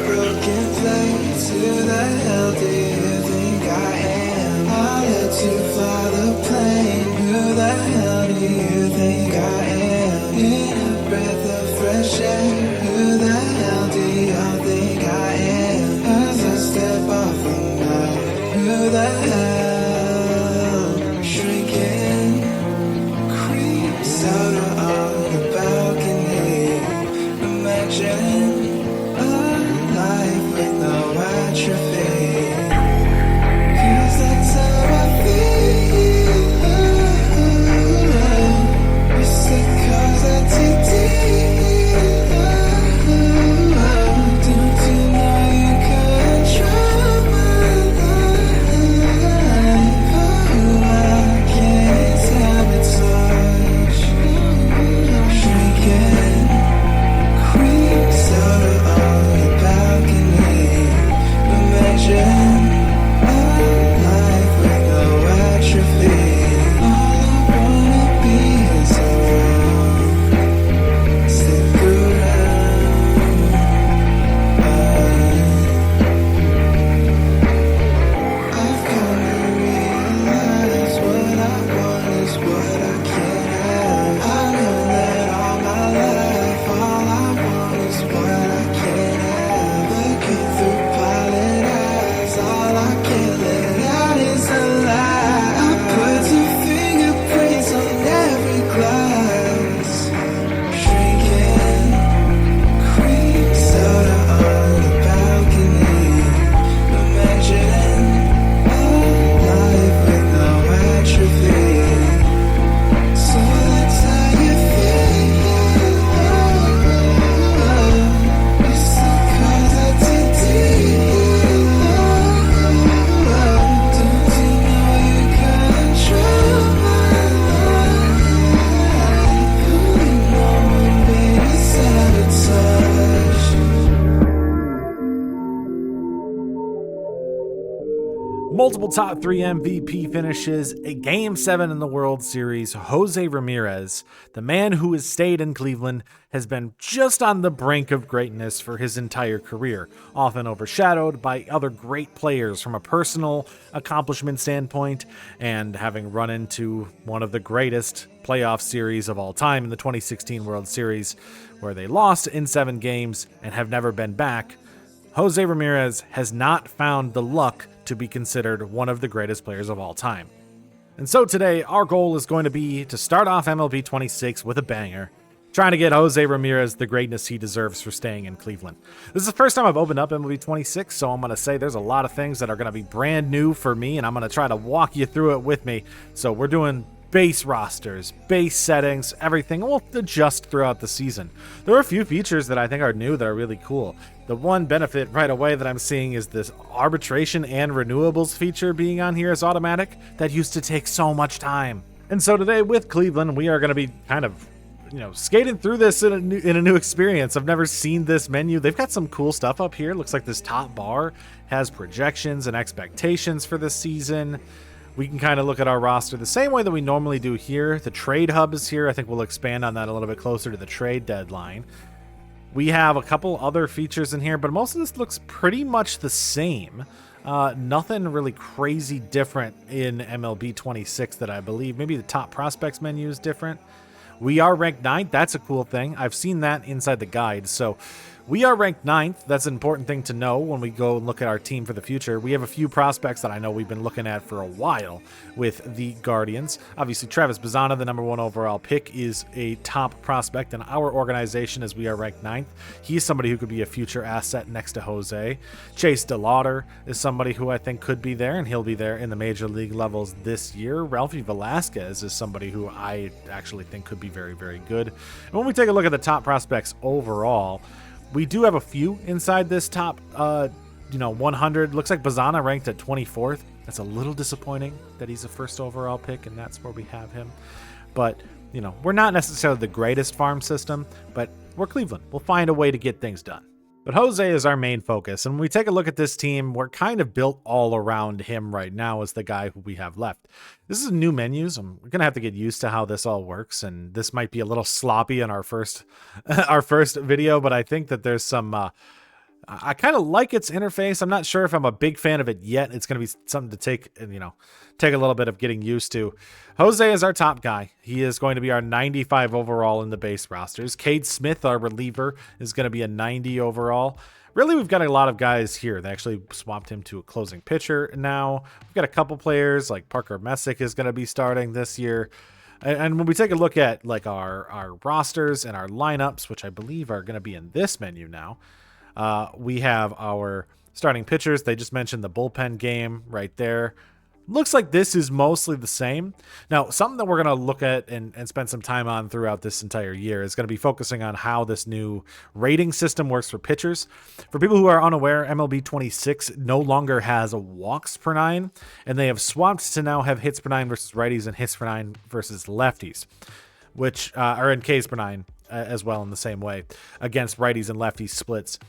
Broken place, who the hell do you think I am? I'll let you fly the plane. Who the hell do you think I am? In a breath of fresh air. Who the hell do y'all think I am? As I step off the night. Who the hell? Shrinking, creeps out on the balcony. Imagine life with no atrophy. 'Cause that's how I feel. You said 'cause I take deep. Don't you know you control my life? Oh, I can't sabotage. Shrinking, creeps out on the balcony. Imagine a life with no atrophy. All I wanna be is around. Stick around. I've come to realize what I want is what I can't have. I know that all my life, all I want is what I can't have. Looking through pilot eyes, all I can't let out is a lie. I put your fingerprints on every glass. Shrinking, creeps out on the balcony. Imagine a life with no atrophy. So that's how you feel. You said 'cause I take deep. Don't you know you control my life? Only know my baby sabotage. Multiple top 3 MVP finishes, a Game 7 in the World Series, Jose Ramirez, the man who has stayed in Cleveland, has been just on the brink of greatness for his entire career, often overshadowed by other great players from a personal accomplishment standpoint, and having run into one of the greatest playoff series of all time in the 2016 World Series, where they lost in 7 games and have never been back. Jose Ramirez has not found the luck to be considered one of the greatest players of all time. And so today, our goal is going to be to start off MLB 26 with a banger, trying to get Jose Ramirez the greatness he deserves for staying in Cleveland. This is the first time I've opened up MLB 26, so I'm going to say there's a lot of things that are going to be brand new for me, and I'm going to try to walk you through it with me. So we're doing base rosters, base settings, everything. We'll adjust throughout the season. There are a few features that I think are new that are really cool. The one benefit right away that I'm seeing is this arbitration and renewables feature being on here as automatic. That used to take so much time. And so today with Cleveland, we are going to be kind of, skating through this in a new experience. I've never seen this menu. They've got some cool stuff up here. Looks like this top bar has projections and expectations for this season. We can kind of look at our roster the same way that we normally do here. The trade hub is here. I think we'll expand on that a little bit closer to the trade deadline. We have a couple other features in here, but most of this looks pretty much the same. Nothing really crazy different in MLB 26 that I believe. Maybe the top prospects menu is different. We are ranked 9th. That's a cool thing. I've seen that inside the guide. So we are ranked 9th. That's an important thing to know when we go and look at our team for the future. We have a few prospects that I know we've been looking at for a while with the Guardians. Obviously, Travis Bazzana, the number 1 overall pick, is a top prospect in our organization as we are ranked 9th. He's somebody who could be a future asset next to Jose. Chase DeLauder is somebody who I think could be there, and he'll be there in the major league levels this year. Ralphie Velasquez is somebody who I actually think could be very, very good. And when we take a look at the top prospects overall, we do have a few inside this top 100. Looks like Bazzana ranked at 24th. That's a little disappointing that he's a first overall pick, and that's where we have him. But, we're not necessarily the greatest farm system, but we're Cleveland. We'll find a way to get things done. But Jose is our main focus. And when we take a look at this team, we're kind of built all around him right now as the guy who we have left. This is new menus. I'm going to have to get used to how this all works. And this might be a little sloppy in our first video, but I think that there's some, I kind of like its interface. I'm not sure if I'm a big fan of it yet. It's going to be something to take a little bit of getting used to. Jose is our top guy. He is going to be our 95 overall in the base rosters. Cade Smith, our reliever, is going to be a 90 overall. Really, we've got a lot of guys here. They actually swapped him to a closing pitcher now. We've got a couple players like Parker Messick is going to be starting this year. And when we take a look at like our rosters and our lineups, which I believe are going to be in this menu now, we have our starting pitchers. They just mentioned the bullpen game right there. Looks like this is mostly the same. Now, something that we're going to look at and spend some time on throughout this entire year is going to be focusing on how this new rating system works for pitchers. For people who are unaware, MLB 26 no longer has walks per nine, and they have swapped to now have hits per nine versus righties and hits per nine versus lefties, which are in Ks per nine as well in the same way against righties and lefties splits.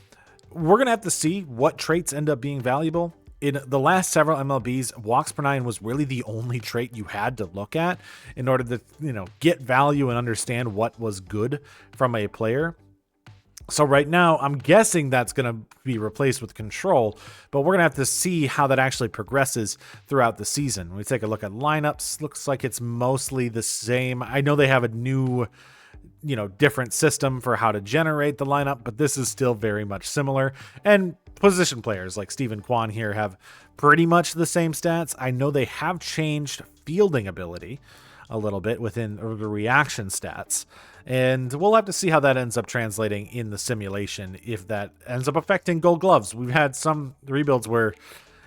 We're going to have to see what traits end up being valuable. In the last several MLBs, walks per nine was really the only trait you had to look at in order to, get value and understand what was good from a player. So right now, I'm guessing that's going to be replaced with control, but we're going to have to see how that actually progresses throughout the season. When we take a look at lineups, looks like it's mostly the same. I know they have a new different system for how to generate the lineup, but this is still very much similar. And position players like Steven Kwan here have pretty much the same stats. I know they have changed fielding ability a little bit within the reaction stats, and we'll have to see how that ends up translating in the simulation, if that ends up affecting Gold Gloves. We've had some rebuilds where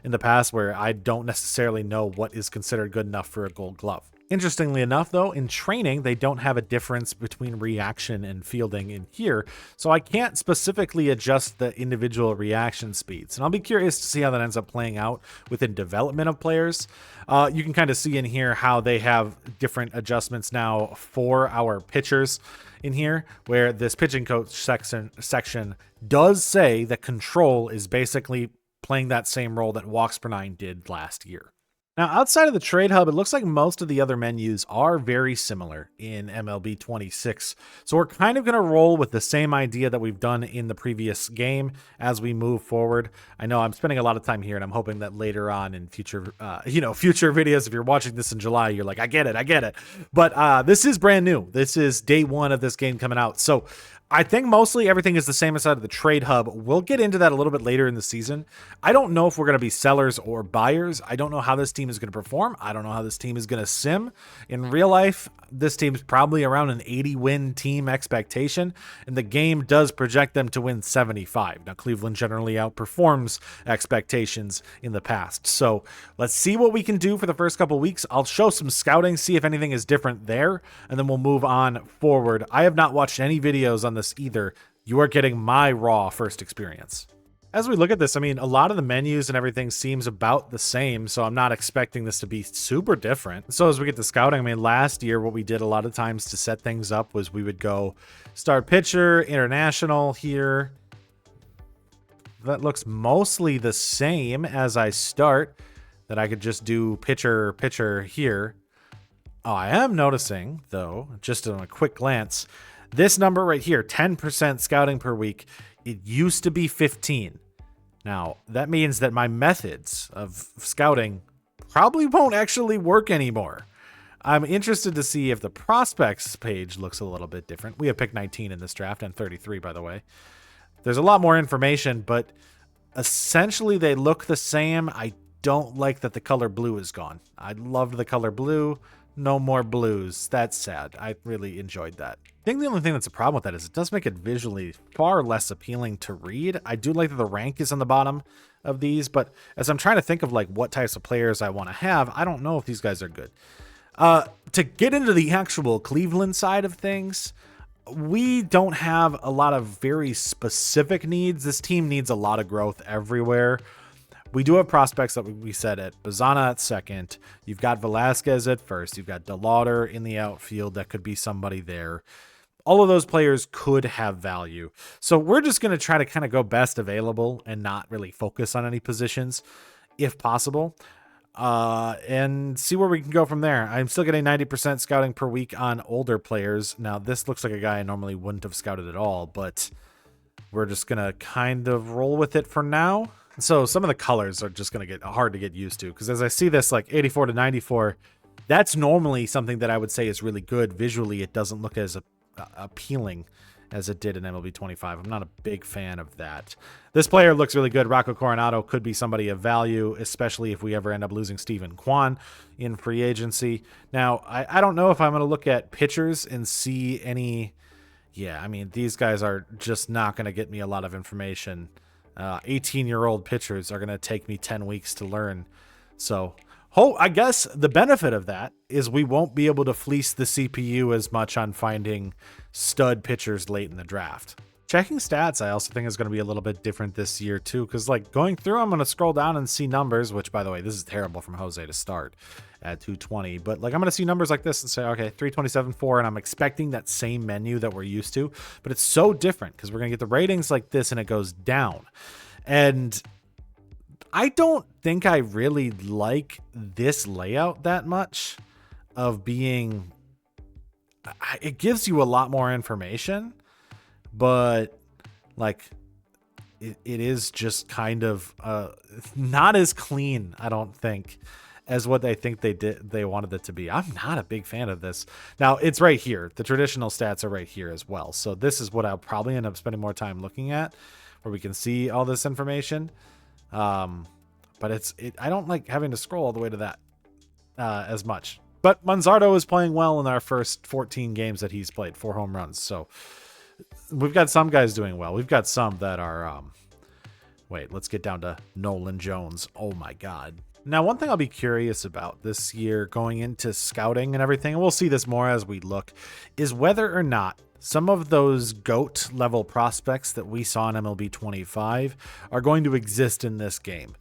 in the past where I don't necessarily know what is considered good enough for a Gold Glove. Interestingly enough, though, in training, they don't have a difference between reaction and fielding in here, so I can't specifically adjust the individual reaction speeds. And I'll be curious to see how that ends up playing out within development of players. You can kind of see in here how they have different adjustments now for our pitchers in here, where this pitching coach section does say that control is basically playing that same role that walks per nine did last year. Now, outside of the trade hub, it looks like most of the other menus are very similar in MLB 26. So we're kind of going to roll with the same idea that we've done in the previous game as we move forward. I know I'm spending a lot of time here, and I'm hoping that later on in future videos, if you're watching this in July, you're like, I get it. But this is brand new. This is day one of this game coming out. So I think mostly everything is the same inside of the trade hub. We'll get into that a little bit later in the season. I don't know if we're going to be sellers or buyers. I don't know how this team is going to perform. I don't know how this team is going to sim. In real life, this team's probably around an 80-win team expectation, and the game does project them to win 75. Now, Cleveland generally outperforms expectations in the past. So let's see what we can do for the first couple weeks. I'll show some scouting, see if anything is different there, and then we'll move on forward. I have not watched any videos on this either. You are getting my raw first experience. As we look at this, I mean, a lot of the menus and everything seems about the same, so I'm not expecting this to be super different. So as we get to scouting, I mean, last year, what we did a lot of times to set things up was we would go start pitcher, international here. That looks mostly the same as I start, that I could just do pitcher here. Oh, I am noticing, though, just on a quick glance, this number right here, 10% scouting per week, it used to be 15. Now, that means that my methods of scouting probably won't actually work anymore. I'm interested to see if the prospects page looks a little bit different. We have pick 19 in this draft and 33, by the way. There's a lot more information, but essentially they look the same. I don't like that the color blue is gone. I loved the color blue. No more blues. That's sad. I really enjoyed that. I think the only thing that's a problem with that is it does make it visually far less appealing to read. I do like that the rank is on the bottom of these, but as I'm trying to think of like what types of players I want to have, I don't know if these guys are good. To get into the actual Cleveland side of things, we don't have a lot of very specific needs. This team needs a lot of growth everywhere. We do have prospects that we said at Bazana at second. You've got Velasquez at first. You've got DeLauder in the outfield. That could be somebody there. all of those players could have value. So we're just going to try to kind of go best available and not really focus on any positions if possible, and see where we can go from there. I'm still getting 90% scouting per week on older players. Now, this looks like a guy I normally wouldn't have scouted at all, but we're just going to kind of roll with it for now. So some of the colors are just going to get hard to get used to, because as I see this, like 84 to 94, that's normally something that I would say is really good. Visually, it doesn't look as appealing as it did in MLB 25. I'm not a big fan of that. This player looks really good. Rocco Coronado could be somebody of value, especially if we ever end up losing Steven Kwan in free agency. Now, I don't know if I'm going to look at pitchers and see any... Yeah, I mean, these guys are just not going to get me a lot of information. 18-year-old pitchers are going to take me 10 weeks to learn. So... I guess the benefit of that is we won't be able to fleece the CPU as much on finding stud pitchers late in the draft. Checking stats, I also think is going to be a little bit different this year too, because like going through, I'm going to scroll down and see numbers, which by the way, this is terrible from Jose to start at 220, but like I'm going to see numbers like this and say, okay, 327.4, and I'm expecting that same menu that we're used to, but it's so different because we're going to get the ratings like this and it goes down. And I don't think I really like this layout that much of being, it gives you a lot more information, but like it is just kind of not as clean, I don't think, as what they think they wanted it to be. I'm not a big fan of this. Now it's right here. The traditional stats are right here as well. So this is what I'll probably end up spending more time looking at, where we can see all this information. But I don't like having to scroll all the way to that as much. But Manzardo is playing well in our first 14 games that he's played, 4 home runs. So we've got some guys doing well. We've got some that are, wait, let's get down to Nolan Jones. Oh my God. Now, one thing I'll be curious about this year going into scouting and everything, and we'll see this more as we look, is whether or not some of those GOAT level prospects that we saw in MLB 25 are going to exist in this game.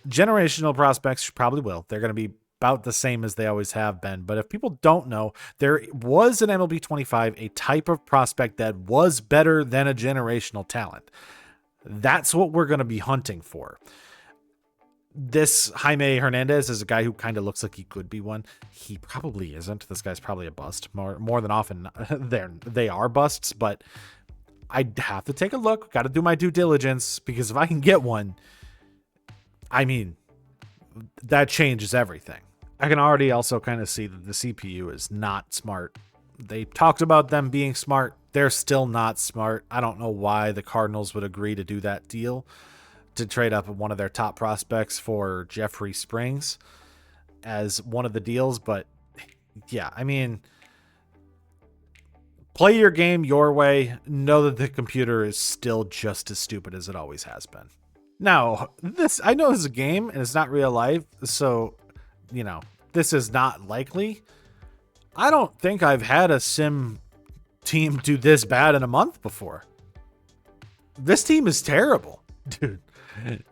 Generational prospects probably will. They're going to be about the same as they always have been. But if people don't know, there was in MLB 25 a type of prospect that was better than a generational talent. That's what we're going to be hunting for. This Jaime Hernandez is a guy who kind of looks like he could be one. He probably isn't. This guy's probably a bust. More than often, they are busts, but I'd have to take a look. Got to do my due diligence, because if I can get one, I mean, that changes everything. I can already also kind of see that the CPU is not smart. They talked about them being smart. They're still not smart. I don't know why the Cardinals would agree to do that deal, to trade up one of their top prospects for Jeffrey Springs as one of the deals. But yeah, I mean, play your game your way. Know that the computer is still just as stupid as it always has been. Now, I know this is a game and it's not real life, so, you know, this is not likely. I don't think I've had a sim team do this bad in a month before. This team is terrible, dude.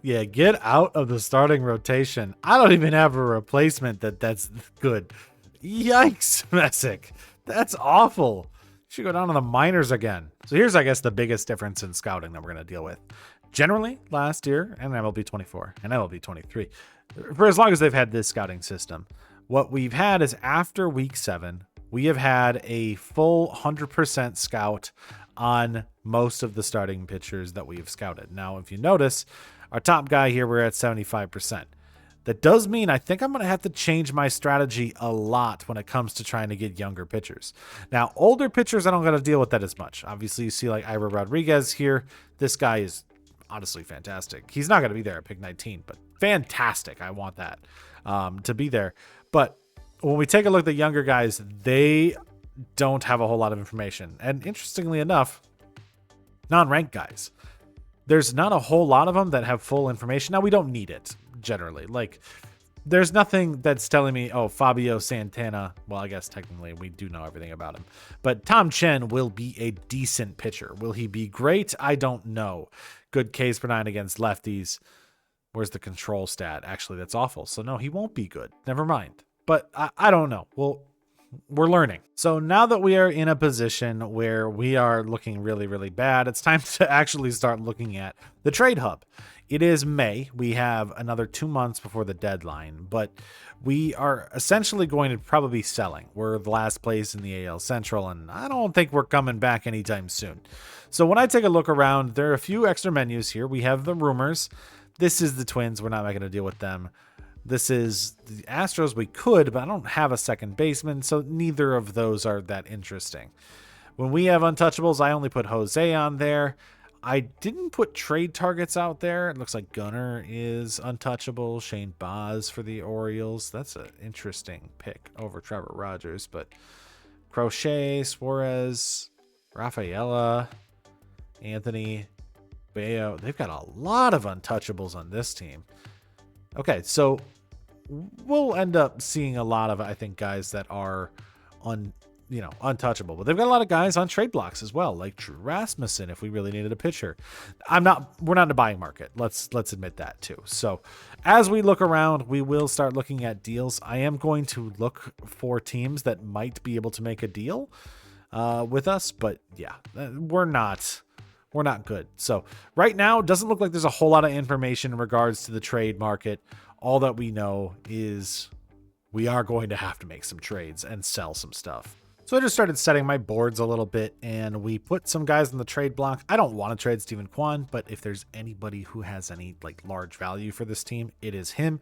Yeah, get out of the starting rotation. I don't even have a replacement that's good. Yikes, Messick. That's awful. Should go down to the minors again. So here's, I guess, the biggest difference in scouting that we're going to deal with. Generally, last year, and MLB 24 and MLB 23, for as long as they've had this scouting system, what we've had is after week 7, we have had a full 100% scout on most of the starting pitchers that we've scouted. Now, if you notice, our top guy here, we're at 75%. That does mean I think I'm going to have to change my strategy a lot when it comes to trying to get younger pitchers. Now, older pitchers, I don't got to deal with that as much. Obviously, you see like Ira Rodriguez here. This guy is honestly fantastic. He's not going to be there at pick 19, but fantastic. I want that to be there. But when we take a look at the younger guys, they don't have a whole lot of information. And interestingly enough, non-ranked guys, there's not a whole lot of them that have full information. Now, we don't need it generally. Like, there's nothing that's telling me, oh, Fabio Santana. Well, I guess technically we do know everything about him. But Tom Chen will be a decent pitcher. Will he be great? I don't know. Good Ks per 9 against lefties. Where's the control stat? Actually, that's awful. So no, he won't be good. Never mind. But I don't know. we're learning. So now that we are in a position where we are looking really, really bad, it's time to actually start looking at the trade hub. It is May. We have another 2 months before the deadline, but we are essentially going to probably be selling. We're the last place in the AL Central, and I don't think we're coming back anytime soon. So when I take a look around, there are a few extra menus here. We have the Rumors. This is the Twins. We're not going to deal with them. This is the Astros. We could, but I don't have a second baseman, so neither of those are that interesting. When we have untouchables, I only put Jose on there. I didn't put trade targets out there. It looks like Gunnar is untouchable. Shane Baz for the Orioles. That's an interesting pick over Trevor Rogers, but Crochet, Suarez, Rafaela, Anthony, Bayo. They've got a lot of untouchables on this team. Okay, so we'll end up seeing a lot of, I think, guys that are untouchable. But they've got a lot of guys on trade blocks as well, like Drew Rasmussen if we really needed a pitcher. We're not in a buying market. Let's admit that too. So as we look around, we will start looking at deals. I am going to look for teams that might be able to make a deal with us, but yeah, we're not good. So right now, it doesn't look like there's a whole lot of information in regards to the trade market. All that we know is we are going to have to make some trades and sell some stuff. So I just started setting my boards a little bit, and we put some guys in the trade block. I don't want to trade Steven Kwan, but if there's anybody who has any large value for this team, it is him.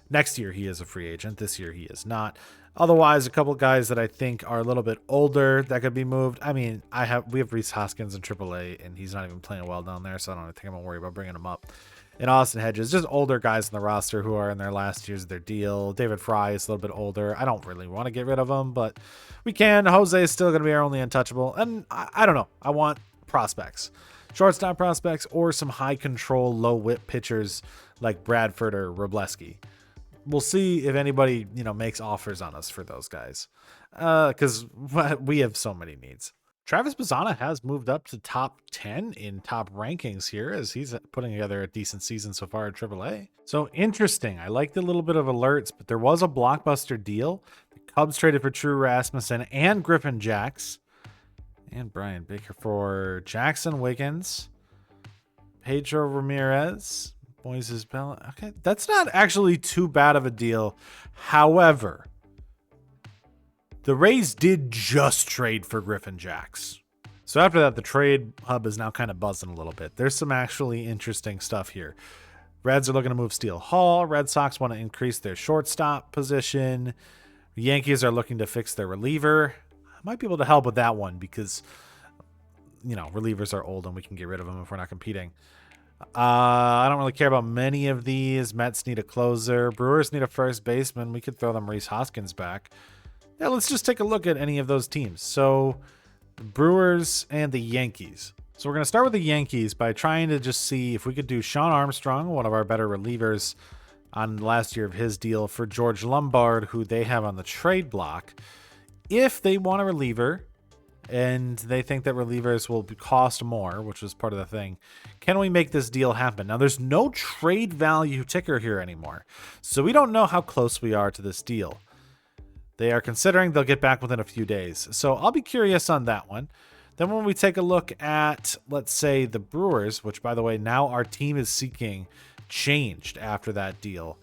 Next year, he is a free agent. This year, he is not. Otherwise, a couple guys that I think are a little bit older that could be moved. I mean, we have Rhys Hoskins in AAA, and he's not even playing well down there, so I don't think I'm going to worry about bringing him up. And Austin Hedges, just older guys in the roster who are in their last years of their deal. David Fry is a little bit older. I don't really want to get rid of him, but we can. Jose is still going to be our only untouchable. And I don't know. I want prospects. Shortstop prospects or some high control, low whip pitchers like Bradford or Robleski. We'll see if anybody, makes offers on us for those guys. Because we have so many needs. Travis Bazzana has moved up to top 10 in top rankings here as he's putting together a decent season so far at AAA. So interesting. I liked a little bit of alerts, but there was a blockbuster deal. The Cubs traded for Drew Rasmussen and Griffin Jax and Brian Baker for Jackson Wiggins, Pedro Ramirez, Moises Bella. Okay, that's not actually too bad of a deal. However, the Rays did just trade for Griffin Jax. So after that, the trade hub is now kind of buzzing a little bit. There's some actually interesting stuff here. Reds are looking to move Steele Hall. Red Sox want to increase their shortstop position. The Yankees are looking to fix their reliever. I might be able to help with that one because, relievers are old and we can get rid of them if we're not competing. I don't really care about many of these. Mets need a closer. Brewers need a first baseman. We could throw them Rhys Hoskins back. Yeah, let's just take a look at any of those teams. So the Brewers and the Yankees. So we're going to start with the Yankees by trying to just see if we could do Sean Armstrong, one of our better relievers on the last year of his deal, for George Lombard, who they have on the trade block. If they want a reliever and they think that relievers will cost more, which was part of the thing, can we make this deal happen? Now, there's no trade value ticker here anymore, so we don't know how close we are to this deal. They are considering they'll get back within a few days. So I'll be curious on that one. Then when we take a look at, let's say, the Brewers, which, by the way, now our team is seeking changed after that deal.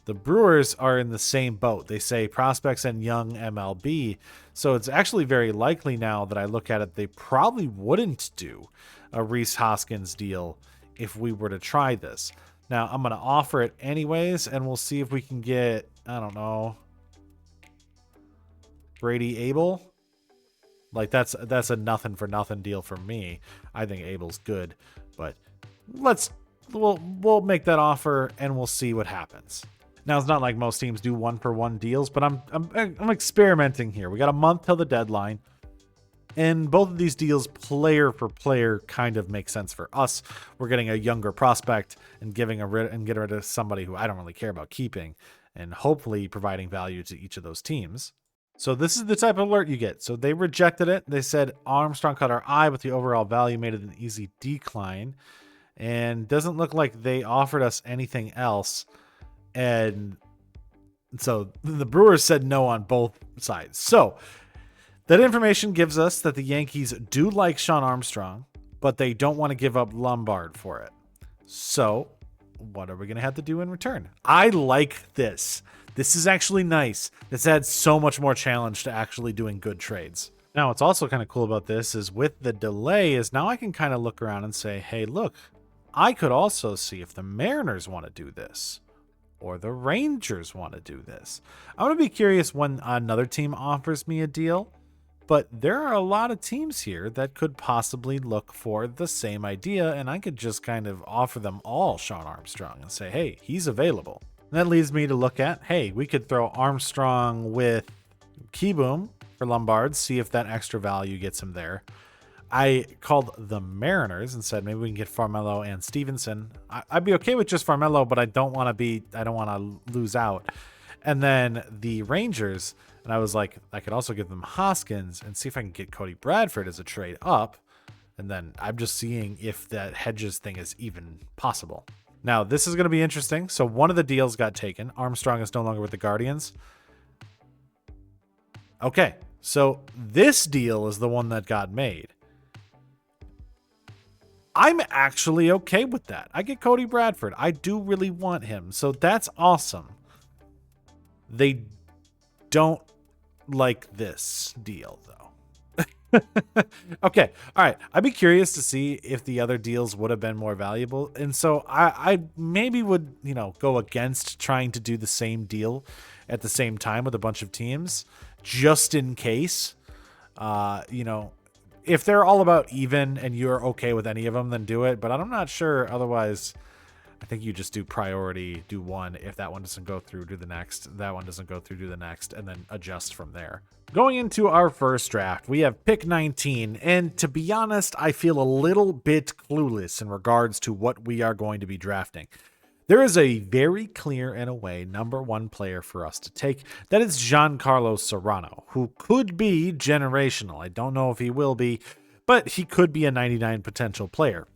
The Brewers are in the same boat. They say prospects and young MLB. So it's actually very likely now that I look at it, they probably wouldn't do a Rhys Hoskins deal if we were to try this. Now, I'm going to offer it anyways, and we'll see if we can get, I don't know, Brady Abel. Like that's a nothing for nothing deal for me. I think Abel's good, but we'll make that offer and we'll see what happens. Now, it's not like most teams do 1-for-1 deals, but I'm experimenting here. We got a month till the deadline, and both of these deals, player for player, kind of make sense for us. We're getting a younger prospect and getting rid of somebody who I don't really care about keeping, and hopefully providing value to each of those teams. So this is the type of alert you get. So they rejected it. They said Armstrong caught our eye, but the overall value made it an easy decline. And doesn't look like they offered us anything else. And So the Brewers said no on both sides. So that information gives us that the Yankees do like Sean Armstrong, but they don't want to give up Lombard for it. So what are we going to have to do in return? I like this. This is actually nice. This adds so much more challenge to actually doing good trades. Now, what's also kind of cool about this is with the delay is now I can kind of look around and say, hey, look, I could also see if the Mariners want to do this or the Rangers want to do this. I'm going to be curious when another team offers me a deal, but there are a lot of teams here that could possibly look for the same idea, and I could just kind of offer them all Sean Armstrong and say, hey, he's available. And that leads me to look at, hey, we could throw Armstrong with Keyboom for Lombard, see if that extra value gets him there. I called the Mariners and said maybe we can get Farmelo and Stevenson. I'd be okay with just Farmelo, but I don't want to lose out. And then the Rangers, and I was like, I could also give them Hoskins and see if I can get Cody Bradford as a trade up. And then I'm just seeing if that Hedges thing is even possible. Now, this is going to be interesting. So one of the deals got taken. Armstrong is no longer with the Guardians. Okay, so this deal is the one that got made. I'm actually okay with that. I get Cody Bradford. I do really want him. So that's awesome. They don't like this deal, though. Okay. All right. I'd be curious to see if the other deals would have been more valuable. And so I maybe would, go against trying to do the same deal at the same time with a bunch of teams, just in case, if they're all about even and you're okay with any of them, then do it. But I'm not sure. Otherwise, I think you just do priority, do one. If that one doesn't go through, do the next. That one doesn't go through, do the next, and then adjust from there. Going into our first draft, we have pick 19. And to be honest, I feel a little bit clueless in regards to what we are going to be drafting. There is a very clear, in a way, number one player for us to take. That is Giancarlo Serrano, who could be generational. I don't know if he will be, but he could be a 99 potential player.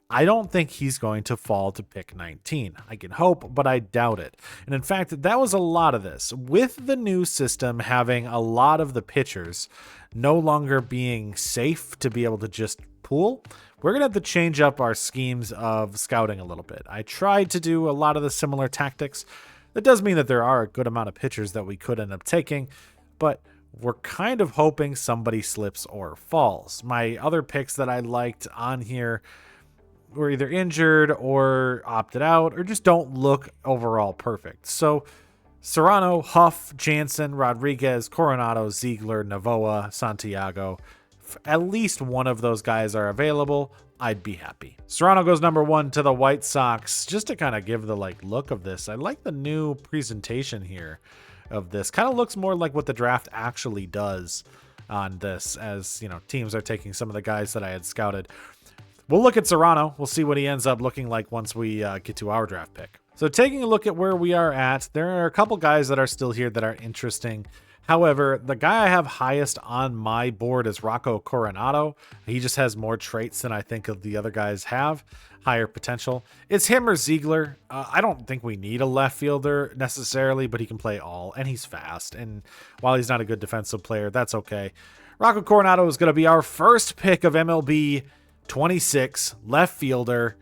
I don't think he's going to fall to pick 19. I can hope, but I doubt it. And in fact, that was a lot of this. With the new system having a lot of the pitchers no longer being safe to be able to just pool, we're going to have to change up our schemes of scouting a little bit. I tried to do a lot of the similar tactics. That does mean that there are a good amount of pitchers that we could end up taking, but we're kind of hoping somebody slips or falls. My other picks that I liked on here were either injured or opted out or just don't look overall perfect. So Serrano, Huff, Jansen, Rodriguez, Coronado, Ziegler, Novoa, Santiago. If at least one of those guys are available, I'd be happy. Serrano goes number 1 to the White Sox. Just to kind of give the look of this, I like the new presentation here of this. Kind of looks more like what the draft actually does on this, as teams are taking some of the guys that I had scouted. We'll look at Serrano. We'll see what he ends up looking like once we get to our draft pick. So taking a look at where we are at, there are a couple guys that are still here that are interesting. However, the guy I have highest on my board is Rocco Coronado. He just has more traits than I think of the other guys have. Higher potential. It's him or Ziegler. I don't think we need a left fielder necessarily, but he can play all, and he's fast. And while he's not a good defensive player, that's okay. Rocco Coronado is going to be our first pick of MLB 26, left fielder.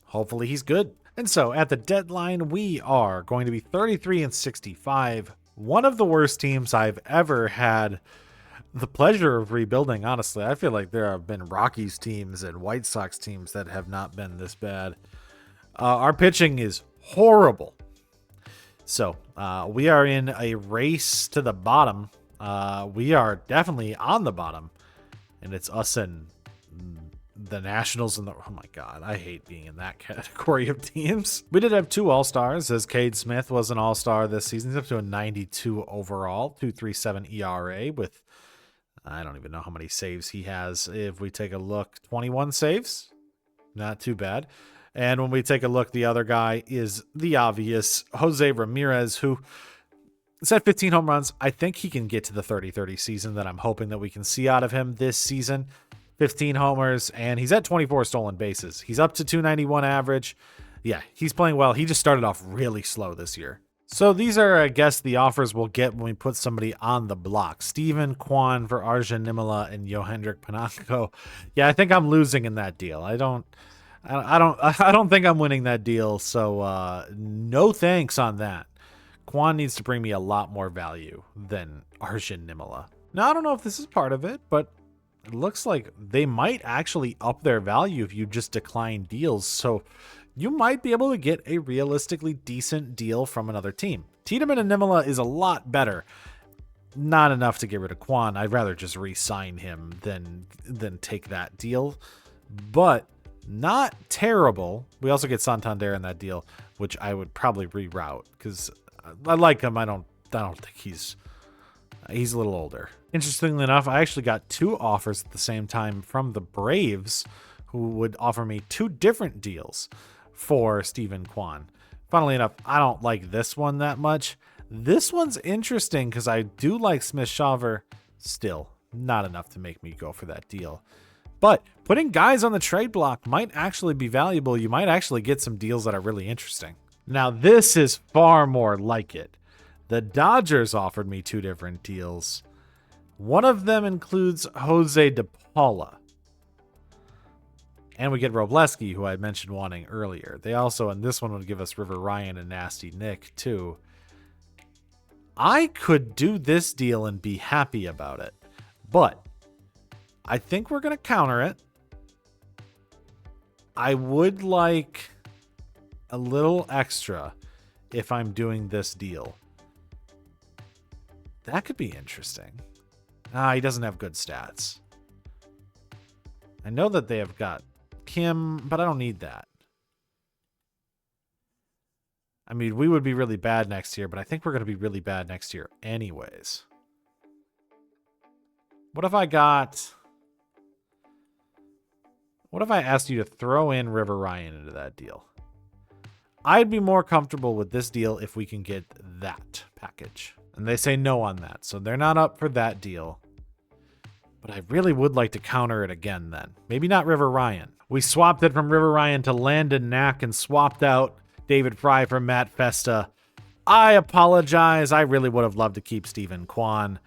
Hopefully he's good. And so at the deadline, we are going to be 33-65. One of the worst teams I've ever had the pleasure of rebuilding, honestly. I feel like there have been Rockies teams and White Sox teams that have not been this bad. Our pitching is horrible. So we are in a race to the bottom. We are definitely on the bottom. And it's us and the Nationals and oh my God, I hate being in that category of teams. We did have 2 All-Stars, as Cade Smith was an All-Star this season. He's up to a 92 overall, 2.37 ERA with, I don't even know how many saves he has. If we take a look, 21 saves, not too bad. And when we take a look, the other guy is the obvious Jose Ramirez, who is at 15 home runs. I think he can get to the 30-30 season that I'm hoping that we can see out of him this season. 15 homers, and he's at 24 stolen bases. He's up to 291 average. Yeah, he's playing well. He just started off really slow this year. So these are, I guess, the offers we'll get when we put somebody on the block. Steven Kwan for Arjun Nimala and Yohendrick Panako. Yeah, I think I'm losing in that deal. I don't think I'm winning that deal. So no thanks on that. Kwan needs to bring me a lot more value than Arjun Nimala. Now I don't know if this is part of it, but it looks like they might actually up their value if you just decline deals. So you might be able to get a realistically decent deal from another team. Tiedemann and Nimala is a lot better. Not enough to get rid of Kwan. I'd rather just re-sign him than take that deal. But not terrible. We also get Santander in that deal, which I would probably reroute because I like him. I don't think he's a little older. Interestingly enough, I actually got 2 offers at the same time from the Braves, who would offer me 2 different deals for Steven Kwan. Funnily enough, I don't like this one that much. This one's interesting because I do like Smith-Shawver. Still, not enough to make me go for that deal. But putting guys on the trade block might actually be valuable. You might actually get some deals that are really interesting. Now, this is far more like it. The Dodgers offered me 2 different deals. One of them includes Jose De Paula. And we get Robleski, who I mentioned wanting earlier. They also, and this one would give us River Ryan and Nasty Nick, too. I could do this deal and be happy about it. But I think we're going to counter it. I would like a little extra if I'm doing this deal. That could be interesting. He doesn't have good stats. I know that they have got Kim, but I don't need that. I mean, we would be really bad next year, but I think we're going to be really bad next year anyways. What if I asked you to throw in River Ryan into that deal? I'd be more comfortable with this deal if we can get that package. And they say no on that, so they're not up for that deal. But I really would like to counter it again then. Maybe not River Ryan. We swapped it from River Ryan to Landon Knack and swapped out David Fry for Matt Festa. I apologize. I really would have loved to keep Steven Kwan.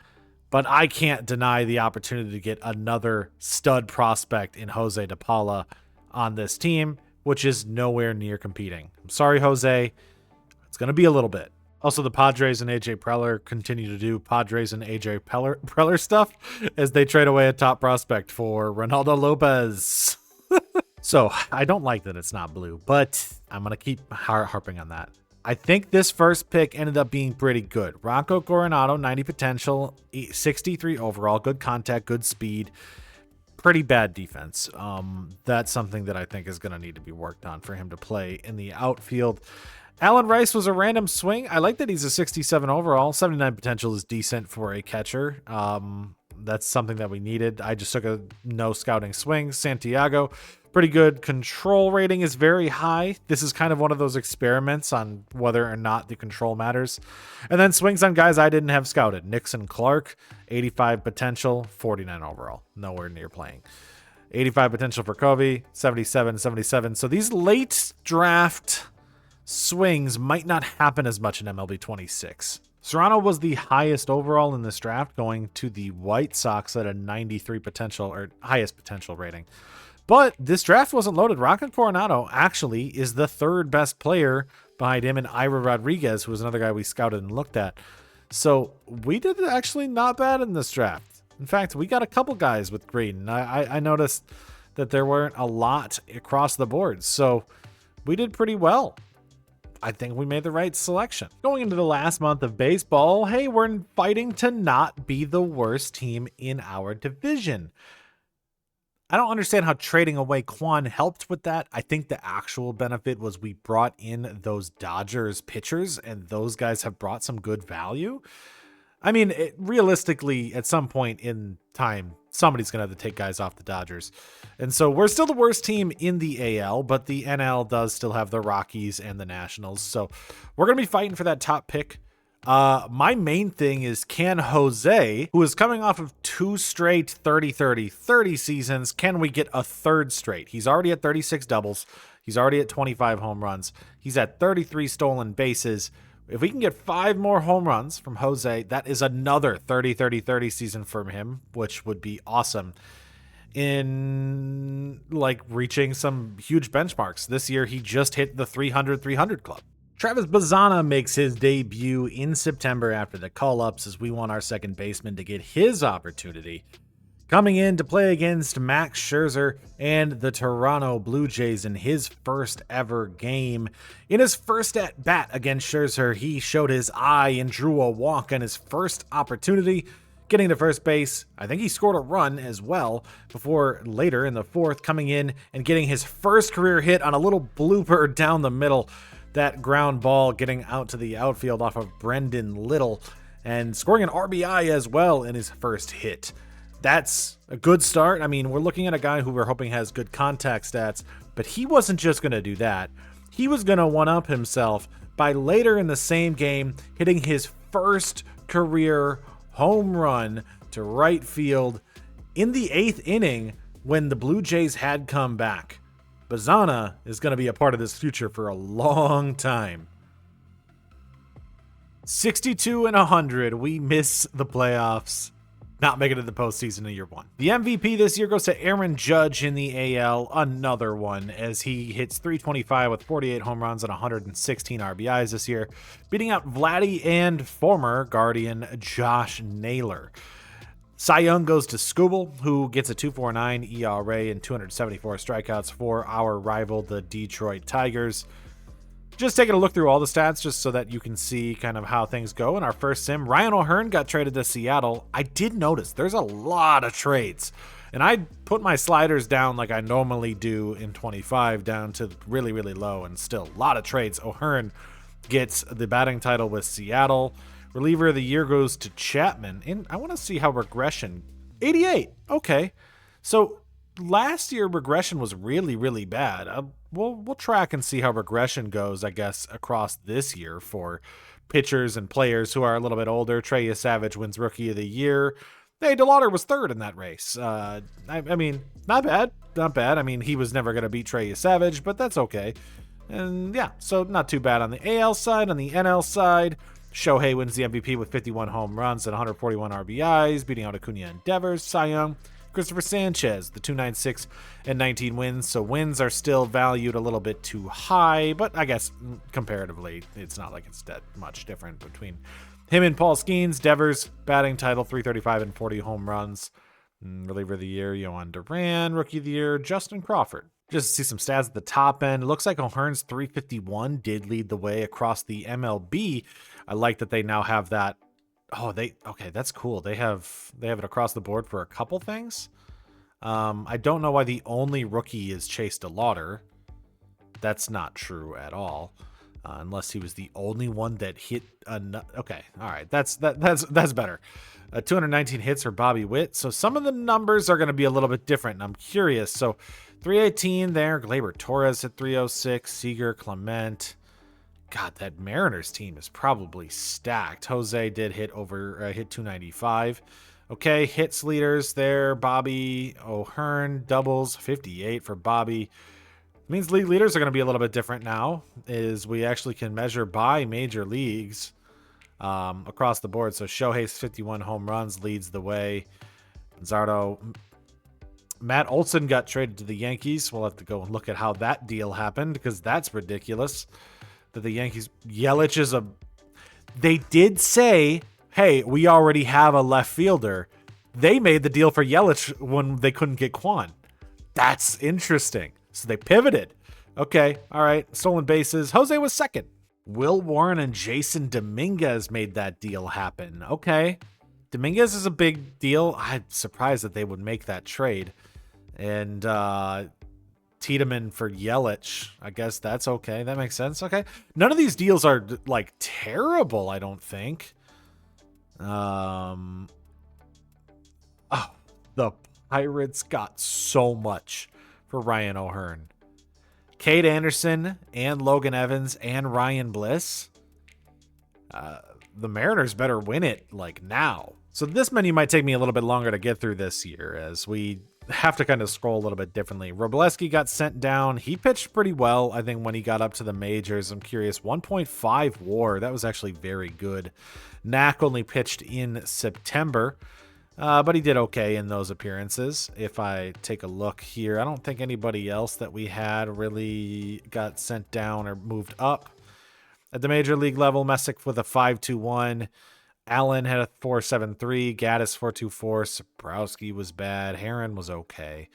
But I can't deny the opportunity to get another stud prospect in Jose De Paula on this team, which is nowhere near competing. I'm sorry, Jose. It's going to be a little bit. Also, the Padres and AJ Preller continue to do Padres and AJ Preller stuff as they trade away a top prospect for Ronaldo Lopez. So I don't like that it's not blue, but I'm going to keep harping on that. I think this first pick ended up being pretty good. Rocco Coronado, 90 potential, 63 overall, good contact, good speed, pretty bad defense. That's something that I think is going to need to be worked on for him to play in the outfield. Alan Rice was a random swing. I like that he's a 67 overall. 79 potential is decent for a catcher. That's something that we needed. I just took a no scouting swing. Santiago, pretty good. Control rating is very high. This is kind of one of those experiments on whether or not the control matters. And then swings on guys I didn't have scouted. Nixon Clark, 85 potential, 49 overall. Nowhere near playing. 85 potential for Covey, 77, 77. So these late draft swings might not happen as much in MLB 26. Serrano was the highest overall in this draft, going to the White Sox at a 93 potential, or highest potential rating. But this draft wasn't loaded. Rocket Coronado actually is the 3rd best player behind him, and Ira Rodriguez, who was another guy we scouted and looked at. So we did actually not bad in this draft. In fact, we got a couple guys with green. I noticed that there weren't a lot across the board. So we did pretty well. I think we made the right selection. Going into the last month of baseball, hey, we're fighting to not be the worst team in our division. I don't understand how trading away Kwan helped with that. I think the actual benefit was we brought in those Dodgers pitchers, and those guys have brought some good value. I mean, realistically, at some point in time, somebody's going to have to take guys off the Dodgers. And so we're still the worst team in the AL, but the NL does still have the Rockies and the Nationals. So we're going to be fighting for that top pick. My main thing is, can Jose, who is coming off of 2 straight 30 seasons, can we get a 3rd straight? He's already at 36 doubles. He's already at 25 home runs. He's at 33 stolen bases. If we can get 5 more home runs from Jose, that is another 30-30-30 season from him, which would be awesome in like reaching some huge benchmarks. This year, he just hit the 300-300 club. Travis Bazzana makes his debut in September after the call-ups as we want our second baseman to get his opportunity. Coming in to play against Max Scherzer and the Toronto Blue Jays in his first ever game. In his first at bat against Scherzer, he showed his eye and drew a walk on his first opportunity, getting to first base. I think he scored a run as well before later in the fourth coming in and getting his first career hit on a little blooper down the middle. That ground ball getting out to the outfield off of Brendan Little and scoring an RBI as well in his first hit. That's a good start. I mean, we're looking at a guy who we're hoping has good contact stats, but he wasn't just going to do that. He was going to one-up himself by later in the same game hitting his first career home run to right field in the 8th inning when the Blue Jays had come back. Bazzana is going to be a part of this future for a long time. 62-100. We miss the playoffs. Not making it to the postseason in year one. The MVP this year goes to Aaron Judge in the AL, another one, as he hits 325 with 48 home runs and 116 RBIs this year, beating out Vladdy and former Guardian Josh Naylor. Cy Young goes to Skubal, who gets a 2.49 ERA and 274 strikeouts for our rival, the Detroit Tigers. Just taking a look through all the stats just so that you can see kind of how things go in our first sim. Ryan O'Hearn got traded to Seattle. I did notice there's a lot of trades, and I put my sliders down like I normally do in 25 down to really, really low, and still a lot of trades. O'Hearn gets the batting title with Seattle. Reliever of the year goes to Chapman. And I want to see how regression, 88. Okay. So last year regression was really, really bad. We'll track and see how regression goes, I guess, across this year for pitchers and players who are a little bit older. Trey Savage wins Rookie of the Year. Hey, DeLauder was third in that race. I mean, not bad. Not bad. I mean, he was never going to beat Trey Savage, but that's okay. And yeah, so not too bad on the AL side. On the NL side, Shohei wins the MVP with 51 home runs and 141 RBIs, beating out Acuna and Devers. Cy Young, Christopher Sanchez, the 296 and 19 wins. So wins are still valued a little bit too high, but I guess comparatively, it's not like it's that much different between him and Paul Skeens. Devers, batting title, 335 and 40 home runs. Reliever of the year, Yohan Duran. Rookie of the year, Justin Crawford. Just to see some stats at the top end. It looks like O'Hearn's 351 did lead the way across the MLB. I like that they now have that. Oh, okay, that's cool. They have it across the board for a couple things. I don't know why the only rookie is Chase DeLauder. That's not true at all, unless he was the only one that hit. Okay, all right, that's better. 219 hits for Bobby Witt. So some of the numbers are going to be a little bit different, and I'm curious. So 318 there. Gleyber Torres at 306. Seager, Clement. God, that Mariners team is probably stacked. Jose did hit 295. Okay, hits leaders there. Bobby O'Hearn, doubles, 58 for Bobby. It means league leaders are going to be a little bit different now, is we actually can measure by major leagues across the board. So Shohei's 51 home runs leads the way. Zardo. Matt Olson got traded to the Yankees. We'll have to go and look at how that deal happened, because that's ridiculous. That the Yankees, Yelich is they did say, hey, we already have a left fielder. They made the deal for Yelich when they couldn't get Kwan. That's interesting. So they pivoted. Okay, all right. Stolen bases. Jose was second. Will Warren and Jason Dominguez made that deal happen. Okay. Dominguez is a big deal. I'm surprised that they would make that trade. And Tiedemann for Yelich. I guess that's okay. That makes sense. Okay. None of these deals are like terrible, I don't think. Oh, the Pirates got so much for Ryan O'Hearn. Cade Anderson and Logan Evans and Ryan Bliss. The Mariners better win it like now. So this menu might take me a little bit longer to get through this year, as we have to kind of scroll a little bit differently. Robleski got sent down. He pitched pretty well, I think, when he got up to the majors. I'm curious. 1.5 WAR. That was actually very good. Knack only pitched in September, but he did okay in those appearances. If I take a look here, I don't think anybody else that we had really got sent down or moved up. At the major league level, Messick with a 5.21. Allen had a 4.73. Gaddis 4.24. Sabrowski was bad. Heron was okay.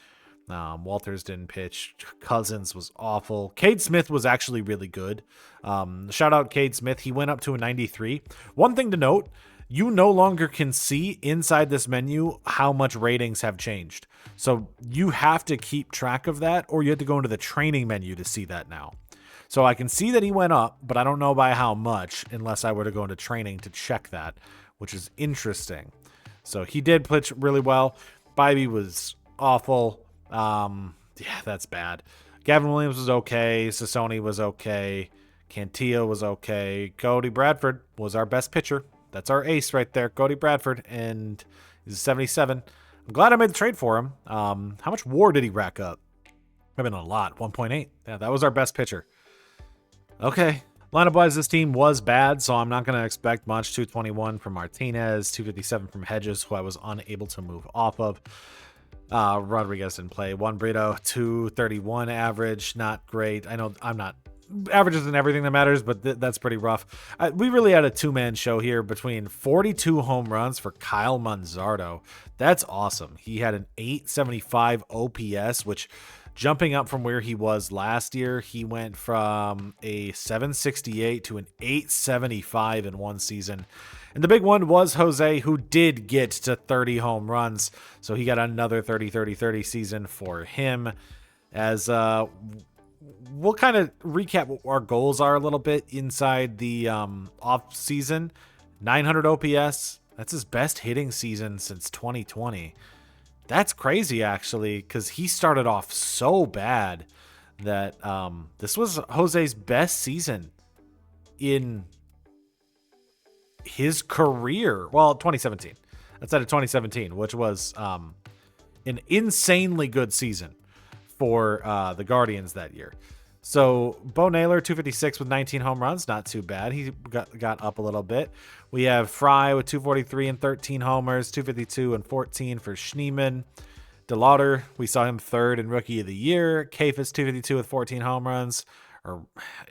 Walters didn't pitch. Cousins was awful. Cade Smith was actually really good. Shout out Cade Smith. He went up to a 93. One thing to note, you no longer can see inside this menu how much ratings have changed. So you have to keep track of that, or you have to go into the training menu to see that now. So I can see that he went up, but I don't know by how much unless I were to go into training to check that, which is interesting. So he did pitch really well. Bybee was awful. Yeah, that's bad. Gavin Williams was okay. Sassoni was okay. Cantillo was okay. Cody Bradford was our best pitcher. That's our ace right there, Cody Bradford, and he's a 77. I'm glad I made the trade for him. How much WAR did he rack up? I've been a lot, 1.8. Yeah, that was our best pitcher. Okay. Lineup-wise, this team was bad, so I'm not going to expect much. 221 from Martinez, 257 from Hedges, who I was unable to move off of. Rodriguez didn't play. Juan Brito, 231 average, not great. I know I'm not average isn't everything that matters, but that's pretty rough. We really had a two-man show here between 42 home runs for Kyle Manzardo. That's awesome. He had an 875 OPS, which jumping up from where he was last year, he went from a 768 to an 875 in one season. And the big one was Jose, who did get to 30 home runs. So he got another 30-30-30 season for him. As we'll kind of recap what our goals are a little bit inside the off season. 900 OPS. That's his best hitting season since 2020. That's crazy, actually, because he started off so bad that this was Jose's best season in his career. Well, 2017. That's out of 2017, which was an insanely good season for the Guardians that year. So Bo Naylor, 256 with 19 home runs. Not too bad. He got up a little bit. We have Fry with 243 and 13 homers, 252 and 14 for Schneemann. DeLauder, we saw him third in Rookie of the Year. Kafis, 252 with 14 home runs.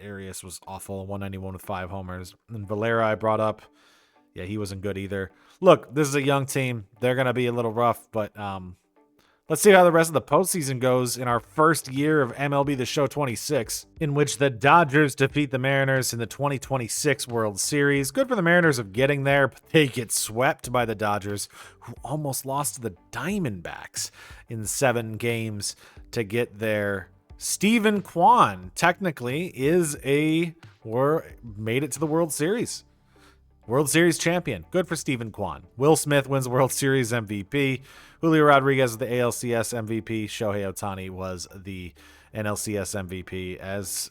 Arias was awful, 191 with 5 homers. And Valera I brought up. Yeah, he wasn't good either. Look, this is a young team. They're going to be a little rough, but let's see how the rest of the postseason goes in our first year of MLB the Show 26, in which the Dodgers defeat the Mariners in the 2026 World Series. Good for the Mariners of getting there, but they get swept by the Dodgers, who almost lost to the Diamondbacks in 7 games to get there. Steven Kwan technically made it to the World Series. World Series champion. Good for Steven Kwan. Will Smith wins the World Series MVP. Julio Rodriguez was the ALCS MVP. Shohei Ohtani was the NLCS MVP. As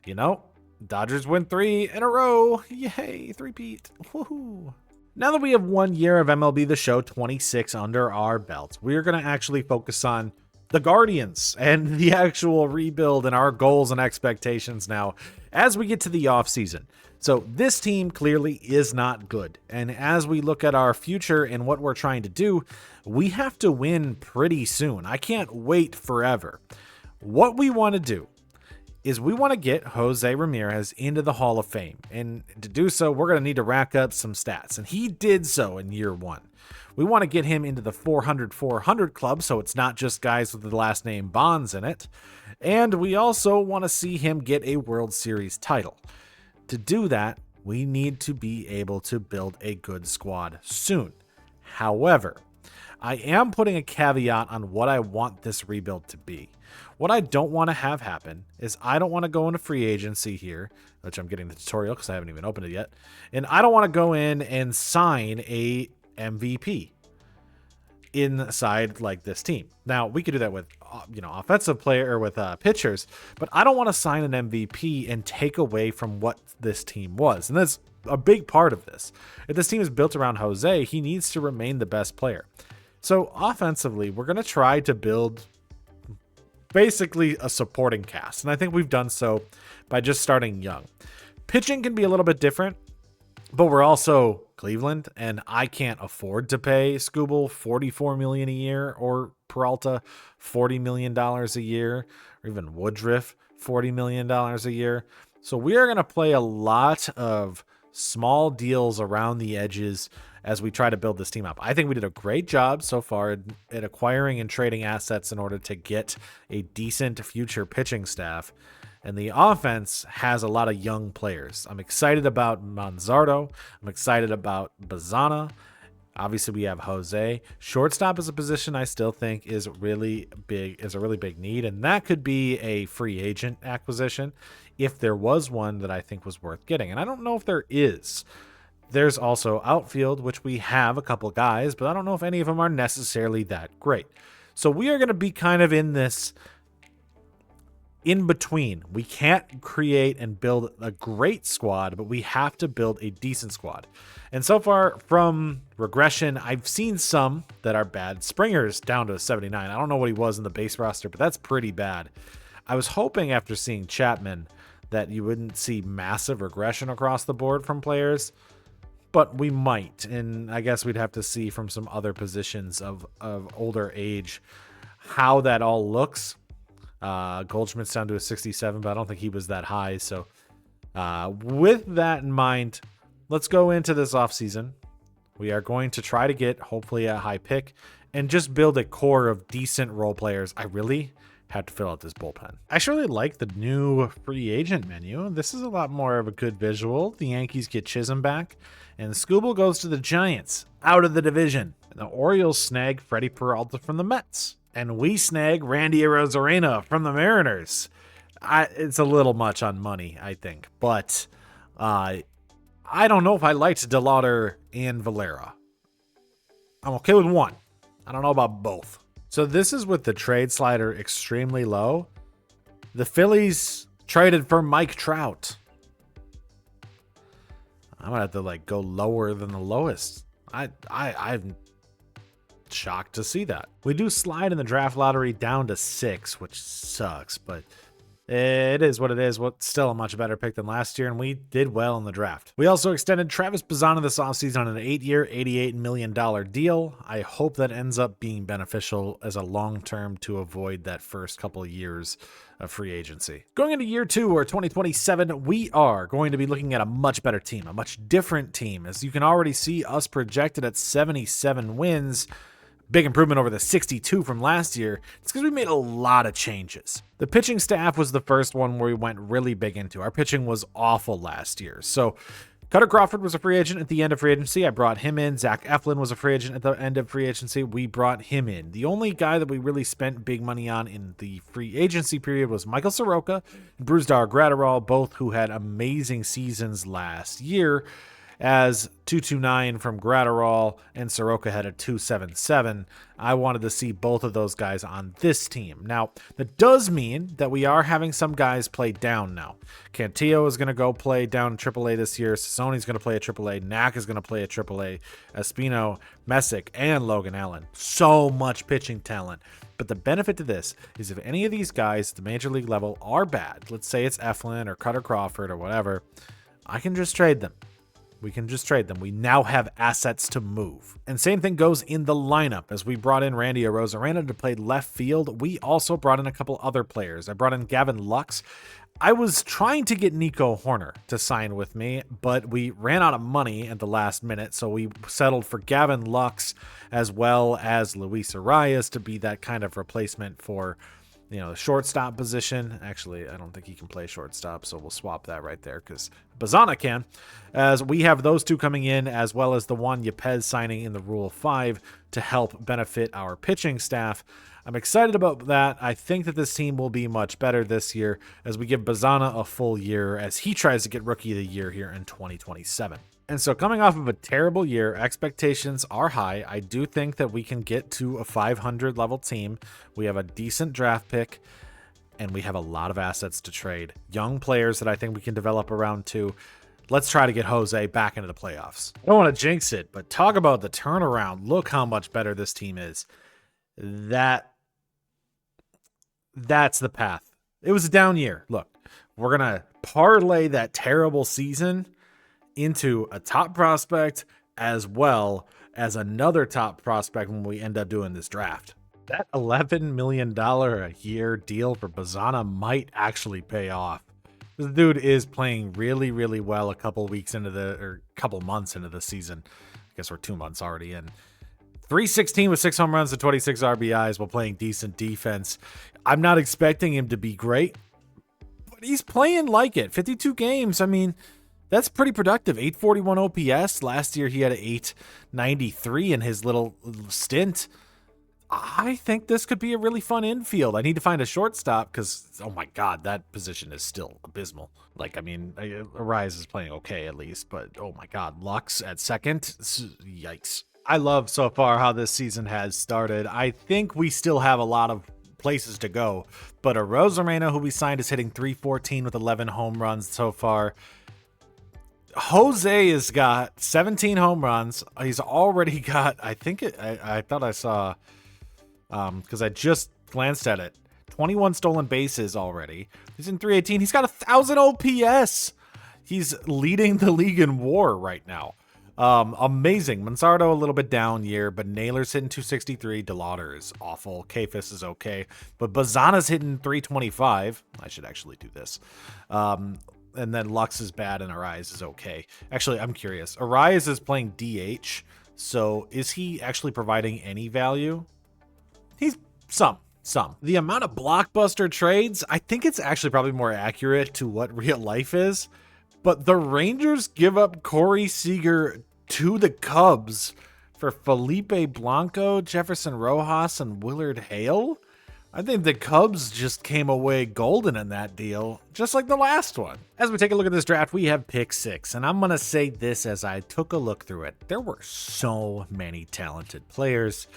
you know, Dodgers win 3 in a row. Yay, three-peat. Woohoo. Now that we have 1 year of MLB The Show 26 under our belts, we are going to actually focus on the Guardians and the actual rebuild and our goals and expectations now as we get to the offseason. So this team clearly is not good. And as we look at our future and what we're trying to do, we have to win pretty soon. I can't wait forever. What we want to do is we want to get Jose Ramirez into the Hall of Fame. And to do so, we're going to need to rack up some stats. And he did so in year 1. We want to get him into the 400-400 club, so it's not just guys with the last name Bonds in it. And we also want to see him get a World Series title. To do that, we need to be able to build a good squad soon. However, I am putting a caveat on what I want this rebuild to be. What I don't want to have happen is I don't want to go into free agency here, which I'm getting the tutorial because I haven't even opened it yet. And I don't want to go in and sign a MVP inside like this team. Now, we could do that with offensive player or with pitchers, but I don't want to sign an MVP and take away from what this team was. And that's a big part of this. If this team is built around Jose, he needs to remain the best player. So offensively, we're going to try to build basically a supporting cast. And I think we've done so by just starting young. Pitching can be a little bit different, but we're also Cleveland, and I can't afford to pay Skubal $44 million a year, or Peralta $40 million a year, or even Woodruff $40 million a year. So we are going to play a lot of small deals around the edges as we try to build this team up. I think we did a great job so far at acquiring and trading assets in order to get a decent future pitching staff. And the offense has a lot of young players. I'm excited about Manzardo. I'm excited about Bazana. Obviously, we have Jose. Shortstop is a position I still think is a really big need, and that could be a free agent acquisition if there was one that I think was worth getting. And I don't know if there is. There's also outfield, which we have a couple guys, but I don't know if any of them are necessarily that great. So we are going to be kind of in this in between. We can't create and build a great squad, but we have to build a decent squad. And so far from regression, I've seen some that are bad. Springer's down to 79. I don't know what he was in the base roster, but that's pretty bad. I was hoping after seeing Chapman that you wouldn't see massive regression across the board from players, but we might. And I guess we'd have to see from some other positions of older age how that all looks. Goldschmidt's down to a 67, but I don't think he was that high. So with that in mind, let's go into this offseason. We are going to try to get hopefully a high pick and just build a core of decent role players. I really had to fill out this bullpen. I actually really like the new free agent menu. This is a lot more of a good visual. The Yankees get Chisholm back, and Skubal goes to the Giants out of the division. And the Orioles snag Freddie Peralta from the Mets. And we snag Randy Arozarena from the Mariners. It's a little much on money, I think. But I don't know if I liked DeLauder and Valera. I'm okay with one. I don't know about both. So this is with the trade slider extremely low. The Phillies traded for Mike Trout. I'm going to have to go lower than the lowest. I'm shocked to see that. We do slide in the draft lottery down to 6, which sucks, but it is what it is. Still a much better pick than last year, and we did well in the draft. We also extended Travis Bazana this offseason on an 8-year, $88 million deal. I hope that ends up being beneficial as a long-term to avoid that first couple of years of free agency. Going into year 2 or 2027, we are going to be looking at a much better team, a much different team. As you can already see, us projected at 77 wins. Big improvement over the 62 from last year. It's because we made a lot of changes. The pitching staff was the first one where we went really big into. Our pitching was awful last year. So Cutter Crawford was a free agent at the end of free agency. I brought him in. Zach Eflin was a free agent at the end of free agency. We brought him in. The only guy that we really spent big money on in the free agency period was Michael Soroka and Brusdar Graterol, both who had amazing seasons last year, as 229 from Graterol and Soroka had a 277. I wanted to see both of those guys on this team. Now, that does mean that we are having some guys play down now. Cantillo is going to go play down in AAA this year. Sassoni's going to play at AAA. Knack is going to play at AAA. Espino, Messick, and Logan Allen. So much pitching talent. But the benefit to this is if any of these guys at the major league level are bad, let's say it's Eflin or Cutter Crawford or whatever, I can just trade them. We can just trade them. We now have assets to move. And same thing goes in the lineup. As we brought in Randy Arozarena to play left field, we also brought in a couple other players. I brought in Gavin Lux. I was trying to get Nico Horner to sign with me, but we ran out of money at the last minute, so we settled for Gavin Lux as well as Luis Arias to be that kind of replacement for the shortstop position. Actually, I don't think he can play shortstop, so we'll swap that right there because Bazana can. As we have those two coming in, as well as the Juan Yepez signing in the Rule 5 to help benefit our pitching staff. I'm excited about that. I think that this team will be much better this year as we give Bazana a full year as he tries to get Rookie of the Year here in 2027. And so coming off of a terrible year, expectations are high. I do think that we can get to a 500 level team. We have a decent draft pick and we have a lot of assets to trade. Young players that I think we can develop around too. let's try to get Jose back into the playoffs. I don't want to jinx it, but talk about the turnaround. Look how much better this team is. That's the path. It was a down year. Look, we're going to parlay that terrible season into a top prospect as well as another top prospect when we end up doing this draft. That $11 million a year deal for Bazana might actually pay off. This dude is playing really, really well a couple months into the season. I guess we're 2 months already in. 316 with 6 home runs and 26 RBIs while playing decent defense. I'm not expecting him to be great, but he's playing like it. 52 games. I mean, that's pretty productive. 841 OPS. Last year he had an 893 in his little stint. I think this could be a really fun infield. I need to find a shortstop because, oh my God, that position is still abysmal. Like, I mean, Arias is playing okay at least, but oh my God, Lux at second, yikes. I love so far how this season has started. I think we still have a lot of places to go, but Jose Ramirez, who we signed, is hitting 314 with 11 home runs so far. Jose has got 17 home runs. He's already got, I thought I saw, because I just glanced at it, 21 stolen bases already. He's in 318. He's got 1,000 OPS. He's leading the league in WAR right now. Amazing. Mansardo a little bit down year, but Naylor's hitting 263. DeLauder is awful. Kafis is okay, but Bazana's hitting 325. I should actually do this. And then Lux is bad and Arias is okay. Actually, I'm curious. Arias is playing DH, so is he actually providing any value? He's some. The amount of blockbuster trades, I think it's actually probably more accurate to what real life is. But the Rangers give up Corey Seager to the Cubs for Felipe Blanco, Jefferson Rojas, and Willard Hale. I think the Cubs just came away golden in that deal, just like the last one. As we take a look at this draft, we have pick 6, and I'm going to say this as I took a look through it. There were so many talented players.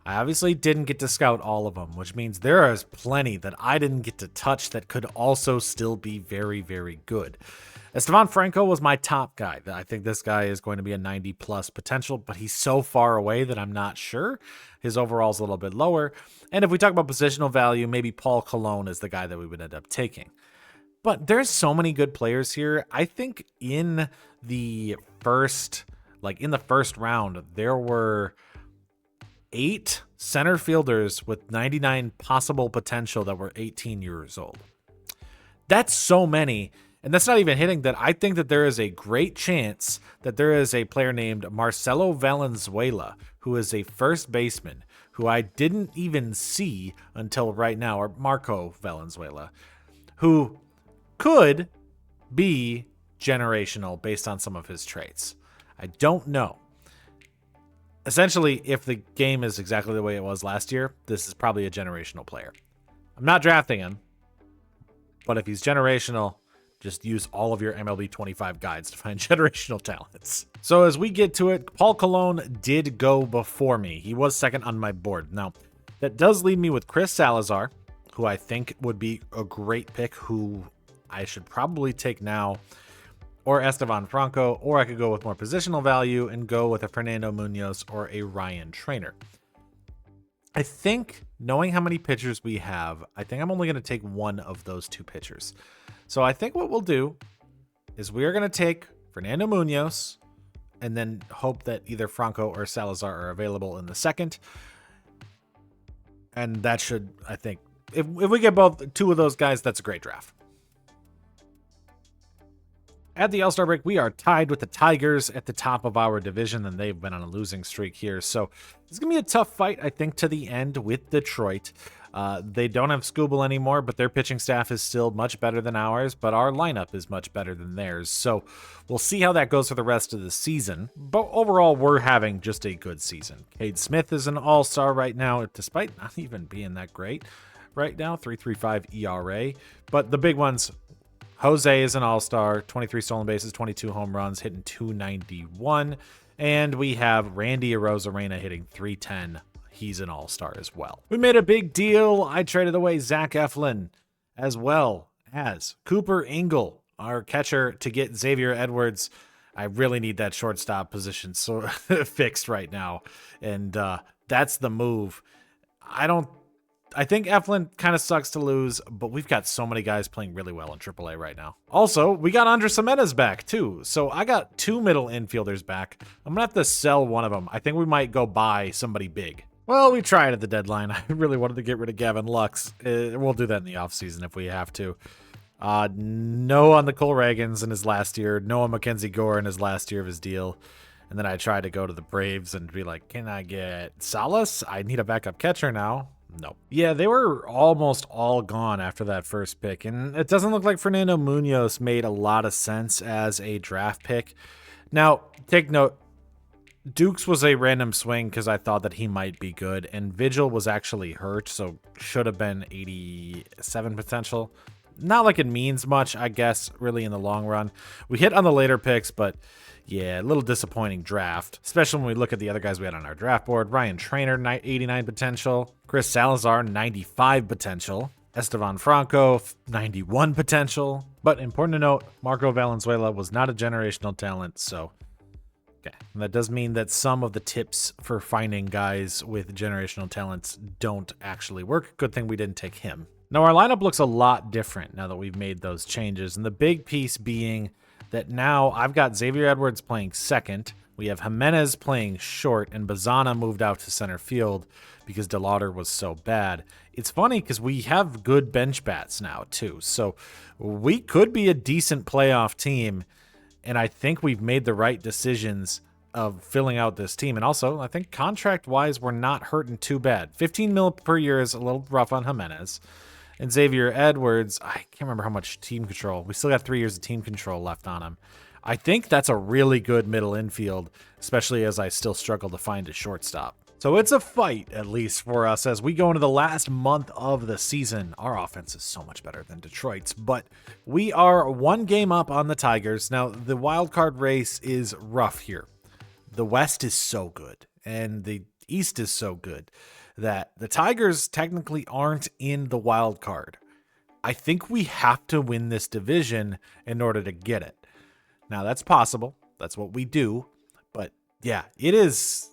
I obviously didn't get to scout all of them, which means there is plenty that I didn't get to touch that could also still be very, very good. Estevan Franco was my top guy. I think this guy is going to be a 90-plus potential, but he's so far away that I'm not sure. His overall is a little bit lower. And if we talk about positional value, maybe Paul Colon is the guy that we would end up taking. But there's so many good players here. I think in the first round, there were 8 center fielders with 99 possible potential that were 18 years old. That's so many. And that's not even hitting that. I think that there is a great chance that there is a player named Marcelo Valenzuela, who is a first baseman, who I didn't even see until right now, or Marco Valenzuela, who could be generational based on some of his traits. I don't know. Essentially, if the game is exactly the way it was last year, this is probably a generational player. I'm not drafting him, but if he's generational, just use all of your MLB 25 guides to find generational talents. So as we get to it, Paul Colon did go before me. He was second on my board. Now, that does leave me with Chris Salazar, who I think would be a great pick, who I should probably take now, or Estevan Franco, or I could go with more positional value and go with a Fernando Munoz or a Ryan Trainer. I think, knowing how many pitchers we have, I think I'm only going to take one of those 2 pitchers. So I think what we'll do is we are going to take Fernando Munoz and then hope that either Franco or Salazar are available in the second. And that should, I think, if we get both 2 of those guys, that's a great draft. At the All-Star break, we are tied with the Tigers at the top of our division, and they've been on a losing streak here. So it's going to be a tough fight, I think, to the end with Detroit. They don't have Skubal anymore, but their pitching staff is still much better than ours, but our lineup is much better than theirs. So we'll see how that goes for the rest of the season. But overall, we're having just a good season. Cade Smith is an all-star right now, despite not even being that great right now, 3.35 ERA. But the big ones, Jose is an all-star, 23 stolen bases, 22 home runs, hitting 291. And we have Randy Arozarena hitting 310. He's an all-star as well. We made a big deal. I traded away Zach Eflin as well as Cooper Ingle, our catcher to get Xavier Edwards. I really need that shortstop position so fixed right now. And that's the move. I think Eflin kind of sucks to lose, but we've got so many guys playing really well in AAA right now. Also, we got Andres Gimenez back too. So I got 2 middle infielders back. I'm gonna have to sell one of them. I think we might go buy somebody big. Well, we tried at the deadline. I really wanted to get rid of Gavin Lux. We'll do that in the offseason if we have to. No on the Cole Reagans in his last year. No on Mackenzie Gore in his last year of his deal. And then I tried to go to the Braves and be like, can I get Salas? I need a backup catcher now. No. Yeah, they were almost all gone after that first pick. And it doesn't look like Fernando Munoz made a lot of sense as a draft pick. Now, take note, Dukes was a random swing because I thought that he might be good. And Vigil was actually hurt, so should have been 87 potential. Not like it means much, I guess, really in the long run. We hit on the later picks, but yeah, a little disappointing draft, especially when we look at the other guys we had on our draft board. Ryan Trainer, 89 potential. Chris Salazar, 95 potential. Estevan Franco, 91 potential. But important to note, Marco Valenzuela was not a generational talent, so okay. And that does mean that some of the tips for finding guys with generational talents don't actually work. Good thing we didn't take him. Now, our lineup looks a lot different now that we've made those changes, and the big piece being that now I've got Xavier Edwards playing second, we have Gimenez playing short, and Bazana moved out to center field because DeLauder was so bad. It's funny because we have good bench bats now, too, so we could be a decent playoff team, and I think we've made the right decisions of filling out this team. And also, I think contract-wise, we're not hurting too bad. $15 million per year is a little rough on Gimenez. And Xavier Edwards, I can't remember how much team control. We still got 3 years of team control left on him. I think that's a really good middle infield, especially as I still struggle to find a shortstop. So it's a fight, at least for us, as we go into the last month of the season. Our offense is so much better than Detroit's, but we are 1 game up on the Tigers. Now, the wild card race is rough here. The West is so good, and the East is so good that the Tigers technically aren't in the wild card. I think we have to win this division in order to get it. Now, that's possible. That's what we do. But yeah, it is.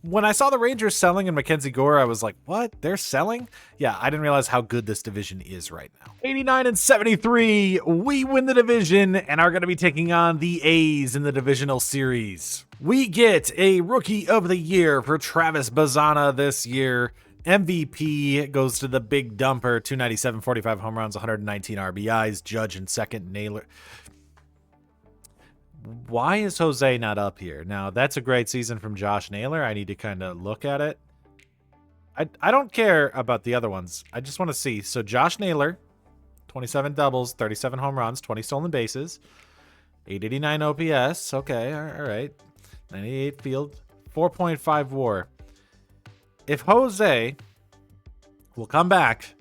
When I saw the Rangers selling and Mackenzie Gore, I was like, what? They're selling? Yeah, I didn't realize how good this division is right now. 89-73, we win the division and are going to be taking on the A's in the divisional series. We get a Rookie of the Year for Travis Bazana this year. MVP goes to the big dumper, 297, 45 home runs, 119 RBIs. Judge in second, Naylor. Why is Jose not up here? Now, that's a great season from Josh Naylor. I need to kind of look at it. I don't care about the other ones. I just want to see. So Josh Naylor, 27 doubles, 37 home runs, 20 stolen bases, 889 OPS. Okay, all right. 98 field, 4.5 WAR. If Jose will come back,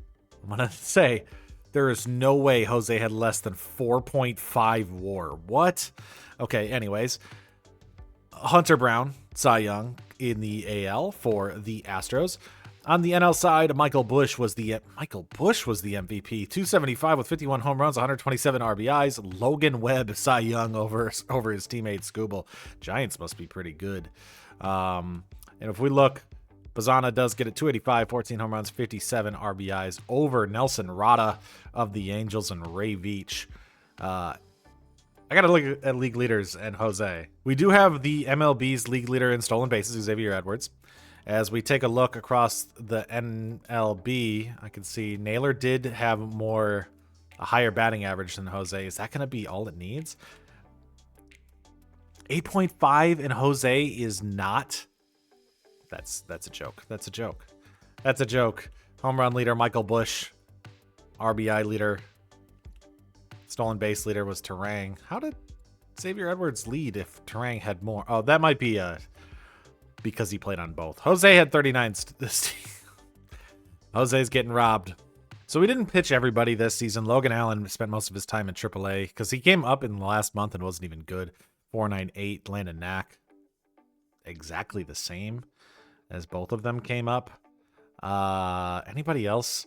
I'm going to say there is no way Jose had less than 4.5 WAR. What? Okay, anyways. Hunter Brown, Cy Young in the AL for the Astros. On the NL side, Michael Busch was the MVP. 275 with 51 home runs, 127 RBIs. Logan Webb, Cy Young over his teammate Scooble. Giants must be pretty good. And if we look, Bazana does get it 285, 14 home runs, 57 RBIs over Nelson Rada of the Angels and Ray Veach. I got to look at league leaders and Jose. We do have the MLB's league leader in stolen bases, Xavier Edwards. As we take a look across the MLB, I can see Naylor did have a higher batting average than Jose. Is that going to be all it needs? 8.5 and Jose is not. That's a joke. That's a joke. That's a joke. Home run leader, Michael Busch. RBI leader, stolen base leader was Terang. How did Xavier Edwards lead if Terang had more? Oh, that might be because he played on both. Jose had 39. Jose's getting robbed. So we didn't pitch everybody this season. Logan Allen spent most of his time in AAA because he came up in the last month and wasn't even good. 498. Landon Knack, exactly the same as both of them came up. Anybody else?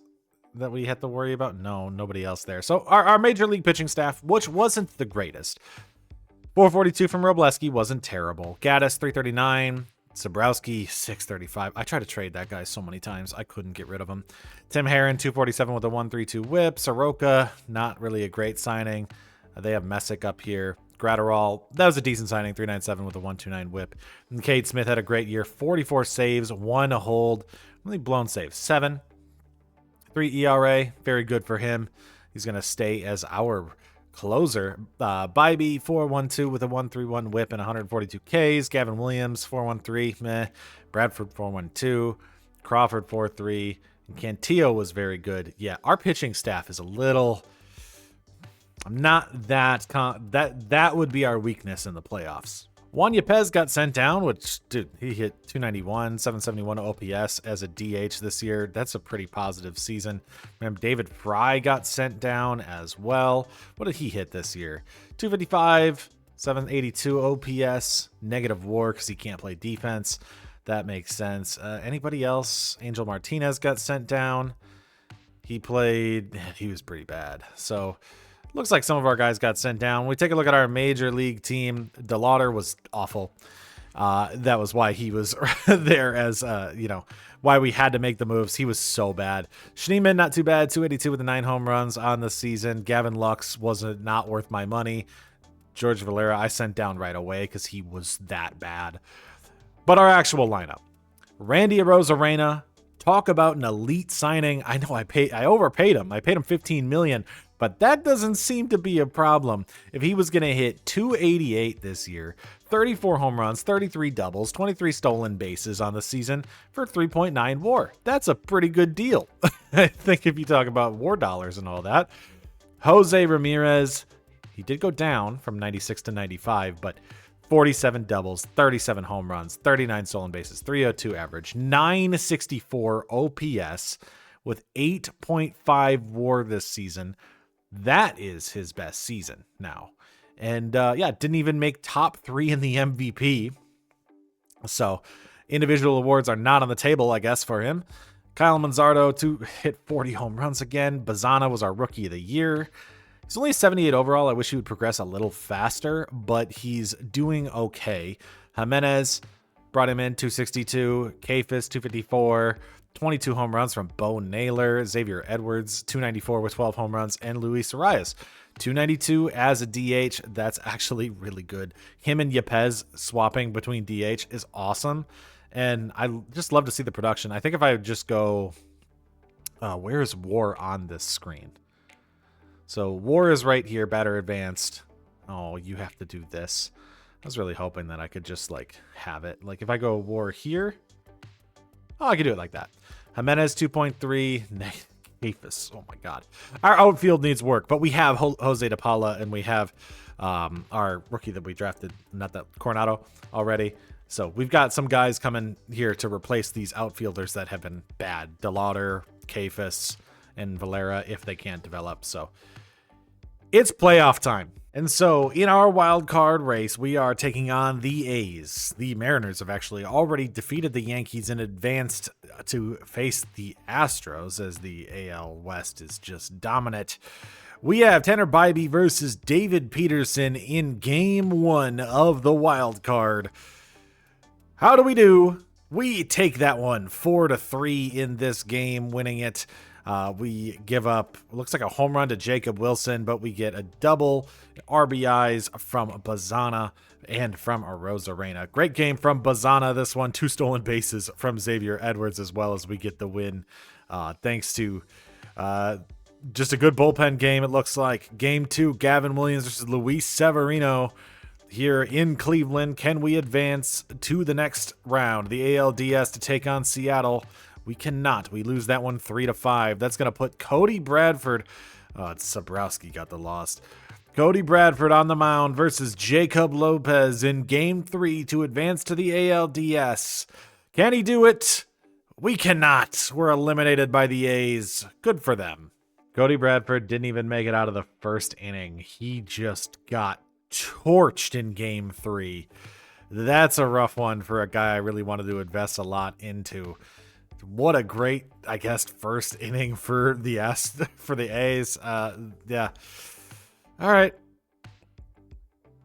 that we had to worry about? No, nobody else there. So our major league pitching staff, which wasn't the greatest. 442 from Robleski wasn't terrible. Gaddis 339. Sabrowski 635. I tried to trade that guy so many times. I couldn't get rid of him. Tim Herron 247 with a 132 whip. Soroka, not really a great signing. They have Messick up here. Gratterall, that was a decent signing, 397 with a 129 whip. And Cade Smith had a great year, 44 saves, 1 hold. Only blown saves, 7. 3 ERA, very good for him. He's going to stay as our closer. Bybee 412 with a 131 whip and 142 Ks. Gavin Williams 413, meh. Bradford 412. Crawford 4-3. And Cantillo was very good. Yeah, our pitching staff is a little. I'm not that would be our weakness in the playoffs. Juan Yepez got sent down, which, dude, he hit 291, 771 OPS as a DH this year. That's a pretty positive season. Remember, David Fry got sent down as well. What did he hit this year? 255, 782 OPS, negative WAR because he can't play defense. That makes sense. Anybody else? Angel Martinez got sent down. He was pretty bad. So looks like some of our guys got sent down. When we take a look at our major league team, DeLauder was awful. That was why he was there as, why we had to make the moves. He was so bad. Schneemann, not too bad. 282 with the 9 home runs on the season. Gavin Lux wasn't not worth my money. George Valera, I sent down right away because he was that bad. But our actual lineup. Randy Arozarena, talk about an elite signing. I know I overpaid him. I paid him $15 million. But that doesn't seem to be a problem. If he was going to hit 288 this year, 34 home runs, 33 doubles, 23 stolen bases on the season for 3.9 WAR. That's a pretty good deal. I think if you talk about WAR dollars and all that. Jose Ramirez, he did go down from 96 to 95, but 47 doubles, 37 home runs, 39 stolen bases, 302 average, 964 OPS with 8.5 WAR this season. That is his best season now. And didn't even make top 3 in the MVP. So individual awards are not on the table, I guess, for him. Kyle Manzardo to hit 40 home runs again. Bazana was our rookie of the year. He's only 78 overall. I wish he would progress a little faster, but he's doing okay. Jimenez brought him in 262. Kafis 254. 22 home runs from Bo Naylor. Xavier Edwards 294 with 12 home runs, and Luis Arias 292 as a DH. That's actually really good. Him and Yepez swapping between DH is awesome, and I just love to see the production. I think if I just go, where's WAR on this screen? So WAR is right here, batter advanced. Oh, you have to do this. I was really hoping that I could just have it. Like if I go WAR here, I could do it like that. Jimenez 2.3. Kafis. Oh my God. Our outfield needs work, but we have Jose DePaula and we have our rookie that we drafted, not that Coronado already. So we've got some guys coming here to replace these outfielders that have been bad. DeLauder, Kafis, and Valera if they can't develop. So it's playoff time. And so in our wild card race, we are taking on the A's. The Mariners have actually already defeated the Yankees and advanced to face the Astros as the AL West is just dominant. We have Tanner Bybee versus David Peterson in game 1 of the wild card. How do we do? We take that one 4-3 in this game, winning it. We give up, looks like a home run to Jacob Wilson, but we get a double RBIs from Bazana and from Arozarena. Great game from Bazana. This one, 2 stolen bases from Xavier Edwards, as well as we get the win. Thanks to just a good bullpen game, it looks like. Game 2, Gavin Williams versus Luis Severino here in Cleveland. Can we advance to the next round? The ALDS to take on Seattle. We cannot. We lose that one 3-5. That's going to put Cody Bradford. Sabrowski got the loss. Cody Bradford on the mound versus Jacob Lopez in game 3 to advance to the ALDS. Can he do it? We cannot. We're eliminated by the A's. Good for them. Cody Bradford didn't even make it out of the first inning. He just got torched in game 3. That's a rough one for a guy I really wanted to invest a lot into. what a great, I guess, first inning for the A's. Yeah. All right.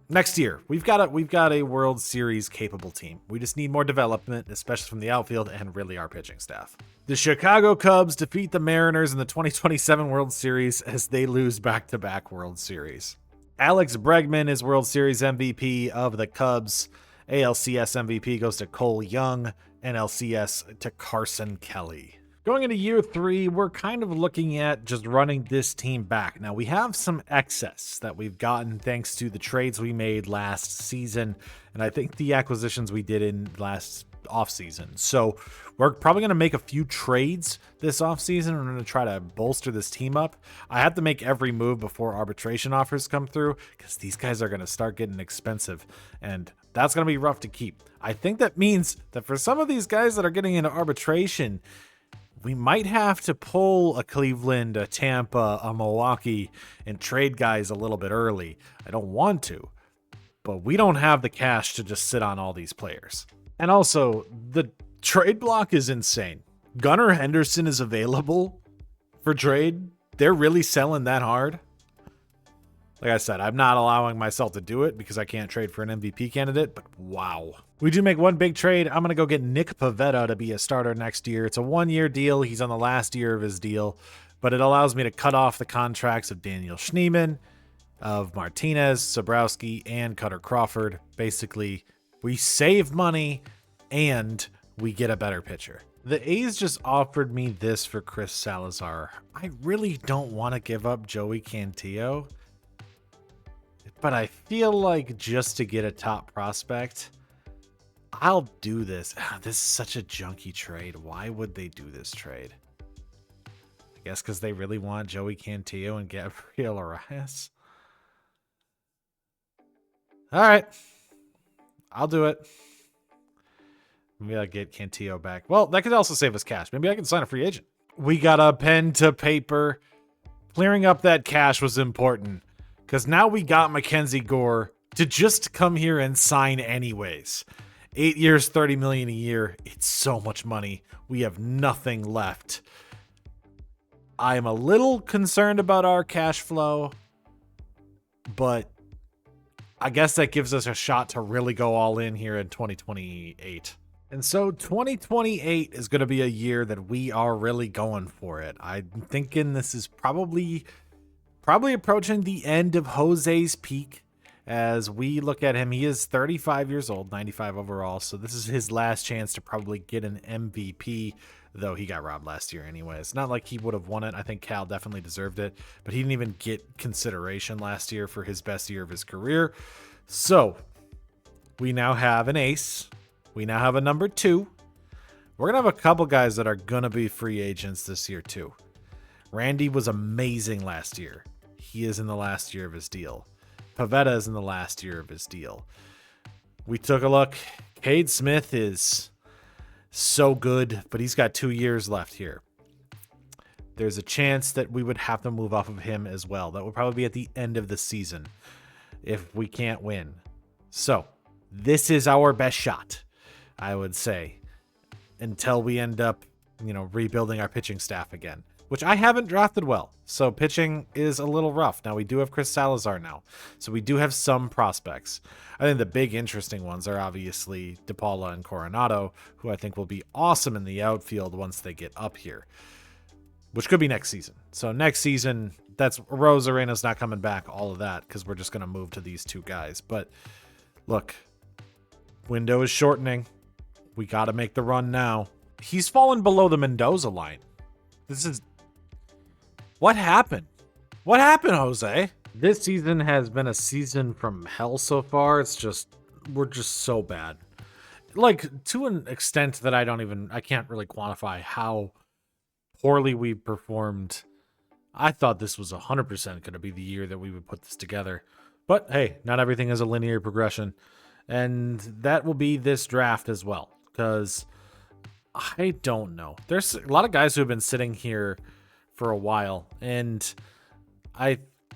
Next year, we've got a World Series capable team. We just need more development, especially from the outfield and really our pitching staff. The Chicago Cubs defeat the Mariners in the 2027 World Series as they lose back-to-back World Series. Alex Bregman is World Series MVP of the Cubs. ALCS MVP goes to Cole Young, NLCS to Carson Kelly. Going into year 3, we're kind of looking at just running this team back. Now, we have some excess that we've gotten thanks to the trades we made last season, and I think the acquisitions we did in last offseason. So we're probably going to make a few trades this offseason. We're going to try to bolster this team up. I have to make every move before arbitration offers come through because these guys are going to start getting expensive, and that's going to be rough to keep. I think that means that for some of these guys that are getting into arbitration, we might have to pull a Cleveland, a Tampa, a Milwaukee, and trade guys a little bit early. I don't want to, but we don't have the cash to just sit on all these players. And also, the trade block is insane. Gunnar Henderson is available for trade. They're really selling that hard. Like I said, I'm not allowing myself to do it because I can't trade for an MVP candidate, but wow. We do make one big trade. I'm going to go get Nick Pivetta to be a starter next year. It's a 1-year deal. He's on the last year of his deal, but it allows me to cut off the contracts of Daniel Schneemann, of Martinez, Sobrowski, and Cutter Crawford. Basically, we save money and we get a better pitcher. The A's just offered me this for Chris Salazar. I really don't want to give up Joey Cantillo, but I feel like just to get a top prospect, I'll do this. This is such a junky trade. Why would they do this trade? I guess because they really want Joey Cantillo and Gabriel Arias. All right. I'll do it. Maybe I'll get Cantillo back. Well, that could also save us cash. Maybe I can sign a free agent. We got a pen to paper. Clearing up that cash was important because now we got Mackenzie Gore to just come here and sign anyways. 8 years, $30 million a year. It's so much money. We have nothing left. I am a little concerned about our cash flow, but I guess that gives us a shot to really go all in here in 2028. And so 2028 is going to be a year that we are really going for it. I'm thinking this is probably approaching the end of Jose's peak. As we look at him, he is 35 years old, 95 overall. So this is his last chance to probably get an MVP, though he got robbed last year anyway. It's not like he would have won it. I think Cal definitely deserved it, but he didn't even get consideration last year for his best year of his career. So we now have an ace. We now have a number 2. We're going to have a couple guys that are going to be free agents this year too. Randy was amazing last year. He is in the last year of his deal. Pivetta is in the last year of his deal. We took a look. Cade Smith is so good, but he's got 2 years left here. There's a chance that we would have to move off of him as well. That would probably be at the end of the season if we can't win. So this is our best shot, I would say, until we end up, rebuilding our pitching staff again, which I haven't drafted well. So pitching is a little rough. Now we do have Chris Salazar now. So we do have some prospects. I think the big interesting ones are obviously DePaula and Coronado, who I think will be awesome in the outfield once they get up here, which could be next season. So next season, that's Rosarena's not coming back, all of that, because we're just going to move to these 2 guys. But look, window is shortening. We got to make the run now. He's fallen below the Mendoza line. What happened? What happened, Jose? This season has been a season from hell so far. We're just so bad. Like, to an extent that I can't really quantify how poorly we performed. I thought this was 100% going to be the year that we would put this together. But hey, not everything is a linear progression. And that will be this draft as well. Because I don't know. There's a lot of guys who have been sitting here for a while, and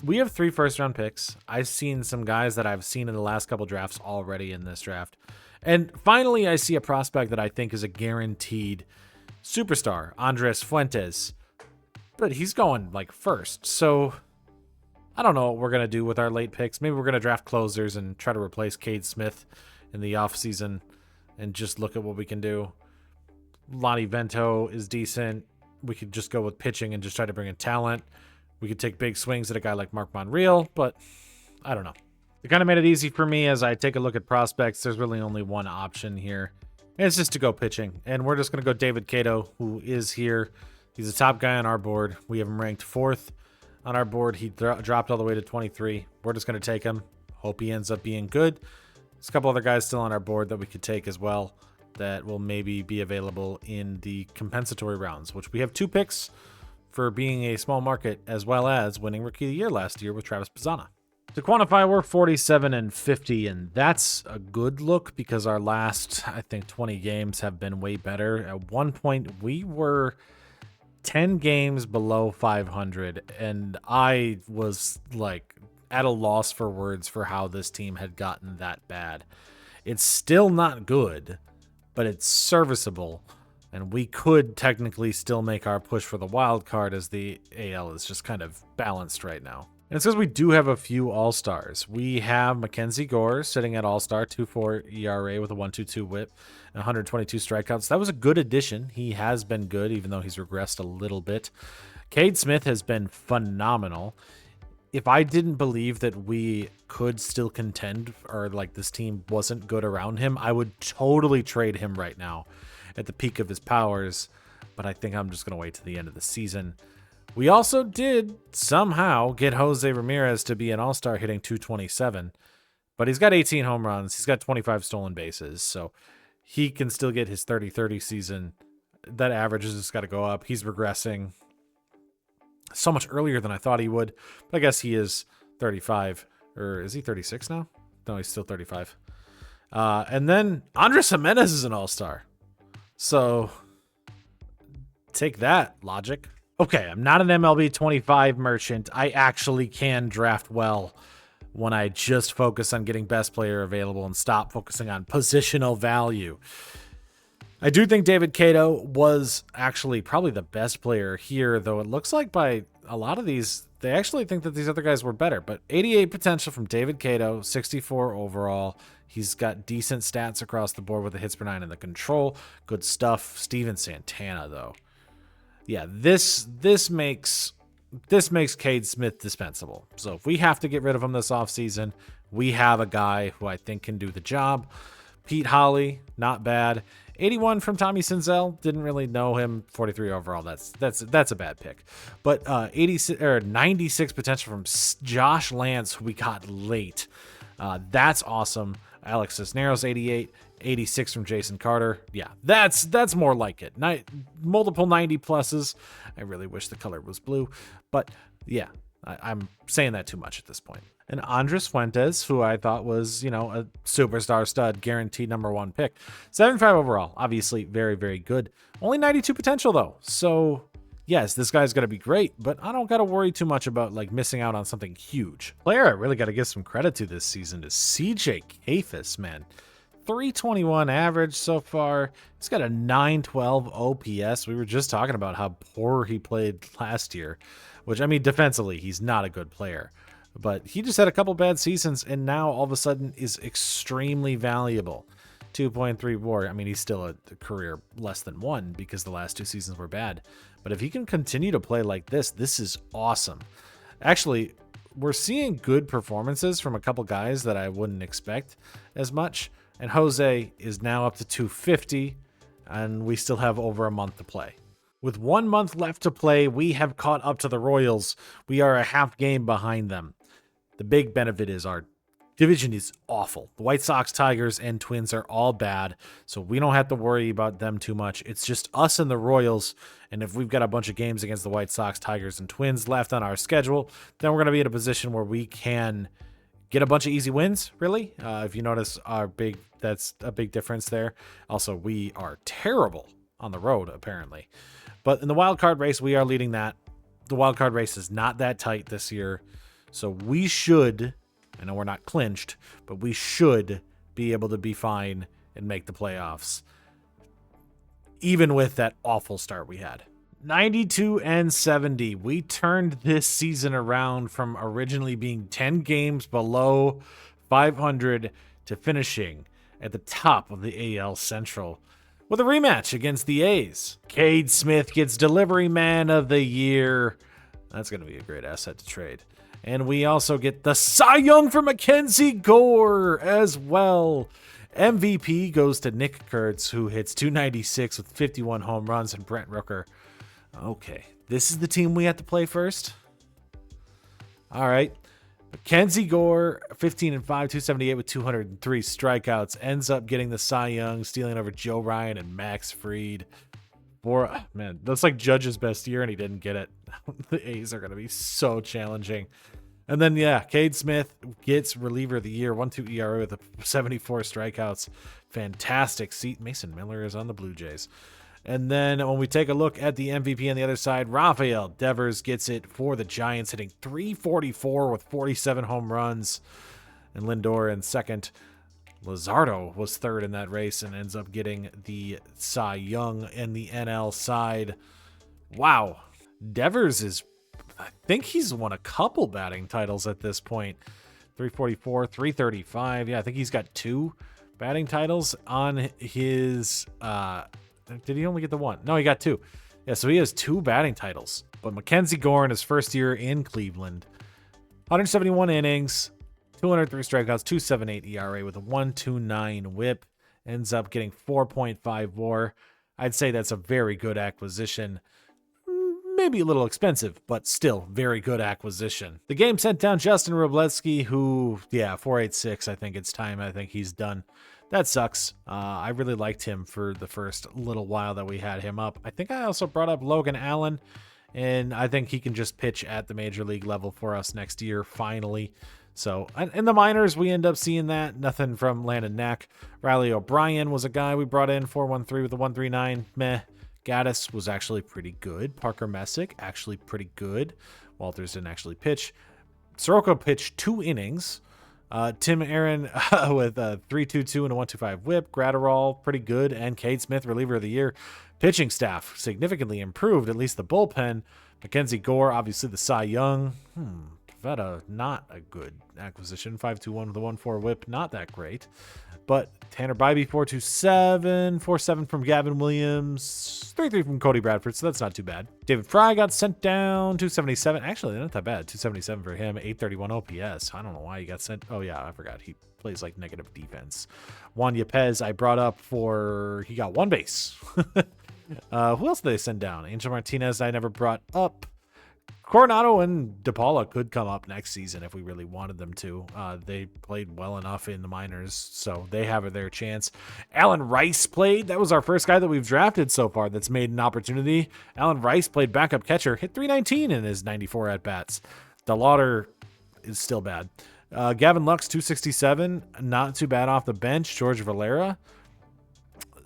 we have 3 first-round picks. I've seen some guys that I've seen in the last couple drafts already in this draft, and finally I see a prospect that I think is a guaranteed superstar, Andres Fuentes. But he's going like first. So I don't know what we're going to do with our late picks. Maybe we're going to draft closers and try to replace Cade Smith in the offseason and just look at what we can do. Lonnie Vento is decent. We could just go with pitching and just try to bring in talent. We could take big swings at a guy like Mark Monreal, but I don't know. It kind of made it easy for me as I take a look at prospects. There's really only one option here. And it's just to go pitching. And we're just going to go David Cato, who is here. He's the top guy on our board. We have him ranked 4th on our board. He dropped all the way to 23. We're just going to take him. Hope he ends up being good. There's a couple other guys still on our board that we could take as well that will maybe be available in the compensatory rounds, which we have 2 picks for being a small market, as well as winning Rookie of the Year last year with Travis Pizzana. To quantify, we're 47-50, and that's a good look because our last, I think, 20 games have been way better. At one point, we were 10 games below 500, and I was like at a loss for words for how this team had gotten that bad. It's still not good, but it's serviceable, and we could technically still make our push for the wild card as the AL is just kind of balanced right now. And it's because we do have a few all-stars. We have Mackenzie Gore sitting at all-star, 2.4 ERA with a 1.22 whip and 122 strikeouts. That was a good addition. He has been good, even though he's regressed a little bit. Cade Smith has been phenomenal. If I didn't believe that we could still contend or like this team wasn't good around him, I would totally trade him right now at the peak of his powers. But I think I'm just going to wait to the end of the season. We also did somehow get Jose Ramirez to be an all-star hitting 227, but he's got 18 home runs. He's got 25 stolen bases, so he can still get his 30-30 season. That average has just got to go up. He's regressing so much earlier than I thought he would, but I guess he is 35, or is he 36 now? No, he's still 35. And then Andres Jimenez is an all-star, so take that, logic. Okay, I'm not an MLB 25 merchant. I actually can draft well when I just focus on getting best player available and stop focusing on positional value. I do think David Cato was actually probably the best player here, though it looks like by a lot of these, they actually think that these other guys were better. But 88 potential from David Cato, 64 overall. He's got decent stats across the board with the hits per 9 and the control. Good stuff. Steven Santana, though. Yeah, this makes Cade Smith dispensable. So if we have to get rid of him this offseason, we have a guy who I think can do the job. Pete Holly, not bad. 81 from Tommy Senzel, didn't really know him. 43 overall, that's a bad pick. But 86 or 96 potential from Josh Lance, who we got late. That's awesome. Alex Cisneros, 88. 86 from Jason Carter. Yeah, that's more like it. Multiple 90 pluses. I really wish the color was blue, but yeah, I'm saying that too much at this point. And Andres Fuentes, who I thought was, a superstar stud, guaranteed #1 pick. 75 overall, obviously very, very good. Only 92 potential though. So yes, this guy's going to be great, but I don't got to worry too much about like missing out on something huge. Player I really got to give some credit to this season is CJ Kayfus, man. 321 average so far. He's got a 912 OPS. We were just talking about how poor he played last year, which, I mean, defensively, he's not a good player. But he just had a couple bad seasons and now all of a sudden is extremely valuable. 2.3 WAR. I mean, he's still a career less than 1 because the last 2 seasons were bad. But if he can continue to play like this is awesome. Actually, we're seeing good performances from a couple guys that I wouldn't expect as much. And Jose is now up to 250, and we still have over a month to play. With 1 month left to play, we have caught up to the Royals. We are a half game behind them. The big benefit is our division is awful. The White Sox, Tigers, and Twins are all bad, so we don't have to worry about them too much. It's just us and the Royals, and if we've got a bunch of games against the White Sox, Tigers, and Twins left on our schedule, then we're going to be in a position where we can get a bunch of easy wins, really. If you notice, that's a big difference there. Also, we are terrible on the road, apparently. But in the wild card race, we are leading that. The wild card race is not that tight this year. So we should, I know we're not clinched, but we should be able to be fine and make the playoffs. even with that awful start we had. 92-70. We turned this season around from originally being 10 games below 500 to finishing at the top of the AL Central with a rematch against the A's. Cade Smith gets Delivery Man of the Year. That's going to be a great asset to trade. And we also get the Cy Young for Mackenzie Gore as well. MVP goes to Nick Kurtz, who hits 296 with 51 home runs, and Brent Rooker. Okay, this is the team we have to play first. All right. Mackenzie Gore, 15-5, 278 with 203 strikeouts, ends up getting the Cy Young, stealing over Joe Ryan and Max Fried. Man, that's like Judge's best year, and he didn't get it. The A's are going to be so challenging. And then, yeah, Cade Smith gets reliever of the year, 1.2 ERA with 74 strikeouts. Fantastic seat. Mason Miller is on the Blue Jays. And then when we take a look at the MVP on the other side, Rafael Devers gets it for the Giants, hitting 344 with 47 home runs. And Lindor in second. Luzardo was third in that race and ends up getting the Cy Young in the NL side. Wow. Devers is, I think he's won a couple batting titles at this point. 344, 335. Yeah, I think he's got 2 batting titles on his... did he only get the 1? No, he got 2. Yeah, so he has 2 batting titles. But Mackenzie Gore in his first year in Cleveland, 171 innings, 203 strikeouts, 2.78 ERA with a 1.29 WHIP, ends up getting 4.5 WAR. I'd say that's a very good acquisition. Maybe a little expensive, but still very good acquisition. The game sent down Justin Wroblewski, who, 4.86. I think it's time. I think he's done. That sucks. I really liked him for the first little while that we had him up. I think I also brought up Logan Allen, and I think he can just pitch at the major league level for us next year, finally. So, in the minors, we end up seeing that. Nothing from Landon Knack. Riley O'Brien was a guy we brought in, 4.13 with a 1.39. Meh. Gaddis was actually pretty good. Parker Messick, actually pretty good. Walters didn't actually pitch. Soroka pitched 2 innings. Tim Aaron with a 3.22 and a 1.25 whip. Gratterall, pretty good. And Cade Smith, reliever of the year. Pitching staff significantly improved, at least the bullpen. Mackenzie Gore, obviously the Cy Young. Vetta, not a good acquisition. 5.21 with a 1.4 whip, not that great. But Tanner Bybee, 4.27, 4.7 from Gavin Williams, 3.3 from Cody Bradford, so that's not too bad. David Fry got sent down, 277. Actually, not that bad. 277 for him, 831 OPS. I don't know why he got sent. Oh, yeah, I forgot. He plays like negative defense. Juan Yepez, I brought up for, he got 1 base. Who else did they send down? Angel Martinez, I never brought up. Coronado and DePaula could come up next season if we really wanted them to. They played well enough in the minors, so they have their chance. Alan Rice played. That was our first guy that we've drafted so far that's made an opportunity. Alan Rice played backup catcher, hit 319 in his 94 at-bats. The Lauder is still bad. Gavin Lux, 267. Not too bad off the bench. George Valera,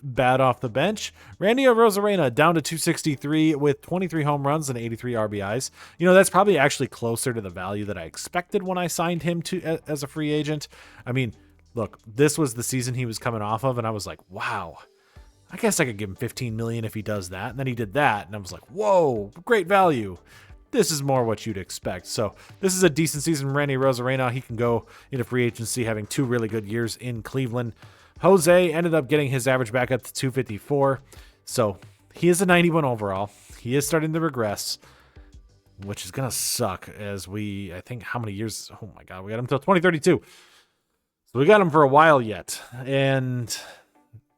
bad off the bench. Randy Arozarena down to 263 with 23 home runs and 83 RBIs. You know, that's probably actually closer to the value that I expected when I signed him to as a free agent. I mean, look, this was the season he was coming off of, and I was like, wow, I guess I could give him $15 million if he does that. And then he did that, and I was like, whoa, great value. This is more what you'd expect. So this is a decent season from Randy Arozarena. He can go into free agency having 2 really good years in Cleveland. Jose ended up getting his average back up to 254. So he is a 91 overall. He is starting to regress, which is going to suck as I think how many years? Oh my God, we got him until 2032. So we got him for a while yet. And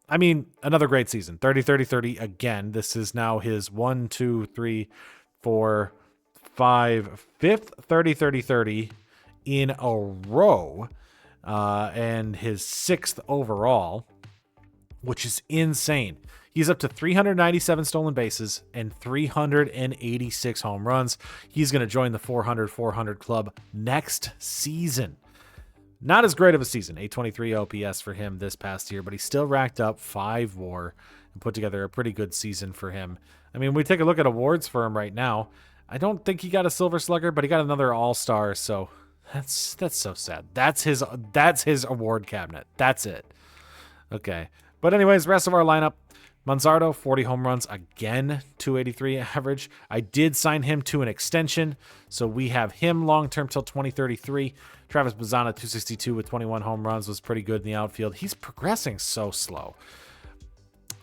I mean, another great season. 30-30-30 again. This is now his 1, 2, 3, 4, 5, 5th 30-30-30 in a row. And his 6th overall, which is insane. He's up to 397 stolen bases and 386 home runs. He's going to join the 400 club next season. Not as great of a season, 823 OPS for him this past year, but he still racked up 5 WAR and put together a pretty good season for him. I mean, we take a look at awards for him right now. I don't think he got a Silver Slugger, but he got another All-Star, so That's so sad. That's his award cabinet. That's it. Okay. But anyways, rest of our lineup. Manzardo, 40 home runs, again, 283 average. I did sign him to an extension, so we have him long-term till 2033. Travis Bazzana, 262 with 21 home runs, was pretty good in the outfield. He's progressing so slow.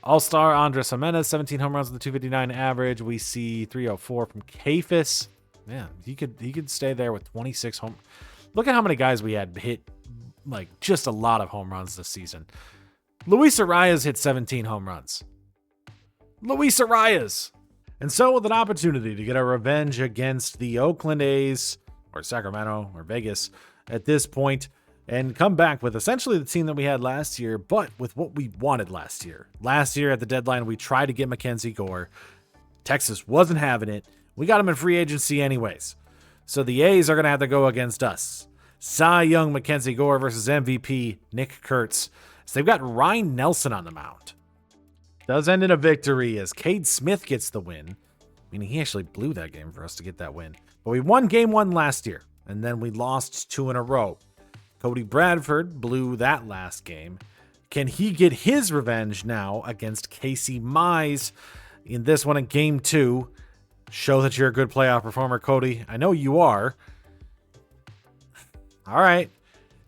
All-star Andres Jimenez, 17 home runs with a 259 average. We see 304 from Kafis. Man, he could stay there with 26 home. Look at how many guys we had hit like just a lot of home runs this season. Luis Arias hit 17 home runs. Luis Arias. And so with an opportunity to get a revenge against the Oakland A's or Sacramento or Vegas at this point and come back with essentially the team that we had last year, but with what we wanted last year. Last year at the deadline, we tried to get Mackenzie Gore. Texas wasn't having it. We got him in free agency anyways. So the A's are going to have to go against us. Cy Young Mackenzie Gore versus MVP Nick Kurtz. So they've got Ryan Nelson on the mound. Does end in a victory as Cade Smith gets the win. Meaning he actually blew that game for us to get that win. But we won game 1 last year, and then we lost 2 in a row. Cody Bradford blew that last game. Can he get his revenge now against Casey Mize in this one in game 2? Show that you're a good playoff performer, Cody. I know you are. All right.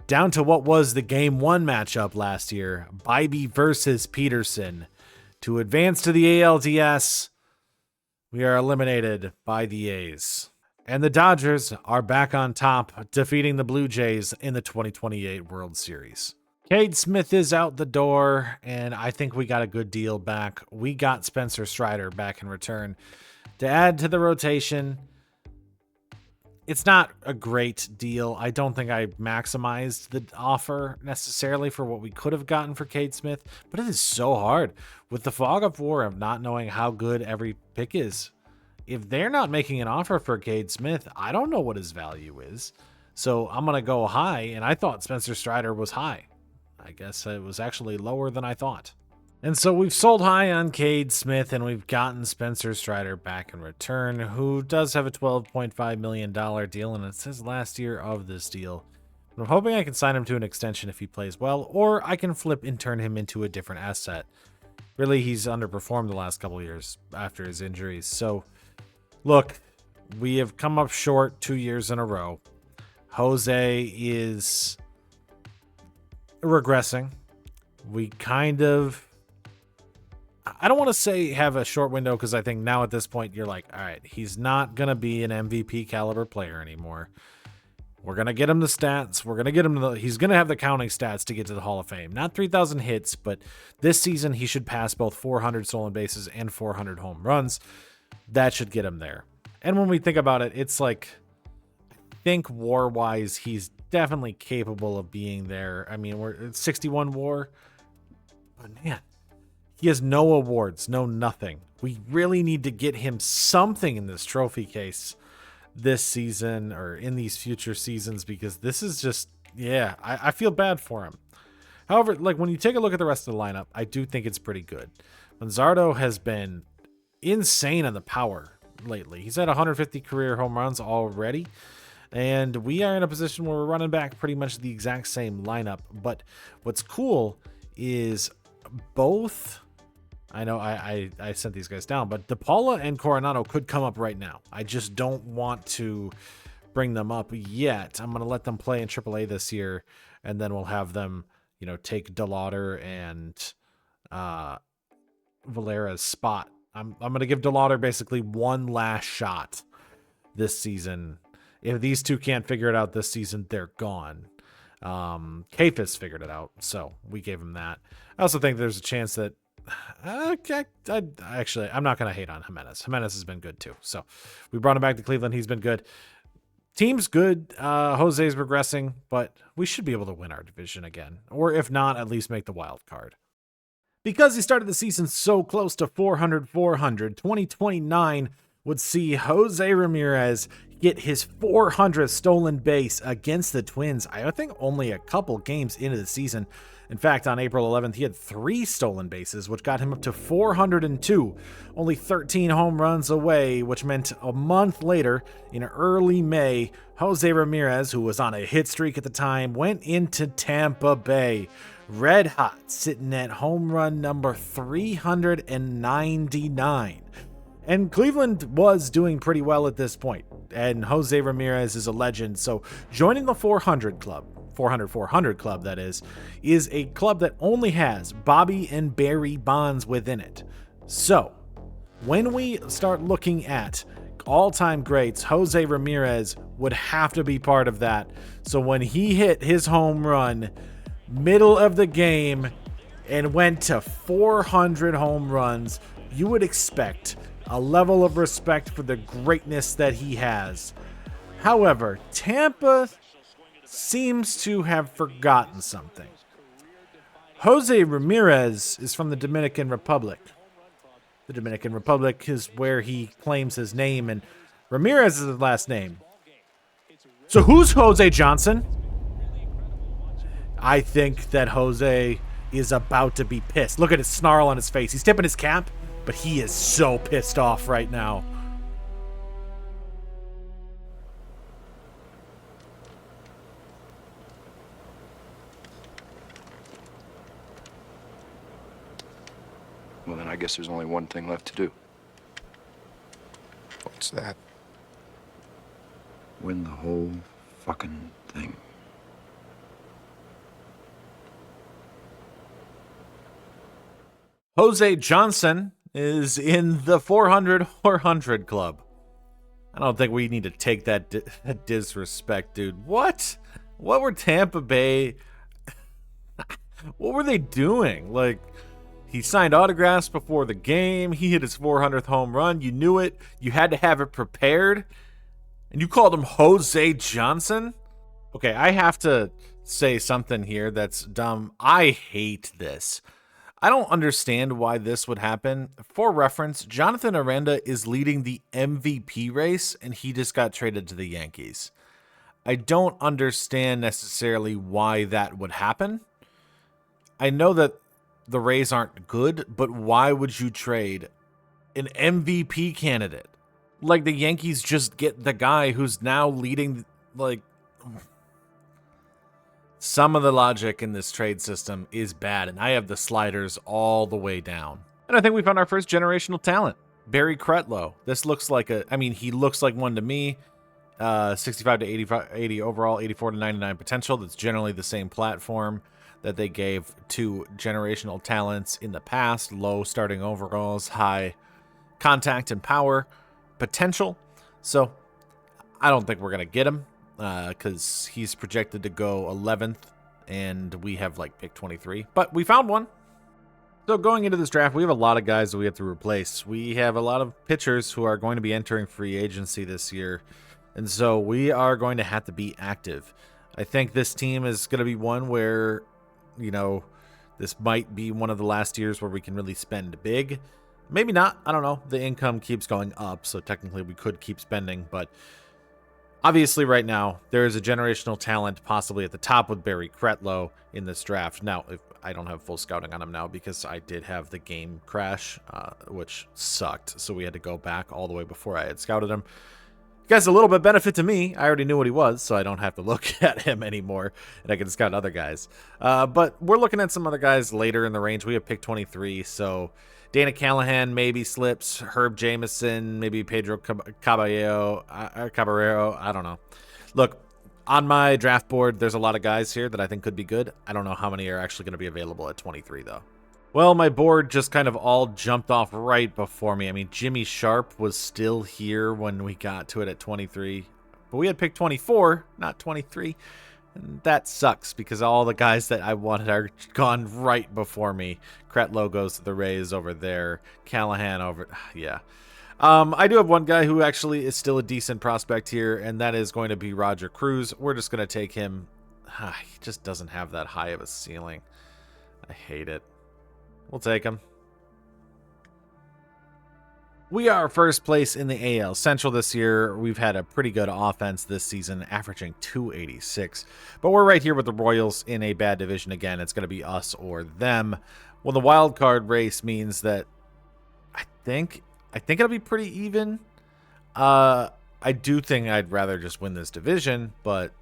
Down to what was the game 1 matchup last year. Bybee versus Peterson. To advance to the ALDS, we are eliminated by the A's. And the Dodgers are back on top, defeating the Blue Jays in the 2028 World Series. Cade Smith is out the door, and I think we got a good deal back. We got Spencer Strider back in return to add to the rotation. It's not a great deal. I don't think I maximized the offer necessarily for what we could have gotten for Cade Smith, but it is so hard with the fog of war of not knowing how good every pick is. If they're not making an offer for Cade Smith, I don't know what his value is. So I'm going to go high, and I thought Spencer Strider was high. I guess it was actually lower than I thought. And so we've sold high on Cade Smith, and we've gotten Spencer Strider back in return, who does have a $12.5 million deal, and it says last year of this deal. I'm hoping I can sign him to an extension if he plays well, or I can flip and turn him into a different asset. Really, he's underperformed the last couple of years after his injuries. So, look, we have come up short 2 years in a row. Jose is regressing. We kind of... I don't want to say have a short window because I think now at this point you're like, all right, he's not going to be an MVP caliber player anymore. We're going to get him the stats. We're going to get him he's going to have the counting stats to get to the Hall of Fame. Not 3,000 hits, but this season he should pass both 400 stolen bases and 400 home runs. That should get him there. And when we think about it, it's like, I think war-wise, he's definitely capable of being there. I mean, we're at 61 war. But man, he has no awards, no nothing. We really need to get him something in this trophy case this season or in these future seasons, because this is just, yeah, I feel bad for him. However, like when you take a look at the rest of the lineup, I do think it's pretty good. Manzardo has been insane on the power lately. He's had 150 career home runs already. And we are in a position where we're running back pretty much the exact same lineup. But what's cool is both... I know I sent these guys down, but DePaula and Coronado could come up right now. I just don't want to bring them up yet. I'm going to let them play in AAA this year, and then we'll have them, you know, take DeLauder and Valera's spot. I'm going to give DeLauder basically one last shot this season. If these two can't figure it out this season, they're gone. Kafis figured it out, so we gave him that. I also think there's a chance that actually, I'm not going to hate on Jimenez. Jimenez has been good too. So we brought him back to Cleveland. He's been good. Team's good. Jose's regressing, but we should be able to win our division again. Or if not, at least make the wild card. Because he started the season so close to 400, 2029 would see Jose Ramirez get his 400th stolen base against the Twins. I think only a couple games into the season. In fact, on April 11th, he had 3 stolen bases, which got him up to 402, only 13 home runs away, which meant a month later, in early May, Jose Ramirez, who was on a hit streak at the time, went into Tampa Bay. red hot, sitting at home run number 399. And Cleveland was doing pretty well at this point, and Jose Ramirez is a legend, so joining the 400 club, 400 club that is a club that only has Bobby and Barry Bonds within it. So, when we start looking at all-time greats, Jose Ramirez would have to be part of that. So when he hit his home run middle of the game and went to 400 home runs, you would expect a level of respect for the greatness that he has. However, Tampa seems to have forgotten something. Jose Ramirez is from the Dominican Republic. The Dominican Republic is where he claims his name, and Ramirez is his last name. So who's Jose Johnson? I think that Jose is about to be pissed. Look at his snarl on his face. He's tipping his cap, but he is so pissed off right now. Well, then I guess there's only one thing left to do. What's that? Win the whole fucking thing. Jose Johnson is in the 400 club. I don't think we need to take that disrespect, dude. What were Tampa Bay? What were they doing? Like, he signed autographs before the game. He hit his 400th home run. You knew it. You had to have it prepared. And you called him Jose Johnson? Okay, I have to say something here that's dumb. I hate this. I don't understand why this would happen. For reference, Jonathan Aranda is leading the MVP race, and he just got traded to the Yankees. I don't understand necessarily why that would happen. I know that the Rays aren't good, but why would you trade an MVP candidate? Like, the Yankees just get the guy who's now leading, like... Some of the logic in this trade system is bad, and I have the sliders all the way down. And I think we found our first generational talent, Barry Kretlow. This looks like he looks like one to me. 65 to 80 overall, 84 to 99 potential. That's generally the same platform that they gave to generational talents in the past. Low starting overalls, high contact and power potential. So I don't think we're going to get him because he's projected to go 11th and we have like pick 23. But we found one. So going into this draft, we have a lot of guys that we have to replace. We have a lot of pitchers who are going to be entering free agency this year. And so we are going to have to be active. I think this team is going to be one where, you know, this might be one of the last years where we can really spend big. Maybe not. I don't know. The income keeps going up, so technically we could keep spending. But obviously right now, there is a generational talent possibly at the top with Barry Kretlow in this draft. Now, if I don't have full scouting on him now because I did have the game crash, which sucked. So we had to go back all the way before I had scouted him. Guys, a little bit benefit to me. I already knew what he was, so I don't have to look at him anymore, and I can scout other guys. But we're looking at some other guys later in the range. We have pick 23, so Dana Callahan maybe slips, Herb Jameson, maybe Pedro Caballero, I don't know. Look, on my draft board, there's a lot of guys here that I think could be good. I don't know how many are actually going to be available at 23, though. Well, my board just kind of all jumped off right before me. I mean, Jimmy Sharp was still here when we got to it at 23. But we had picked 24, not 23. And that sucks because all the guys that I wanted are gone right before me. Kretlow goes to the Rays over there. Callahan over... Yeah. I do have one guy who actually is still a decent prospect here, and that is going to be Roger Cruz. We're just going to take him. He just doesn't have that high of a ceiling. I hate it. We'll take him. We are first place in the AL Central this year. We've had a pretty good offense this season, averaging 286. But we're right here with the Royals in a bad division again. It's going to be us or them. Well, the wild card race means that I think it'll be pretty even. I do think I'd rather just win this division, but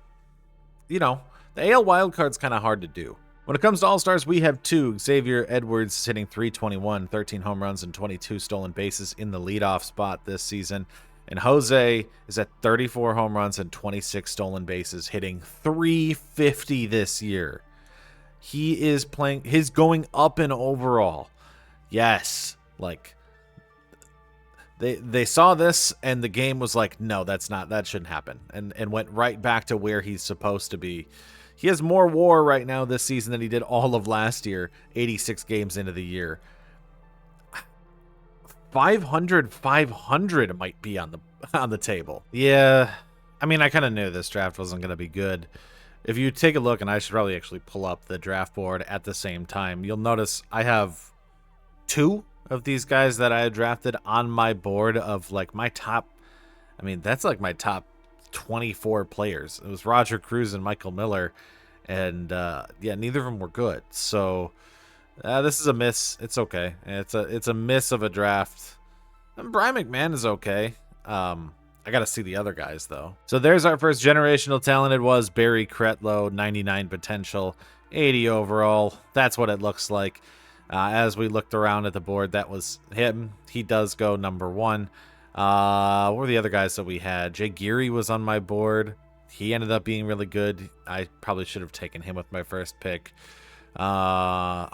you know, the AL wild card's kind of hard to do. When it comes to All-Stars, we have 2. Xavier Edwards hitting .321, 13 home runs and 22 stolen bases in the leadoff spot this season. And Jose is at 34 home runs and 26 stolen bases, hitting .350 this year. He is playing, he's going up in overall. Yes, like they saw this and the game was like, no, that shouldn't happen, and went right back to where he's supposed to be. He has more WAR right now this season than he did all of last year, 86 games into the year. 500 might be on the table. Yeah, I mean, I kind of knew this draft wasn't going to be good. If you take a look, and I should probably actually pull up the draft board at the same time, you'll notice I have 2 of these guys that I had drafted on my board of like my top. I mean, that's like my top 24 players. It was Roger Cruz and Michael Miller, and yeah, neither of them were good. So this is a miss. It's okay. It's a miss of a draft. And Brian McMahon is okay. I got to see the other guys, though. So there's our first generational talent. It was Barry Cretlow, 99 potential, 80 overall. That's what it looks like. As we looked around at the board, that was him. He does go number 1. What were the other guys that we had? Jay Geary was on my board. He ended up being really good. I probably should have taken him with my first pick. That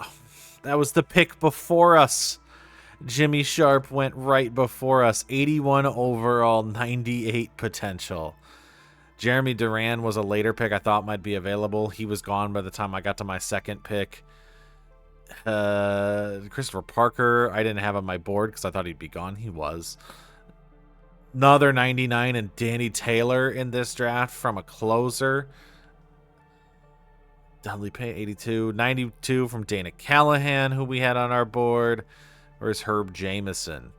was the pick before us. Jimmy Sharp went right before us. 81 overall, 98 potential. Jeremy Duran was a later pick I thought might be available. He was gone by the time I got to my second pick. Christopher Parker, I didn't have on my board because I thought he'd be gone. He was. Another 99 and Danny Taylor in this draft from a closer. Dudley Pay, 82. 92 from Dana Callahan, who we had on our board. Where's Herb Jameson?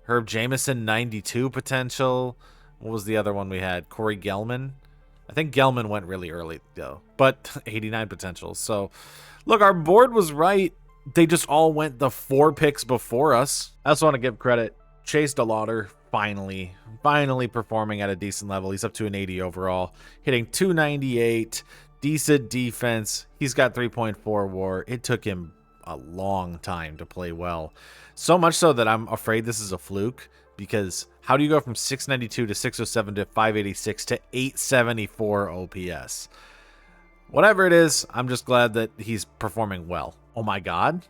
Herb Jameson, 92 potential. What was the other one we had? Corey Gelman. I think Gelman went really early, though. But 89 potential. So, look, our board was right. They just all went the 4 picks before us. I also want to give credit. Chase DeLauder, finally performing at a decent level. He's up to an 80 overall. Hitting .298. Decent defense. He's got 3.4 WAR. It took him a long time to play well. So much so that I'm afraid this is a fluke, because how do you go from 692 to 607 to 586 to 874 OPS? Whatever it is, I'm just glad that he's performing well. Oh my God.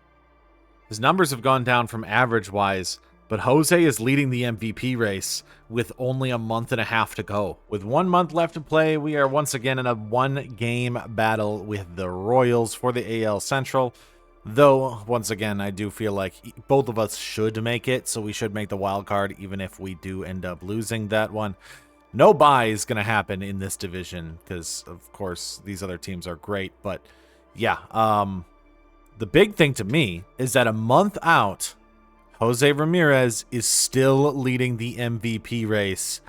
His numbers have gone down from average wise, but Jose is leading the MVP race with only a month and a half to go. With 1 month left to play, we are once again in a 1-game battle with the Royals for the AL Central. Though, once again, I do feel like both of us should make it, so we should make the wild card, even if we do end up losing that one. No bye is going to happen in this division, because, of course, these other teams are great. But, yeah, the big thing to me is that a month out, Jose Ramirez is still leading the MVP race.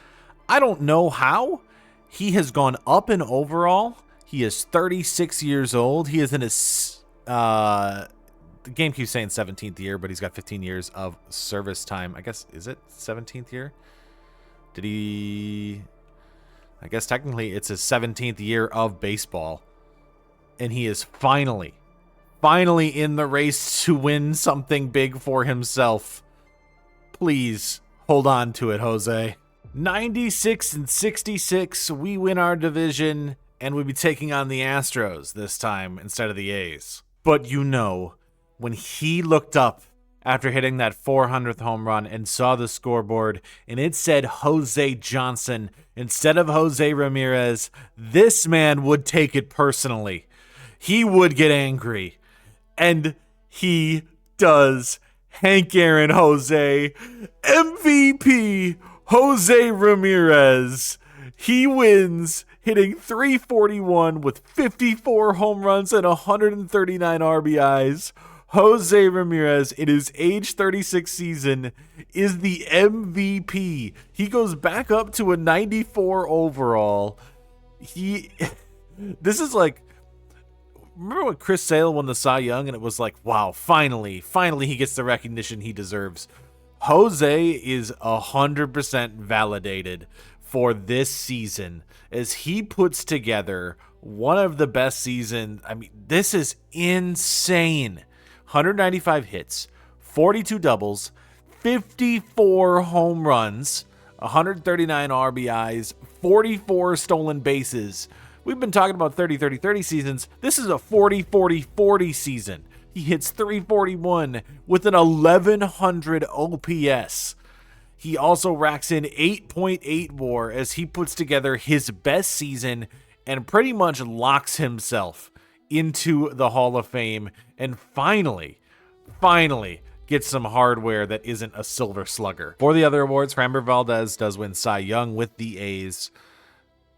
I don't know how. He has gone up in overall. He is 36 years old. He is in his... the game keeps saying 17th year, but he's got 15 years of service time. I guess, is it 17th year? Did he... I guess technically it's his 17th year of baseball. And he is finally in the race to win something big for himself. Please hold on to it, Jose. 96 and 66, we win our division, and we'll be taking on the Astros this time instead of the A's. But you know, when he looked up after hitting that 400th home run and saw the scoreboard and it said Jose Johnson instead of Jose Ramirez, this man would take it personally. He would get angry. And he does. Hank Aaron Jose, MVP Jose Ramirez. He wins, hitting .341 with 54 home runs and 139 RBIs. Jose Ramirez, in his age 36 season, is the MVP. He goes back up to a 94 overall. This is like, remember when Chris Sale won the Cy Young and it was like, wow, finally he gets the recognition he deserves. Jose is 100% validated for this season as he puts together one of the best seasons. I mean, this is insane. 195 hits, 42 doubles, 54 home runs, 139 RBIs, 44 stolen bases. We've been talking about 30-30-30 seasons. This is a 40-40-40 season. He hits 341 with an 1100 OPS. He also racks in 8.8 WAR as he puts together his best season and pretty much locks himself into the Hall of Fame and finally gets some hardware that isn't a silver slugger. For the other awards, Framber Valdez does win Cy Young with the A's.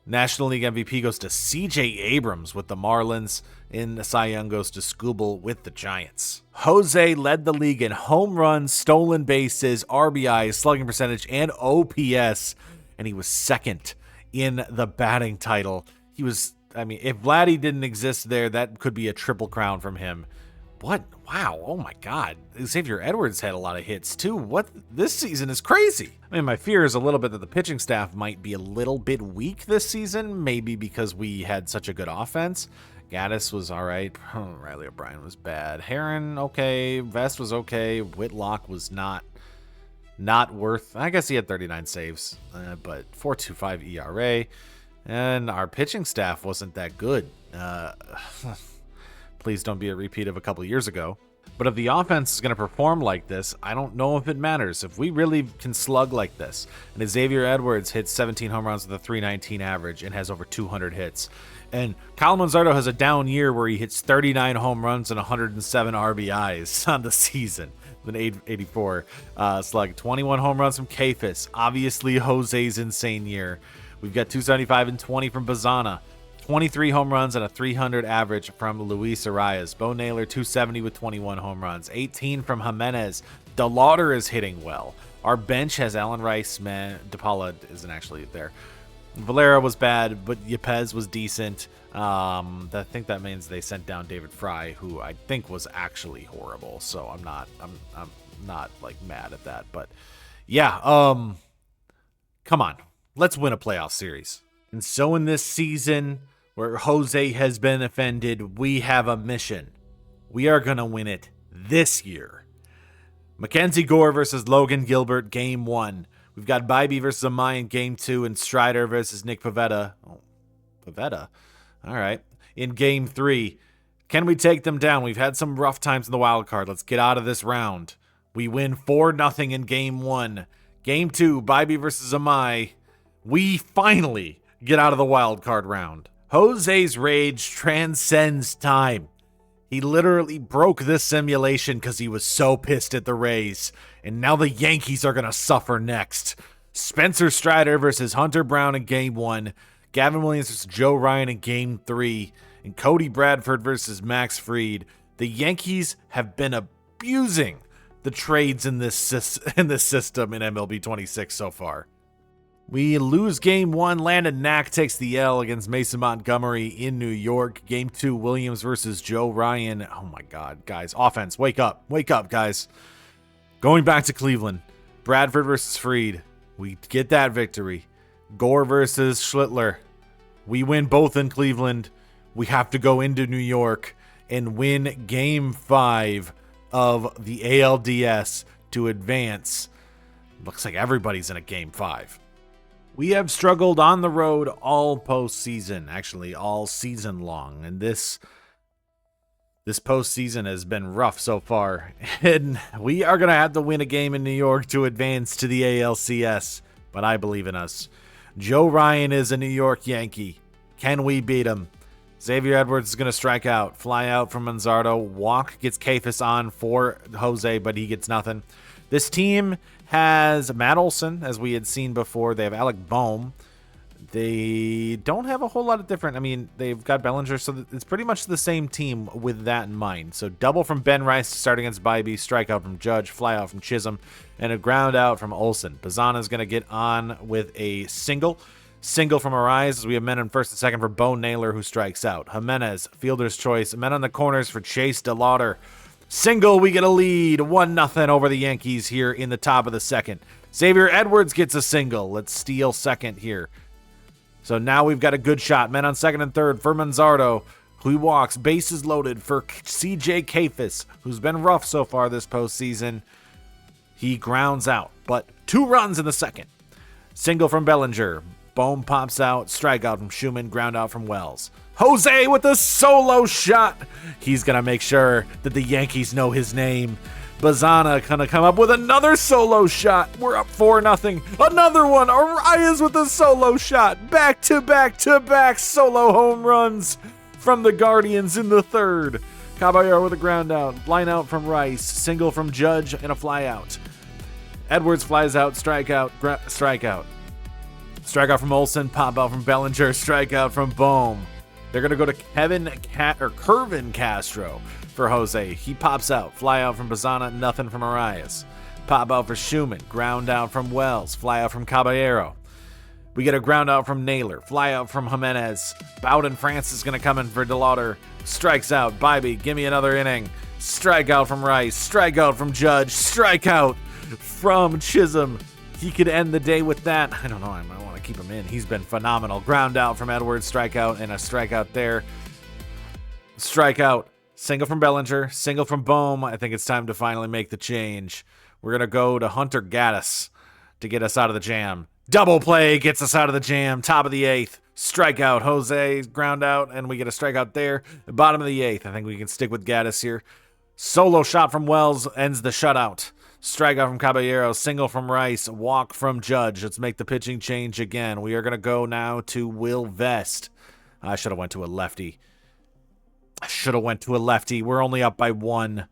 National League MVP goes to CJ Abrams with the Marlins, and the Cy Young goes to Skubal with the Giants. Jose led the league in home runs, stolen bases, RBIs, slugging percentage, and OPS, and he was second in the batting title. He was, I mean, if Vladdy didn't exist there, that could be a triple crown from him. What? Wow. Oh my God. Xavier Edwards had a lot of hits too. What? This season is crazy. I mean, my fear is a little bit that the pitching staff might be a little bit weak this season, maybe because we had such a good offense. Gaddis was all right. Riley O'Brien was bad. Heron, okay. Vest was okay. Whitlock was not worth. I guess he had 39 saves, but 4.25 ERA. And our pitching staff wasn't that good. Please don't be a repeat of a couple years ago. But if the offense is going to perform like this, I don't know if it matters. If we really can slug like this, and Xavier Edwards hits 17 home runs with a 319 average and has over 200 hits, and Kyle Manzardo has a down year where he hits 39 home runs and 107 RBIs on the season, with an 884 slug, 21 home runs from Kafis, obviously Jose's insane year. We've got 275 and 20 from Bazana. 23 home runs and a 300 average from Luis Arias. Bo Naylor, 270 with 21 home runs. 18 from Jimenez. DeLauder is hitting well. Our bench has Alan Rice, DePaula isn't actually there. Valera was bad, but Yepez was decent. I think that means they sent down David Fry, who I think was actually horrible. So I'm not like mad at that. But yeah, come on. Let's win a playoff series. And so in this season, where Jose has been offended, we have a mission. We are going to win it this year. Mackenzie Gore versus Logan Gilbert, Game 1. We've got Bybee versus Amaya in Game 2, and Strider versus Nick Pivetta. Oh, Pivetta? All right. In Game 3. Can we take them down? We've had some rough times in the wild card. Let's get out of this round. We win 4-0 in Game 1. Game 2, Bybee versus Amaya. We finally get out of the wild card round. Jose's rage transcends time. He literally broke this simulation because he was so pissed at the Rays. And now the Yankees are going to suffer next. Spencer Strider versus Hunter Brown in Game 1. Gavin Williams versus Joe Ryan in Game 3. And Cody Bradford versus Max Fried. The Yankees have been abusing the trades in this system in MLB 26 so far. We lose Game 1. Landon Knack takes the L against Mason Montgomery in New York. Game 2, Williams versus Joe Ryan. Oh my God, guys. Offense, wake up. Wake up, guys. Going back to Cleveland. Bradford versus Fried. We get that victory. Gore versus Schlittler. We win both in Cleveland. We have to go into New York and win Game 5 of the ALDS to advance. Looks like everybody's in a Game 5. We have struggled on the road all postseason, actually all season long, and this postseason has been rough so far, and we are going to have to win a game in New York to advance to the ALCS, but I believe in us. Joe Ryan is a New York Yankee. Can we beat him? Xavier Edwards is going to strike out, fly out from Manzardo, walk, gets Kafis on for Jose, but he gets nothing. This team has Matt Olson, as we had seen before. They have Alec Boehm. They don't have a whole lot of different. I mean, they've got Bellinger, so it's pretty much the same team with that in mind. So double from Ben Rice to start against Bybee, strikeout from Judge, fly out from Chisholm, and a ground out from Olson. Bazana is going to get on with a single. Single from Arias as we have men in first and second for Bo Naylor, who strikes out. Jimenez, fielder's choice. Men on the corners for Chase DeLauder. Single, we get a lead, 1-0 over the Yankees here in the top of the second. Xavier Edwards gets a single. Let's steal second here. So now we've got a good shot. Men on second and third for Manzardo, who walks. Bases loaded for CJ Kafis, who's been rough so far this postseason. He grounds out, but 2 runs in the second. Single from Bellinger. Bohm pops out. Strikeout from Schumann. Ground out from Wells. Jose with a solo shot. He's going to make sure that the Yankees know his name. Bazana going to come up with another solo shot. We're up 4-0. Another one. Arias with a solo shot. Back-to-back-to-back solo home runs from the Guardians in the third. Caballero with a ground out. Line out from Rice. Single from Judge and a fly out. Edwards flies out. Strikeout. Strikeout. Strikeout from Olsen. Pop out from Bellinger. Strikeout from Bohm. They're going to go to Kervin Castro for Jose. He pops out. Fly out from Bazana. Nothing from Arias. Pop out for Schumann. Ground out from Wells. Fly out from Caballero. We get a ground out from Naylor. Fly out from Jimenez. Bowden France is going to come in for DeLauder. Strikes out. Bybee, give me another inning. Strikeout from Rice. Strikeout from Judge. Strikeout from Chisholm. He could end the day with that. I don't know. I might want to keep him in. He's been phenomenal. Ground out from Edwards. Strikeout and a strikeout there. Strikeout. Single from Bellinger. Single from Bohm. I think it's time to finally make the change. We're going to go to Hunter Gaddis to get us out of the jam. Double play gets us out of the jam. Top of the 8th. Strikeout. Jose ground out, and we get a strikeout there. The bottom of the 8th. I think we can stick with Gaddis here. Solo shot from Wells ends the shutout. Strikeout from Caballero. Single from Rice. Walk from Judge. Let's make the pitching change again. We are going to go now to Will Vest. I should have went to a lefty. We're only up by 1.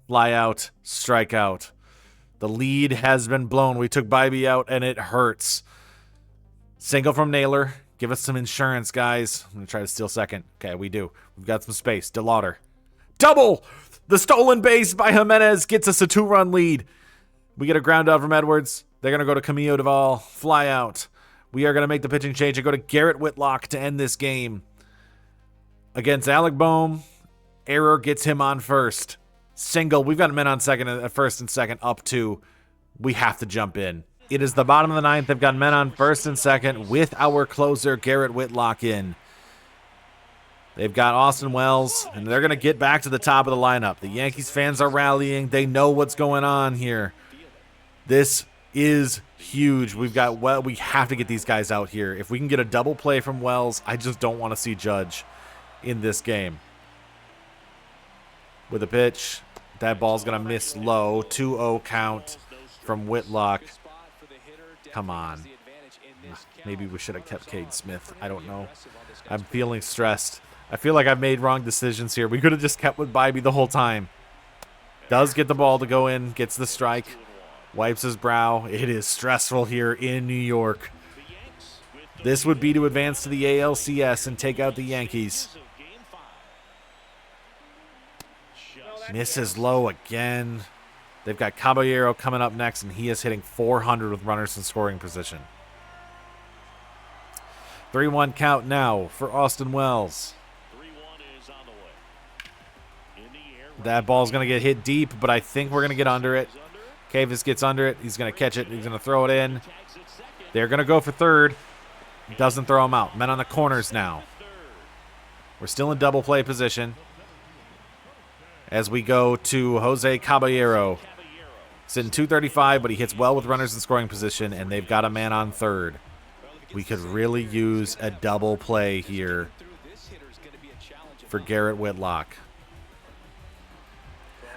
Fly out. Strikeout. The lead has been blown. We took Bybee out, and it hurts. Single from Naylor. Give us some insurance, guys. I'm going to try to steal second. Okay, we do. We've got some space. DeLauder. Double! The stolen base by Jimenez gets us a 2-run lead. We get a ground out from Edwards. They're going to go to Camilo Duvall. Fly out. We are going to make the pitching change and go to Garrett Whitlock to end this game. Against Alec Bohm. Error gets him on first. Single. We've got men on second at first and second up 2. We have to jump in. It is the bottom of the 9th. They've got men on first and second with our closer, Garrett Whitlock, in. They've got Austin Wells, and they're going to get back to the top of the lineup. The Yankees fans are rallying. They know what's going on here. This is huge. We have to get these guys out here. If we can get a double play from Wells, I just don't want to see Judge in this game. With a pitch, that ball's going to miss low. 2-0 count from Whitlock. Come on. Maybe we should have kept Cade Smith. I don't know. I'm feeling stressed. I feel like I've made wrong decisions here. We could have just kept with Bybee the whole time. Does get the ball to go in. Gets the strike. Wipes his brow. It is stressful here in New York. This would be to advance to the ALCS and take out the Yankees. Misses low again. They've got Caballero coming up next, and he is hitting 400 with runners in scoring position. 3-1 count now for Austin Wells. That ball's going to get hit deep, but I think we're going to get under it. Kavas gets under it. He's going to catch it. He's going to throw it in. They're going to go for third. Doesn't throw him out. Men on the corners now. We're still in double play position as we go to Jose Caballero. Sitting 235, but he hits well with runners in scoring position, and they've got a man on third. We could really use a double play here for Garrett Whitlock.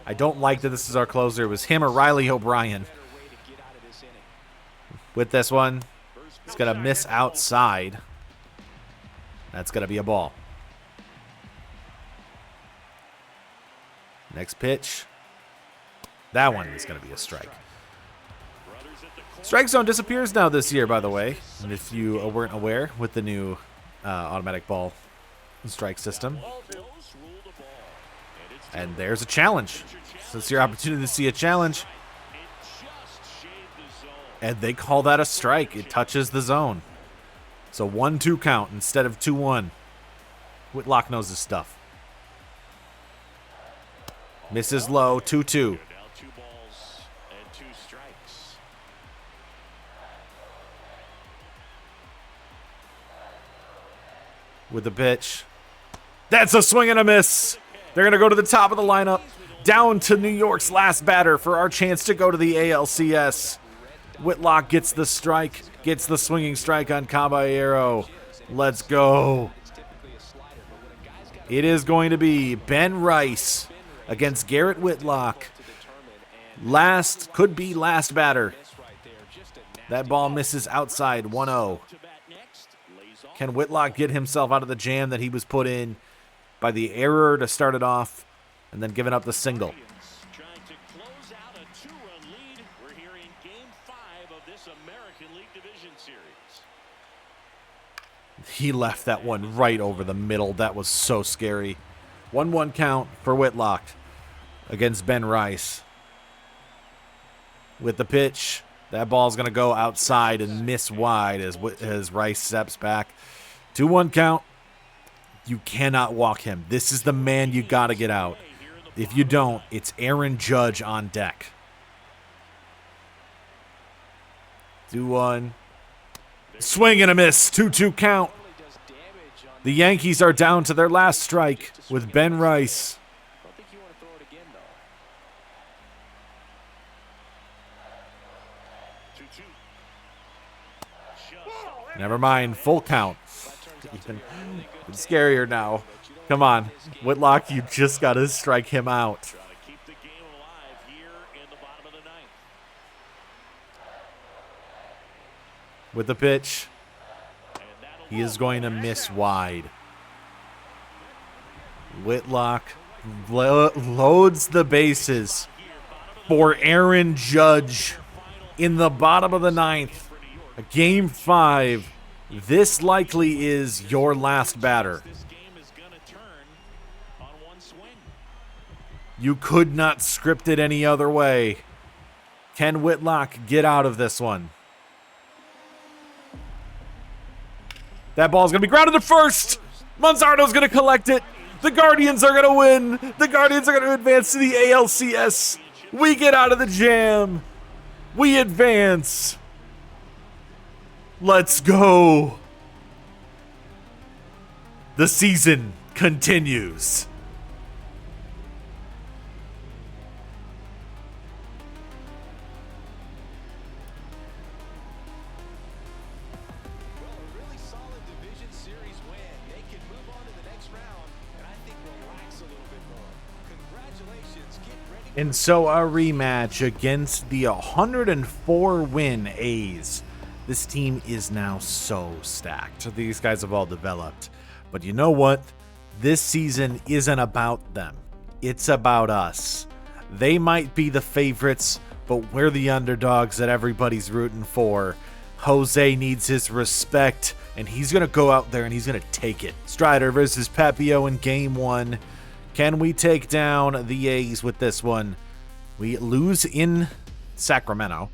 I don't like that this is our closer. It was him or Riley O'Brien. With this one, it's going to miss outside. That's going to be a ball. Next pitch. That one is going to be a strike. Strike zone disappears now this year, by the way. And if you weren't aware, with the new automatic ball and strike system. And there's a challenge. So it's your opportunity to see a challenge. And they call that a strike. It touches the zone. So 1-2 count instead of 2-1. Whitlock knows his stuff. Misses low, 2-2. with the pitch. That's a swing and a miss. They're going to go to the top of the lineup. Down to New York's last batter for our chance to go to the ALCS. Whitlock gets the strike, gets the swinging strike on Caballero. Let's go. It is going to be Ben Rice against Garrett Whitlock. Could be last batter. That ball misses outside, 1-0. Can Whitlock get himself out of the jam that he was put in by the error to start it off and then giving up the single? Trying to close out a 2-run lead. We're here in Game 5 of this American League Division Series. He left that one right over the middle. That was so scary. 1-1 count for Whitlock against Ben Rice. With the pitch, that ball's going to go outside and miss wide as Rice steps back. 2-1 count. You cannot walk him. This is the man you got to get out. If you don't, it's Aaron Judge on deck. 2-1. Swing and a miss. 2-2 count. The Yankees are down to their last strike with Ben Rice. Never mind. Full count. Even scarier now. Come on. Whitlock, you just got to strike him out. With the pitch, he is going to miss wide. Whitlock loads the bases for Aaron Judge in the bottom of the ninth. Game 5. This likely is your last batter. You could not script it any other way. Can Whitlock get out of this one? That ball's going to be grounded to first. Manzardo's going to collect it. The Guardians are going to win. The Guardians are going to advance to the ALCS. We get out of the jam. We advance. Let's go. The season continues. And so a rematch against the 104-win A's. This team is now so stacked. These guys have all developed. But you know what? This season isn't about them. It's about us. They might be the favorites, but we're the underdogs that everybody's rooting for. Jose needs his respect, and he's going to go out there and he's going to take it. Strider versus Papio in Game 1. Can we take down the A's with this one? We lose in Sacramento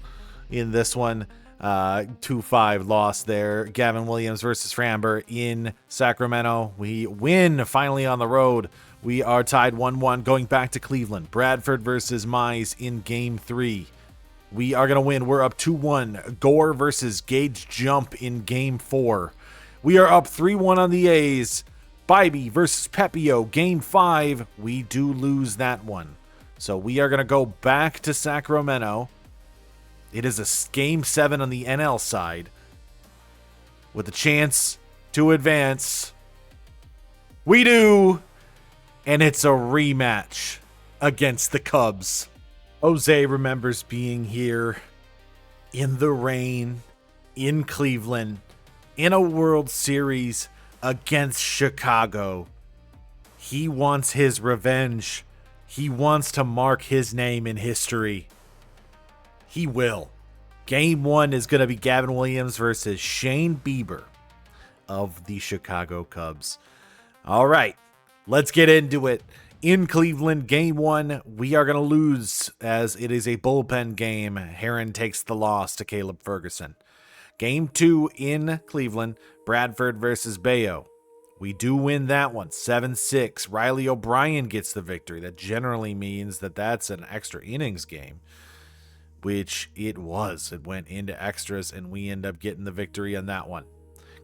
in this one. 2-5 loss there. Gavin Williams versus Framber in Sacramento. We win finally on the road. We are tied 1-1 going back to Cleveland. Bradford versus Mize in Game 3. We are going to win. We're up 2-1. Gore versus Gage Jump in Game 4. We are up 3-1 on the A's. Bybee versus Pepio, Game 5. We do lose that one. So we are going to go back to Sacramento. It is a Game 7 on the NL side with a chance to advance. We do. And it's a rematch against the Cubs. Jose remembers being here in the rain, in Cleveland, in a World Series against Chicago. He wants his revenge. He wants to mark his name in history. He will. Game 1 is going to be Gavin Williams versus Shane Bieber of the Chicago Cubs. All right, let's get into it. In Cleveland, Game 1, we are going to lose as it is a bullpen game. Heron takes the loss to Caleb Ferguson. Game 2 in Cleveland, Bradford versus Bayo. We do win that one, 7-6. Riley O'Brien gets the victory. That generally means that that's an extra innings game, which it was. It went into extras, and we end up getting the victory on that one.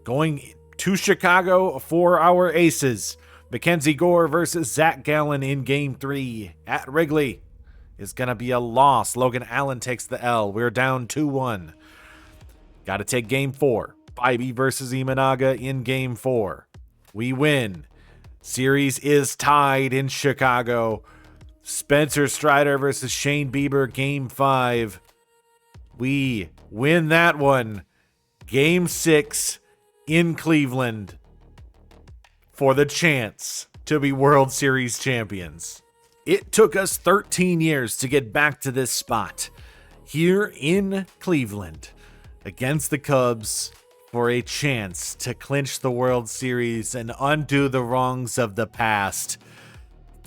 Going to Chicago for our aces. Mackenzie Gore versus Zach Gallen in Game 3 at Wrigley is going to be a loss. Logan Allen takes the L. We're down 2-1. Got to take Game 4. Bybee versus Imanaga in Game 4. We win. Series is tied in Chicago. Spencer Strider versus Shane Bieber, Game 5. We win that one. Game 6 in Cleveland for the chance to be World Series champions. It took us 13 years to get back to this spot here in Cleveland against the Cubs for a chance to clinch the World Series and undo the wrongs of the past.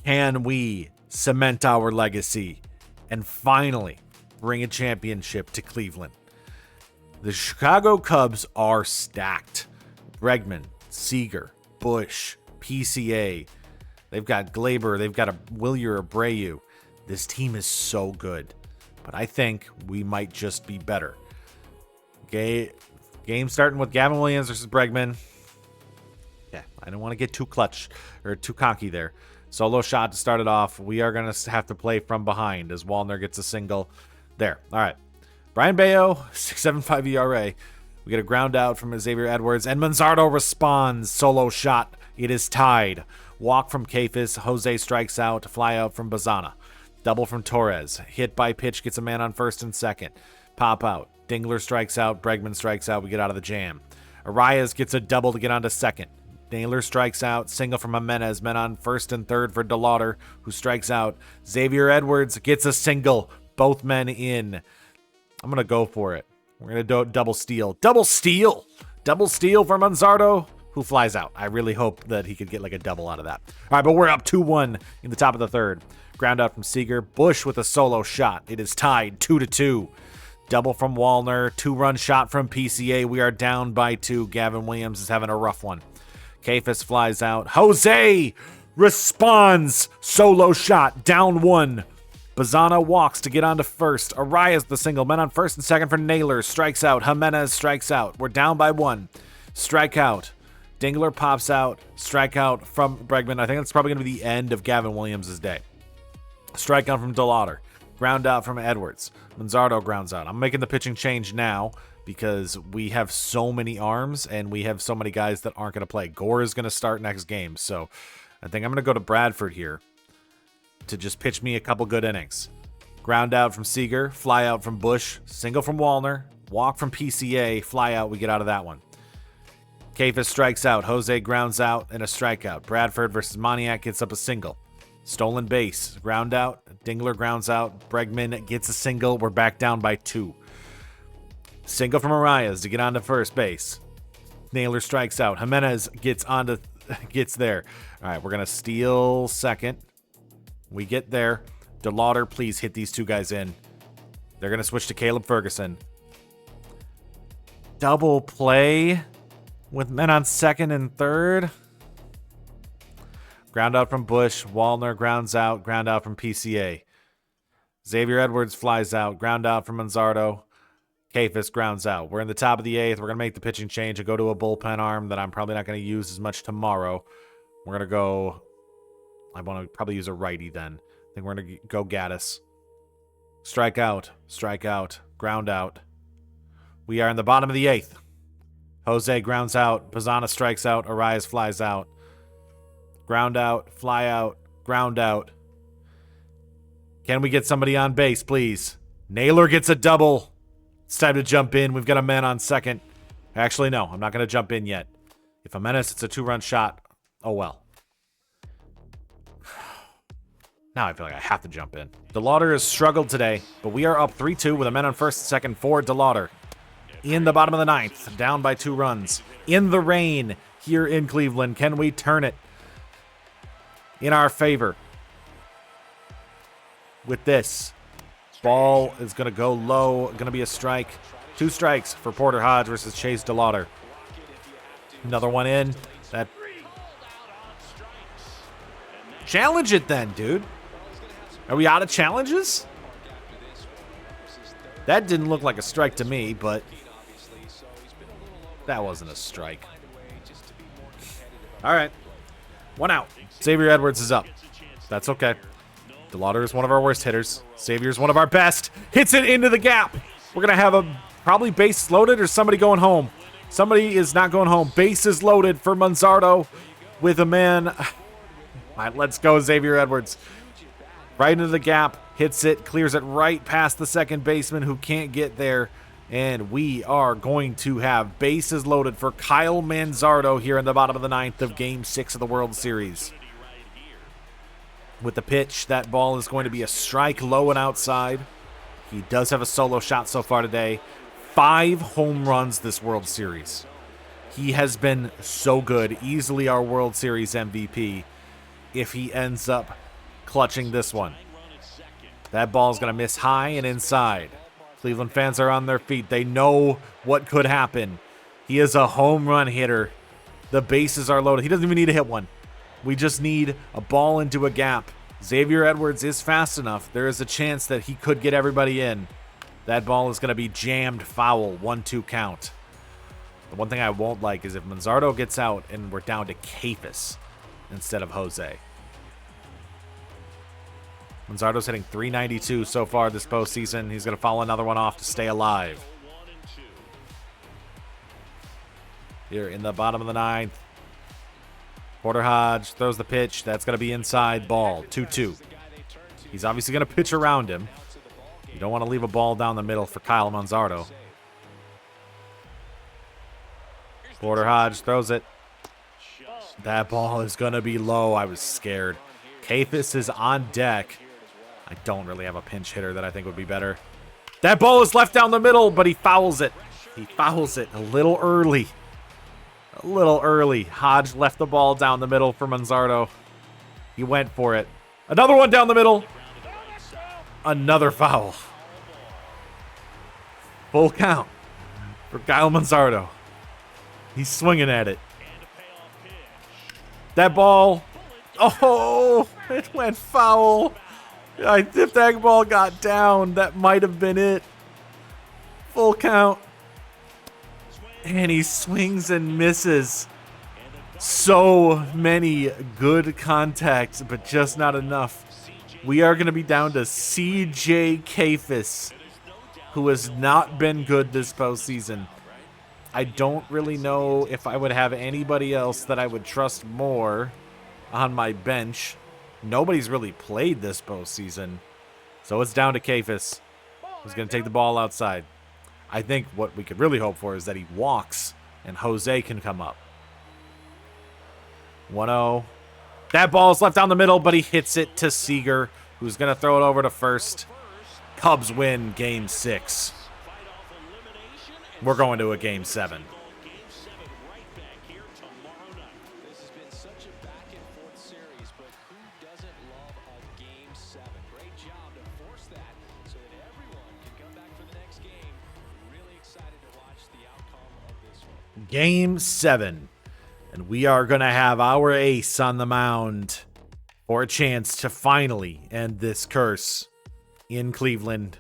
Can we cement our legacy and finally bring a championship to Cleveland? The Chicago Cubs are stacked. Bregman, Seager, Bush, PCA. They've got Glaber. They've got a Wilyer Abreu. This team is so good. But I think we might just be better. Okay, game starting with Gavin Williams versus Bregman. Yeah, I don't want to get too clutch or too cocky there. Solo shot to start it off. We are going to have to play from behind as Wallner gets a single. There. All right. Brian Bayo, 6.75 ERA. We get a ground out from Xavier Edwards, and Manzardo responds. Solo shot. It is tied. Walk from Kafis. Jose strikes out. Fly out from Bazana. Double from Torres. Hit by pitch. Gets a man on first and second. Pop out. Dingler strikes out. Bregman strikes out. We get out of the jam. Arias gets a double to get onto second. Naylor strikes out. Single from Jimenez. Men on first and third for DeLauder, who strikes out. Xavier Edwards gets a single. Both men in. I'm going to go for it. We're going to do double steal. Double steal! Double steal for Manzardo, who flies out. I really hope that he could get like a double out of that. All right, but we're up 2-1 in the top of the third. Ground out from Seager. Bush with a solo shot. It is tied 2-2. Double from Wallner. 2-run shot from PCA. We are down by 2. Gavin Williams is having a rough one. Kafis flies out. Jose responds. Solo shot. Down 1. Bazana walks to get onto first. Arias the single. Men on first and second for Naylor. Strikes out. Jimenez strikes out. We're down by 1. Strikeout. Dingler pops out. Strikeout from Bregman. I think that's probably going to be the end of Gavin Williams' day. Strikeout from DeLauder. Ground out from Edwards. Manzardo grounds out. I'm making the pitching change now because we have so many arms and we have so many guys that aren't going to play. Gore is going to start next game, so I think I'm going to go to Bradford here to just pitch me a couple good innings. Ground out from Seager, fly out from Bush, single from Wallner, walk from PCA, fly out, we get out of that one. Kafis strikes out, Jose grounds out, and a strikeout. Bradford versus Moniak gets up a single. Stolen base, ground out, Dingler grounds out, Bregman gets a single, we're back down by 2. Single from Arias to get onto first base. Naylor strikes out, Jimenez gets there. All right, we're going to steal second. We get there. DeLauder, please hit these two guys in. They're going to switch to Caleb Ferguson. Double play with men on second and third. Ground out from Bush. Wallner grounds out. Ground out from PCA. Xavier Edwards flies out. Ground out from Manzardo. Kafis grounds out. We're in the top of the 8th. We're going to make the pitching change and go to a bullpen arm that I'm probably not going to use as much tomorrow. We're going to go... I want to probably use a righty then. I think we're going to go Gaddis. Strike out. Ground out. We are in the bottom of the 8th. Jose grounds out. Bazana strikes out. Arias flies out. Ground out. Fly out. Ground out. Can we get somebody on base, please? Naylor gets a double. It's time to jump in. We've got a man on second. Actually, no. I'm not going to jump in yet. If I'm Jimenez, it's a 2-run shot. Oh, well. Now I feel like I have to jump in. DeLauder has struggled today, but we are up 3-2 with a man on first and second for DeLauder. In the bottom of the 9th, down by 2 runs. In the rain here in Cleveland. Can we turn it in our favor? With this, ball is going to go low. Going to be a strike. 2 strikes for Porter Hodge versus Chase DeLauder. Another one in. That challenge it then, dude. Are we out of challenges? That didn't look like a strike to me, but that wasn't a strike. All right. 1 out. Xavier Edwards is up. That's okay. DeLauder is one of our worst hitters. Xavier's one of our best. Hits it into the gap. We're going to have a probably bases loaded or somebody going home. Somebody is not going home. Bases loaded for Manzardo with a man. All right, let's go, Xavier Edwards. Right into the gap. Hits it. Clears it right past the second baseman who can't get there. And we are going to have bases loaded for Kyle Manzardo here in the bottom of the ninth of Game 6 of the World Series. With the pitch, that ball is going to be a strike low and outside. He does have a solo shot so far today. 5 home runs this World Series. He has been so good. Easily our World Series MVP if he ends up clutching this one. That ball is going to miss high and inside. Cleveland fans are on their feet. They know what could happen. He is a home run hitter. The bases are loaded. He doesn't even need to hit one. We just need a ball into a gap. Xavier Edwards is fast enough. There is a chance that he could get everybody in. That ball is going to be jammed foul. 1-2 count. The one thing I won't like is if Manzardo gets out and we're down to Kafis instead of Jose. Manzardo's hitting .392 so far this postseason. He's going to foul another one off to stay alive. Here in the bottom of the ninth. Porter Hodge throws the pitch. That's going to be inside ball. 2-2. He's obviously going to pitch around him. You don't want to leave a ball down the middle for Kyle Manzardo. Porter Hodge throws it. That ball is going to be low. I was scared. Kafis is on deck. I don't really have a pinch hitter that I think would be better. That ball is left down the middle, but he fouls it. He fouls it a little early. A little early. Hodge left the ball down the middle for Manzardo. He went for it. Another one down the middle. Another foul. Full count for Kyle Manzardo. He's swinging at it. That ball. Oh, it went foul. If that ball got down, that might have been it. Full count. And he swings and misses. So many good contacts, but just not enough. We are going to be down to CJ Kafis, who has not been good this postseason. I don't really know if I would have anybody else that I would trust more on my bench. Nobody's really played this postseason. So it's down to Kafis, who's going to take the ball outside. I think what we could really hope for is that he walks and Jose can come up. 1-0. That ball is left down the middle, but he hits it to Seager, who's going to throw it over to first. Cubs win Game 6. We're going to a Game 7. Game 7. And we are going to have our ace on the mound for a chance to finally end this curse in Cleveland,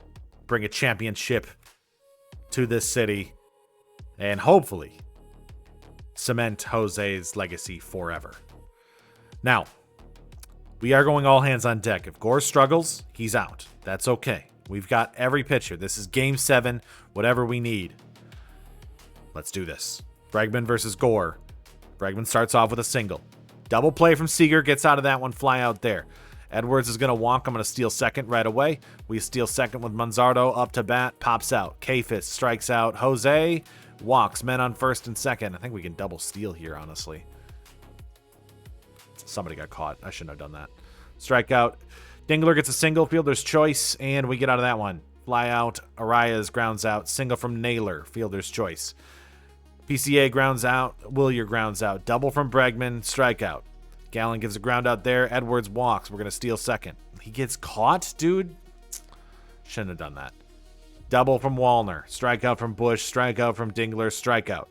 bring a championship to this city, and hopefully cement Jose's legacy forever. Now, we are going all hands on deck. If Gore struggles, he's out. That's okay. We've got every pitcher. This is Game 7, whatever we need. Let's do this. Bregman versus Gore. Bregman starts off with a single. Double play from Seager, gets out of that one, fly out there. Edwards is going to walk. I'm going to steal second right away. We steal second with Manzardo up to bat, pops out. Kafis strikes out. Jose walks. Men on first and second. I think we can double steal here, honestly. Somebody got caught. I shouldn't have done that. Strikeout. Dingler gets a single, fielder's choice, and we get out of that one. Fly out. Arias grounds out. Single from Naylor, fielder's choice. PCA grounds out. Willier grounds out. Double from Bregman, strikeout. Gallen gives a ground out there. Edwards walks. We're going to steal second. He gets caught, dude. Shouldn't have done that. Double from Wallner. Strikeout from Bush. Strikeout from Dingler. Strikeout.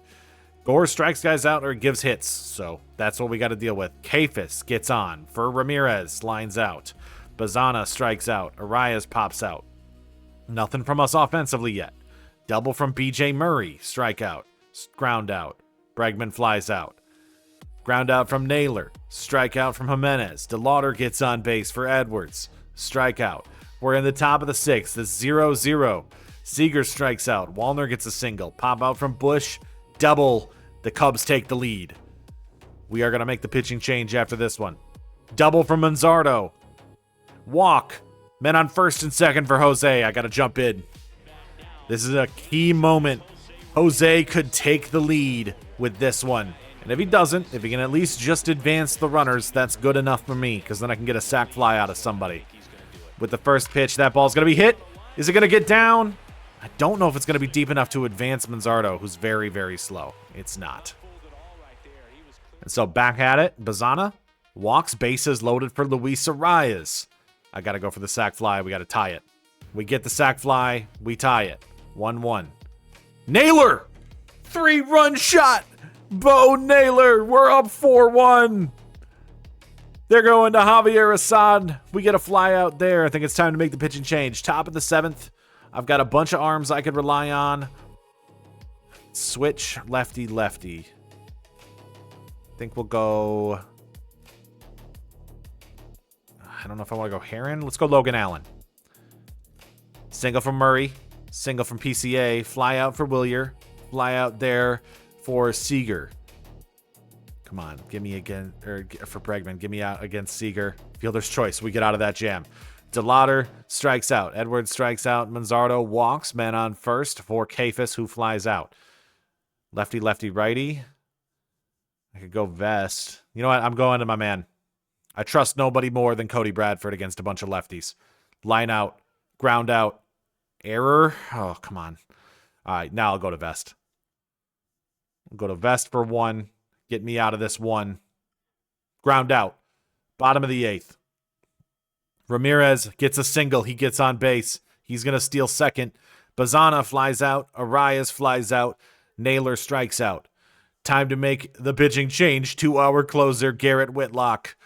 Gore strikes guys out or gives hits. So that's what we got to deal with. Kafis gets on for Ramirez. Lines out. Bazana strikes out. Arias pops out. Nothing from us offensively yet. Double from BJ Murray. Strikeout. Ground out. Bregman flies out. Ground out from Naylor. Strikeout from Jimenez. DeLauder gets on base for Edwards. Strikeout. We're in the top of the 6th. It's 0-0. Seager strikes out. Wallner gets a single. Pop out from Bush. Double. The Cubs take the lead. We are going to make the pitching change after this one. Double from Manzardo. Walk. Men on first and second for Jose. I got to jump in. This is a key moment. Jose could take the lead with this one. And if he doesn't, if he can at least just advance the runners, that's good enough for me, because then I can get a sac fly out of somebody. With the first pitch, that ball's going to be hit. Is it going to get down? I don't know if it's going to be deep enough to advance Manzardo, who's very, very slow. It's not. And so back at it, Bazana walks, bases loaded for Luis Arias. I got to go for the sac fly. We got to tie it. We get the sac fly. We tie it. 1-1. Naylor! 3-run shot! Bo Naylor! We're up 4-1. They're going to Javier Assad. We get a fly out there. I think it's time to make the pitching change. Top of the 7th. I've got a bunch of arms I could rely on. Switch lefty-lefty. I think we'll go... I don't know if I want to go Heron. Let's go Logan Allen. Single from Murray. Single from PCA. Fly out for Willier. Fly out there for Seager. Come on. Give me again. Or for Bregman. Give me out against Seager. Fielder's choice. We get out of that jam. DeLauder strikes out. Edwards strikes out. Manzardo walks. Man on first for Kafis, who flies out. Lefty, lefty, righty. I could go Vest. You know what? I'm going to my man. I trust nobody more than Cody Bradford against a bunch of lefties. Line out. Ground out. Error. Oh, come on. All right, now I'll go to Vest. I'll go to Vest for 1. Get me out of this 1. Ground out. Bottom of the 8th. Ramirez gets a single. He gets on base. He's going to steal second. Bazana flies out. Arias flies out. Naylor strikes out. Time to make the pitching change to our closer, Garrett Whitlock.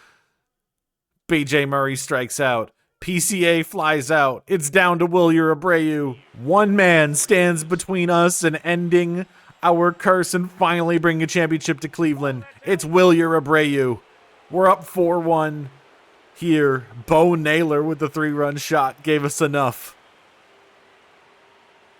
BJ Murray strikes out. PCA flies out. It's down to Wilyer Abreu. One man stands between us and ending our curse and finally bringing a championship to Cleveland. It's Wilyer Abreu. We're up 4-1 here. Bo Naylor with the 3-run shot gave us enough.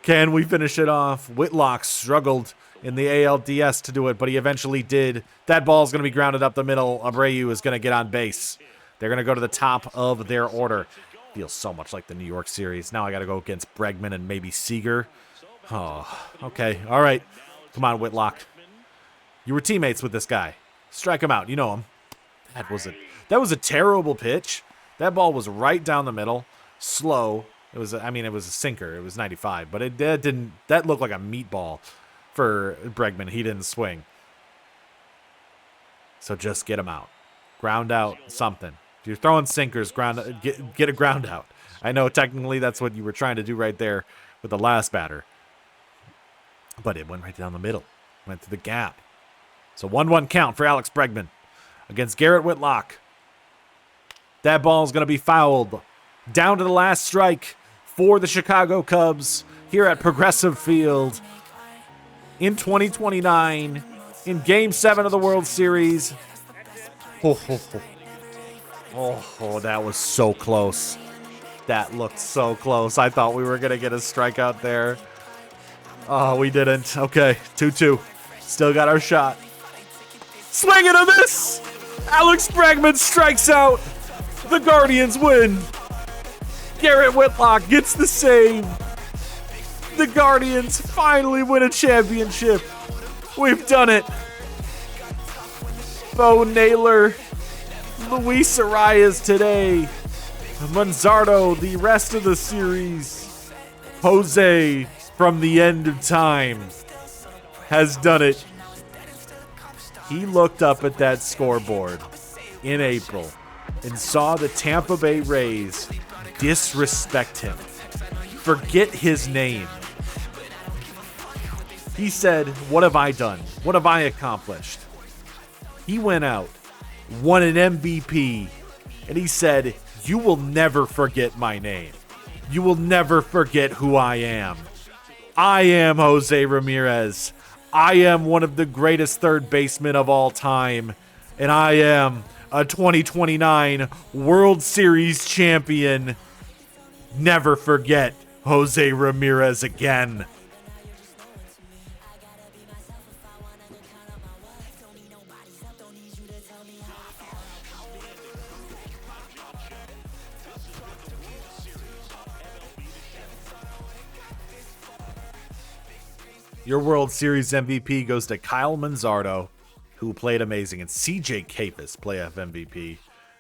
Can we finish it off? Whitlock struggled in the ALDS to do it, but he eventually did. That ball's going to be grounded up the middle. Abreu is going to get on base. They're going to go to the top of their order. Feels so much like the New York series. Now I got to go against Bregman and maybe Seager. Oh, okay. All right. Come on, Whitlock. You were teammates with this guy. Strike him out. You know him. That was a terrible pitch. That ball was right down the middle. Slow. It was a sinker. It was 95, but that looked like a meatball for Bregman. He didn't swing. So just get him out. Ground out something. If you're throwing sinkers, get a ground out. I know technically that's what you were trying to do right there with the last batter. But it went right down the middle. Went through the gap. So 1-1 count for Alex Bregman against Garrett Whitlock. That ball's going to be fouled. Down to the last strike for the Chicago Cubs here at Progressive Field in 2029 in Game 7 of the World Series. Oh, that was so close. That looked so close. I thought we were going to get a strikeout there. Oh, we didn't. Okay, 2-2. Still got our shot. Swing and a miss! Alex Bregman strikes out. The Guardians win. Garrett Whitlock gets the save. The Guardians finally win a championship. We've done it. Bo Naylor, Luis Arias today. Manzardo the rest of the series. Jose from the end of time has done it. He looked up at that scoreboard in April and saw the Tampa Bay Rays disrespect him. Forget his name. He said, "What have I done? What have I accomplished?" He went out, won an MVP, and he said, "You will never forget my name. You will never forget who I am. I am Jose Ramirez. I am one of the greatest third basemen of all time, and I am a 2029 World Series champion. Never forget Jose Ramirez again. Your World Series MVP goes to Kyle Manzardo, who played amazing, and CJ Capis, playoff MVP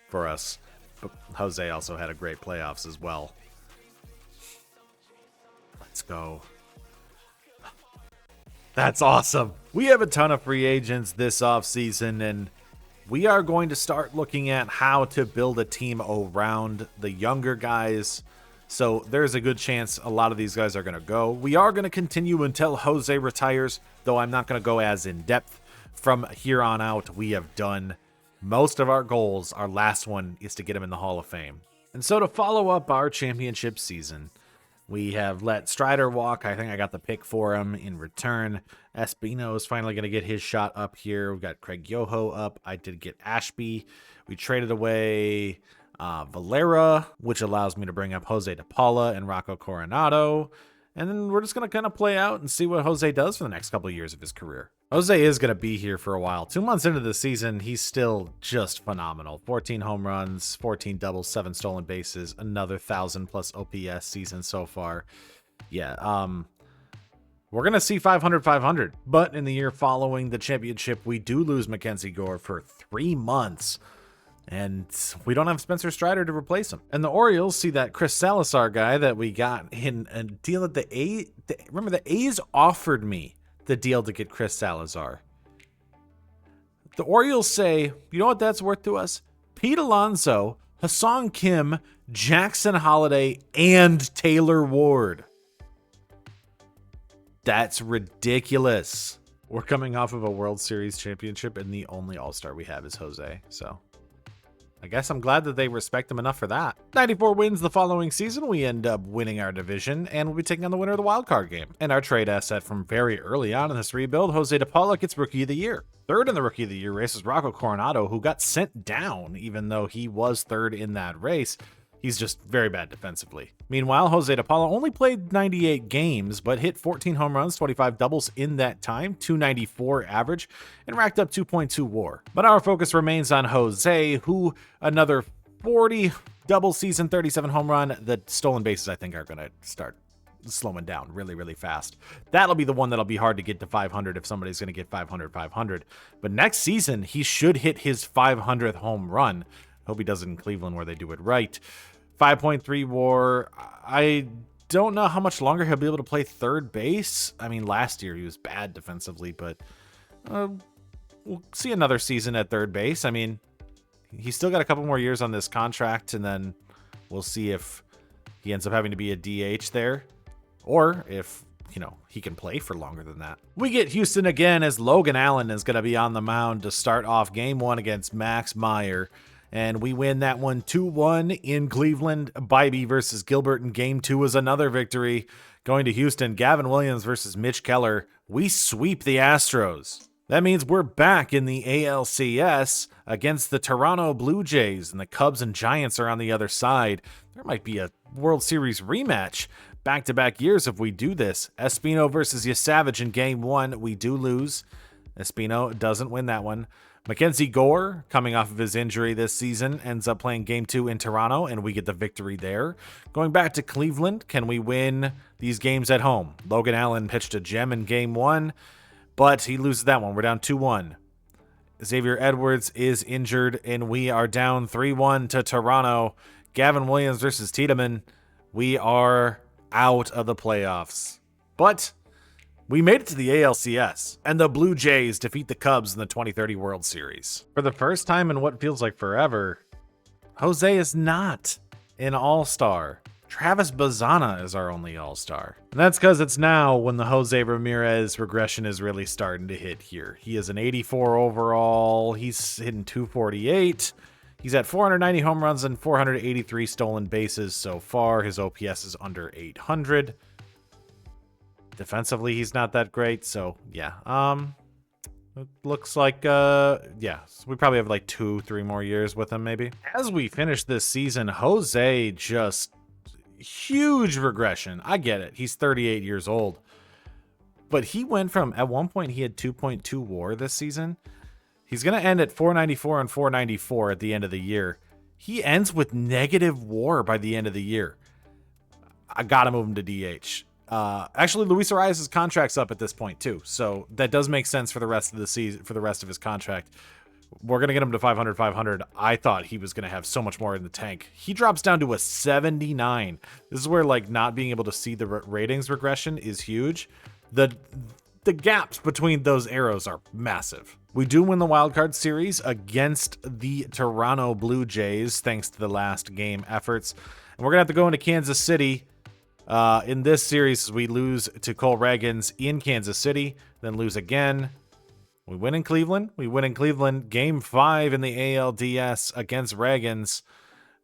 for us. But Jose also had a great playoffs as well. Let's go. That's awesome. We have a ton of free agents this offseason, and we are going to start looking at how to build a team around the younger guys. So there's a good chance a lot of these guys are going to go. We are going to continue until Jose retires, though I'm not going to go as in depth. From here on out, we have done most of our goals. Our last one is to get him in the Hall of Fame. And so to follow up our championship season, we have let Strider walk. I think I got the pick for him in return. Espino is finally going to get his shot up here. We've got Craig Yoho up. I did get Ashby. We traded away Valera, which allows me to bring up Jose DePaula and Rocco Coronado. And then we're just going to kind of play out and see what Jose does for the next couple of years of his career. Jose is going to be here for a while. 2 months into the season, he's still just phenomenal. 14 home runs, 14 doubles, 7 stolen bases, another 1,000+ OPS season so far. Yeah, we're going to see 500. But in the year following the championship, we do lose Mackenzie Gore for 3 months. And we don't have Spencer Strider to replace him. And the Orioles see that Chris Salazar guy that we got in a deal at the A's. Remember, the A's offered me the deal to get Chris Salazar. The Orioles say, you know what that's worth to us? Pete Alonso, Hassan Kim, Jackson Holliday, and Taylor Ward. That's ridiculous. We're coming off of a World Series championship, and the only All-Star we have is Jose, so I guess I'm glad that they respect him enough for that. 94 wins the following season. We end up winning our division, and we'll be taking on the winner of the wild card game. And our trade asset from very early on in this rebuild, Jose DePaula, gets Rookie of the Year. Third in the Rookie of the Year race is Rocco Coronado, who got sent down, even though he was third in that race. He's just very bad defensively. Meanwhile, Jose DePaula only played 98 games, but hit 14 home runs, 25 doubles in that time, 294 average, and racked up 2.2 WAR. But our focus remains on Jose, who another 40 double season, 37 home run. The stolen bases, I think, are going to start slowing down really fast. That'll be the one that'll be hard to get to 500 if somebody's going to get 500. But next season, he should hit his 500th home run. Hope he does it in Cleveland where they do it right. 5.3 WAR. I don't know how much longer he'll be able to play third base. I mean, last year he was bad defensively, but we'll see another season at third base. I mean, he's still got a couple more years on this contract, and then we'll see if he ends up having to be a DH there, or if, you know, he can play for longer than that. We get Houston again as Logan Allen is going to be on the mound to start off game 1 against Max Meyer. And we win that one 2-1 in Cleveland. Bybee versus Gilbert in game 2 was another victory. Going to Houston, Gavin Williams versus Mitch Keller. We sweep the Astros. That means we're back in the ALCS against the Toronto Blue Jays, and the Cubs and Giants are on the other side. There might be a World Series rematch back-to-back years if we do this. Espino versus Yasavage in game 1. We do lose. Espino doesn't win that one. Mackenzie Gore, coming off of his injury this season, ends up playing game 2 in Toronto, and we get the victory there. Going back to Cleveland, can we win these games at home? Logan Allen pitched a gem in game 1, but he loses that one. We're down 2-1. Xavier Edwards is injured, and we are down 3-1 to Toronto. Gavin Williams versus Tiedemann. We are out of the playoffs. But we made it to the ALCS, and the Blue Jays defeat the Cubs in the 2030 World Series. For the first time in what feels like forever, Jose is not an all-star. Travis Bazzana is our only all-star. And that's because it's now when the Jose Ramirez regression is really starting to hit here. He is an 84 overall. He's hitting 248. He's at 490 home runs and 483 stolen bases so far. His OPS is under 800. Defensively, he's not that great. So yeah, it looks like yeah, so we probably have like 2-3 more years with him maybe. As we finish this season, Jose just huge regression. I get it. He's 38 years old. But he went from, at one point he had 2.2 WAR this season. He's going to end at 494 and 494 at the end of the year. He ends with negative WAR by the end of the year. I got to move him to DH. Actually, Luis Arias' contract's up at this point too, so that does make sense for the rest of the season, for the rest of his contract. We're going to get him to 500. I thought he was going to have so much more in the tank. He drops down to a 79. This is where, like, not being able to see the ratings regression is huge. The gaps between those arrows are massive. We do win the wildcard series against the Toronto Blue Jays, thanks to the last game efforts. And we're going to have to go into Kansas City in this series. We lose to Cole Ragans in Kansas City, then lose again. We win in Cleveland. We win in Cleveland. Game 5 in the ALDS against Ragans.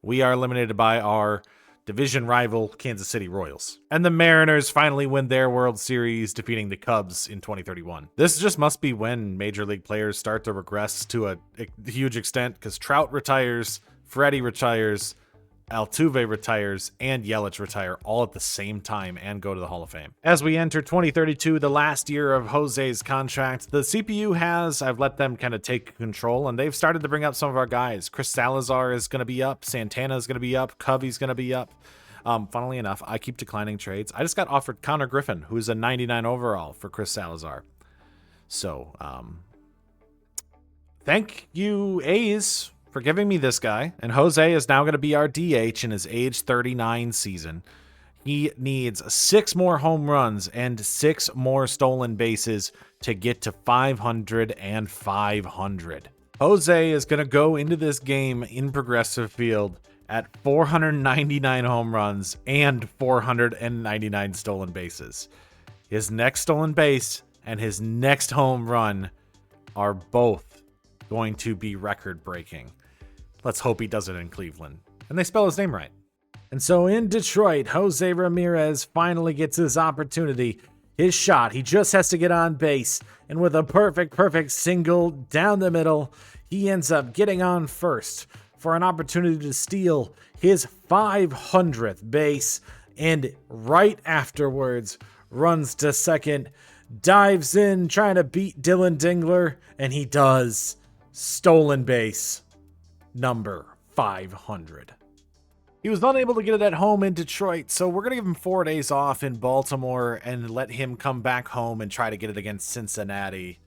We are eliminated by our division rival Kansas City Royals. And the Mariners finally win their World Series, defeating the Cubs in 2031. This just must be when major league players start to regress to a huge extent, because Trout retires, Freddie retires, Altuve retires, and Yelich retire all at the same time and go to the Hall of Fame. As we enter 2032, the last year of Jose's contract, the CPU has, I've let them kind of take control, and they've started to bring up some of our guys. Chris Salazar is going to be up, Santana is going to be up, Covey's going to be up. Funnily enough, I keep declining trades. I just got offered Connor Griffin, who's a 99 overall for Chris Salazar. So, thank you, A's, for giving me this guy. And Jose is now going to be our DH in his age 39 season. He needs 6 more home runs and 6 more stolen bases to get to 500 and 500. Jose is going to go into this game in Progressive Field at 499 home runs and 499 stolen bases. His next stolen base and his next home run are both going to be record-breaking. Let's hope he does it in Cleveland. And they spell his name right. And so in Detroit, Jose Ramirez finally gets his opportunity, his shot. He just has to get on base. And with a perfect single down the middle, he ends up getting on first for an opportunity to steal his 500th base. And right afterwards, runs to second, dives in, trying to beat Dylan Dingler, and he does. Stolen base number 500. He was unable to get it at home in Detroit, so we're going to give him 4 days off in Baltimore and let him come back home and try to get it against Cincinnati.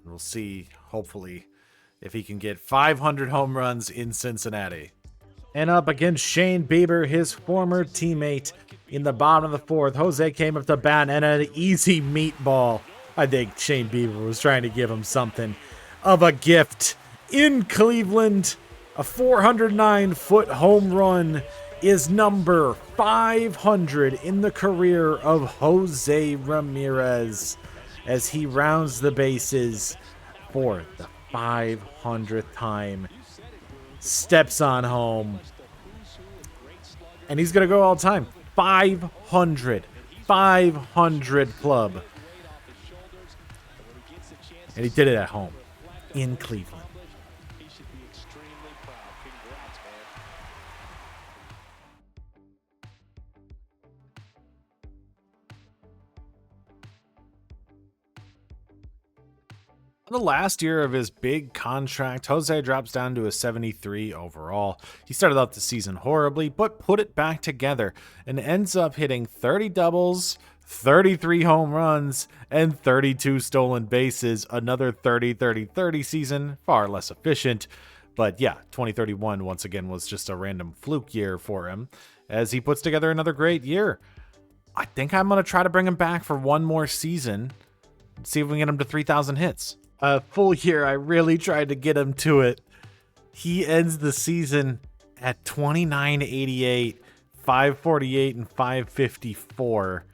We'll see, hopefully, if he can get 500 home runs in Cincinnati. And up against Shane Bieber, his former teammate, in the bottom of the 4th. Jose came up to bat and an easy meatball. I think Shane Bieber was trying to give him something of a gift. In Cleveland, a 409-foot home run is number 500 in the career of Jose Ramirez as he rounds the bases for the 500th time, steps on home, and he's going to go all time. 500 club. And he did it at home in Cleveland. The last year of his big contract, Jose drops down to a 73 overall. He started out the season horribly, but put it back together and ends up hitting 30 doubles, 33 home runs, and 32 stolen bases. Another 30-30-30 season, far less efficient. But yeah, 2031 once again was just a random fluke year for him as he puts together another great year. I think I'm going to try to bring him back for one more season, see if we can get him to 3,000 hits. A full year, I really tried to get him to it. He ends the season at 2988, 548, and 554.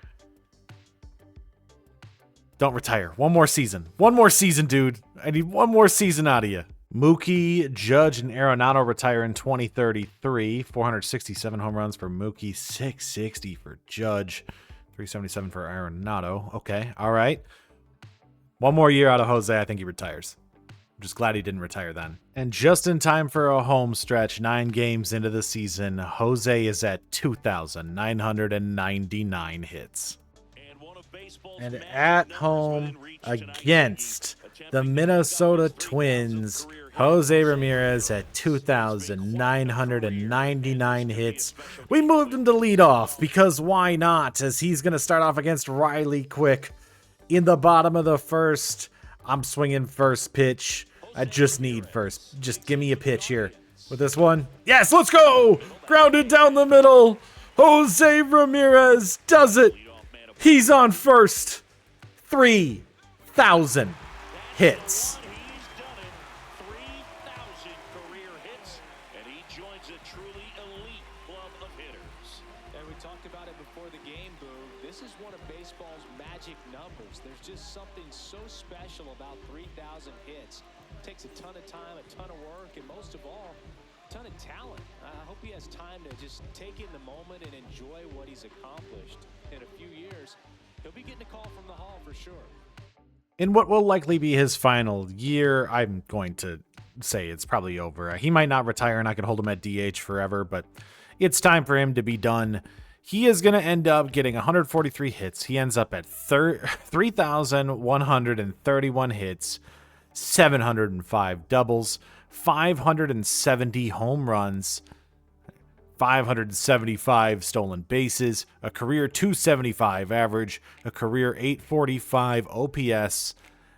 Don't retire. One more season. One more season, dude. I need one more season out of you. Mookie, Judge, and Arenado retire in 2033. 467 home runs for Mookie, 660 for Judge, 377 for Arenado. Okay, all right. One more year out of Jose, I think he retires. I'm just glad he didn't retire then. And just in time for a home stretch, 9 games into the season, Jose is at 2,999 hits. And at home against the Minnesota Twins, Jose Ramirez at 2,999 hits. We moved him to leadoff because why not? As he's going to start off against Riley Quick in the bottom of the first. I'm swinging first pitch. I just need first. Just give me a pitch here with this one. Yes, let's go! Grounded down the middle. Jose Ramirez does it. He's on first. 3,000 hits. This is one of baseball's magic numbers. There's just something so special about 3,000 hits. It takes a ton of time, a ton of work, and most of all, a ton of talent. I hope he has time to just take in the moment and enjoy what he's accomplished. In a few years, he'll be getting a call from the Hall for sure. In what will likely be his final year, I'm going to say it's probably over. He might not retire and I can hold him at DH forever, but it's time for him to be done. He is going to end up getting 143 hits. He ends up at 3,131 hits, 705 doubles, 570 home runs, 575 stolen bases, a career 275 average, a career 845 OPS,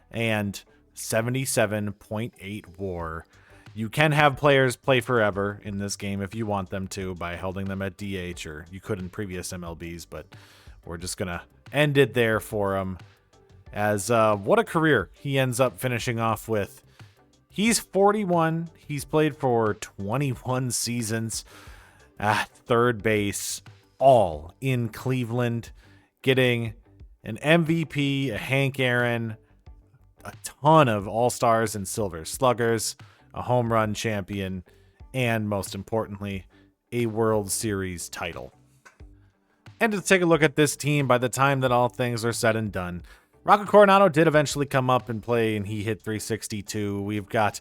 and 77.8 WAR. You can have players play forever in this game if you want them to by holding them at DH, or you could in previous MLBs, but we're just going to end it there for him. As what a career he ends up finishing off with. He's 41. He's played for 21 seasons at third base, all in Cleveland, getting an MVP, a Hank Aaron, a ton of All-Stars and Silver Sluggers, a home run champion, and most importantly, a World Series title. And to take a look at this team by the time that all things are said and done, Rocco Coronado did eventually come up and play, and he hit 362. We've got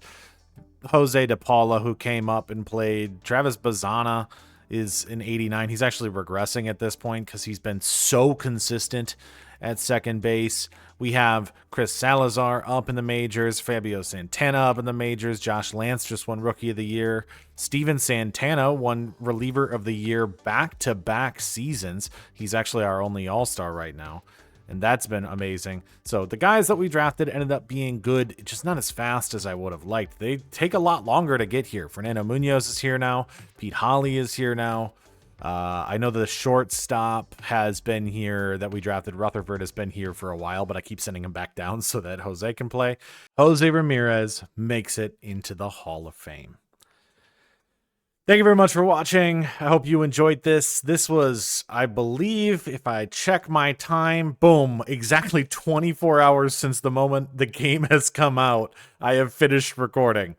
Jose De Paula, who came up and played. Travis Bazzana is in 89. He's actually regressing at this point because he's been so consistent at second base. We have Chris Salazar up in the majors, Fabio Santana up in the majors, Josh Lance just won Rookie of the Year, Steven Santana won Reliever of the Year back-to-back seasons. He's actually our only All-Star right now, and that's been amazing. So the guys that we drafted ended up being good, just not as fast as I would have liked. They take a lot longer to get here. Fernando Munoz is here now. Pete Holly is here now. I know the shortstop has been here that we drafted. Rutherford has been here for a while, but I keep sending him back down so that Jose can play. Jose Ramirez makes it into the Hall of Fame. Thank you very much for watching. I hope you enjoyed this. This was, I believe, if I check my time, boom, exactly 24 hours since the moment the game has come out, I have finished recording.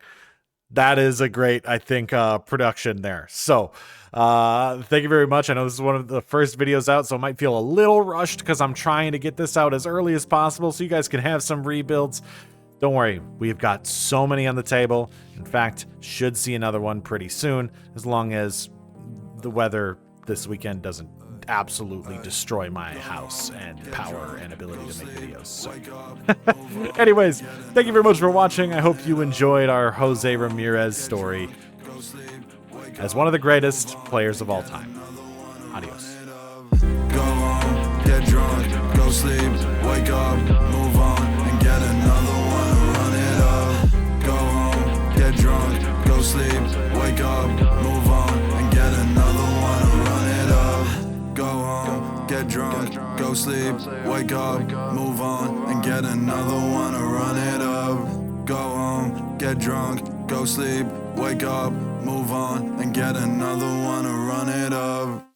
That is a great, I think, production there. So, thank you very much. I know this is one of the first videos out, so it might feel a little rushed because I'm trying to get this out as early as possible so you guys can have some rebuilds. Don't worry, we've got so many on the table. In fact, should see another one pretty soon, as long as the weather this weekend doesn't absolutely destroy my house and power and ability to make videos. So. Anyways, thank you very much for watching. I hope you enjoyed our Jose Ramirez story as one of the greatest players of all time. Adios. Go home, get drunk, go sleep, wake up, move on, and get another one to run it up. Go home, get drunk, go sleep, wake up, move on, and get another one to run it up. Go home, get drunk, go sleep, wake up, move on, and get another one to run it up. Go home, get drunk, go sleep, wake up, move on, and get another one to run it up.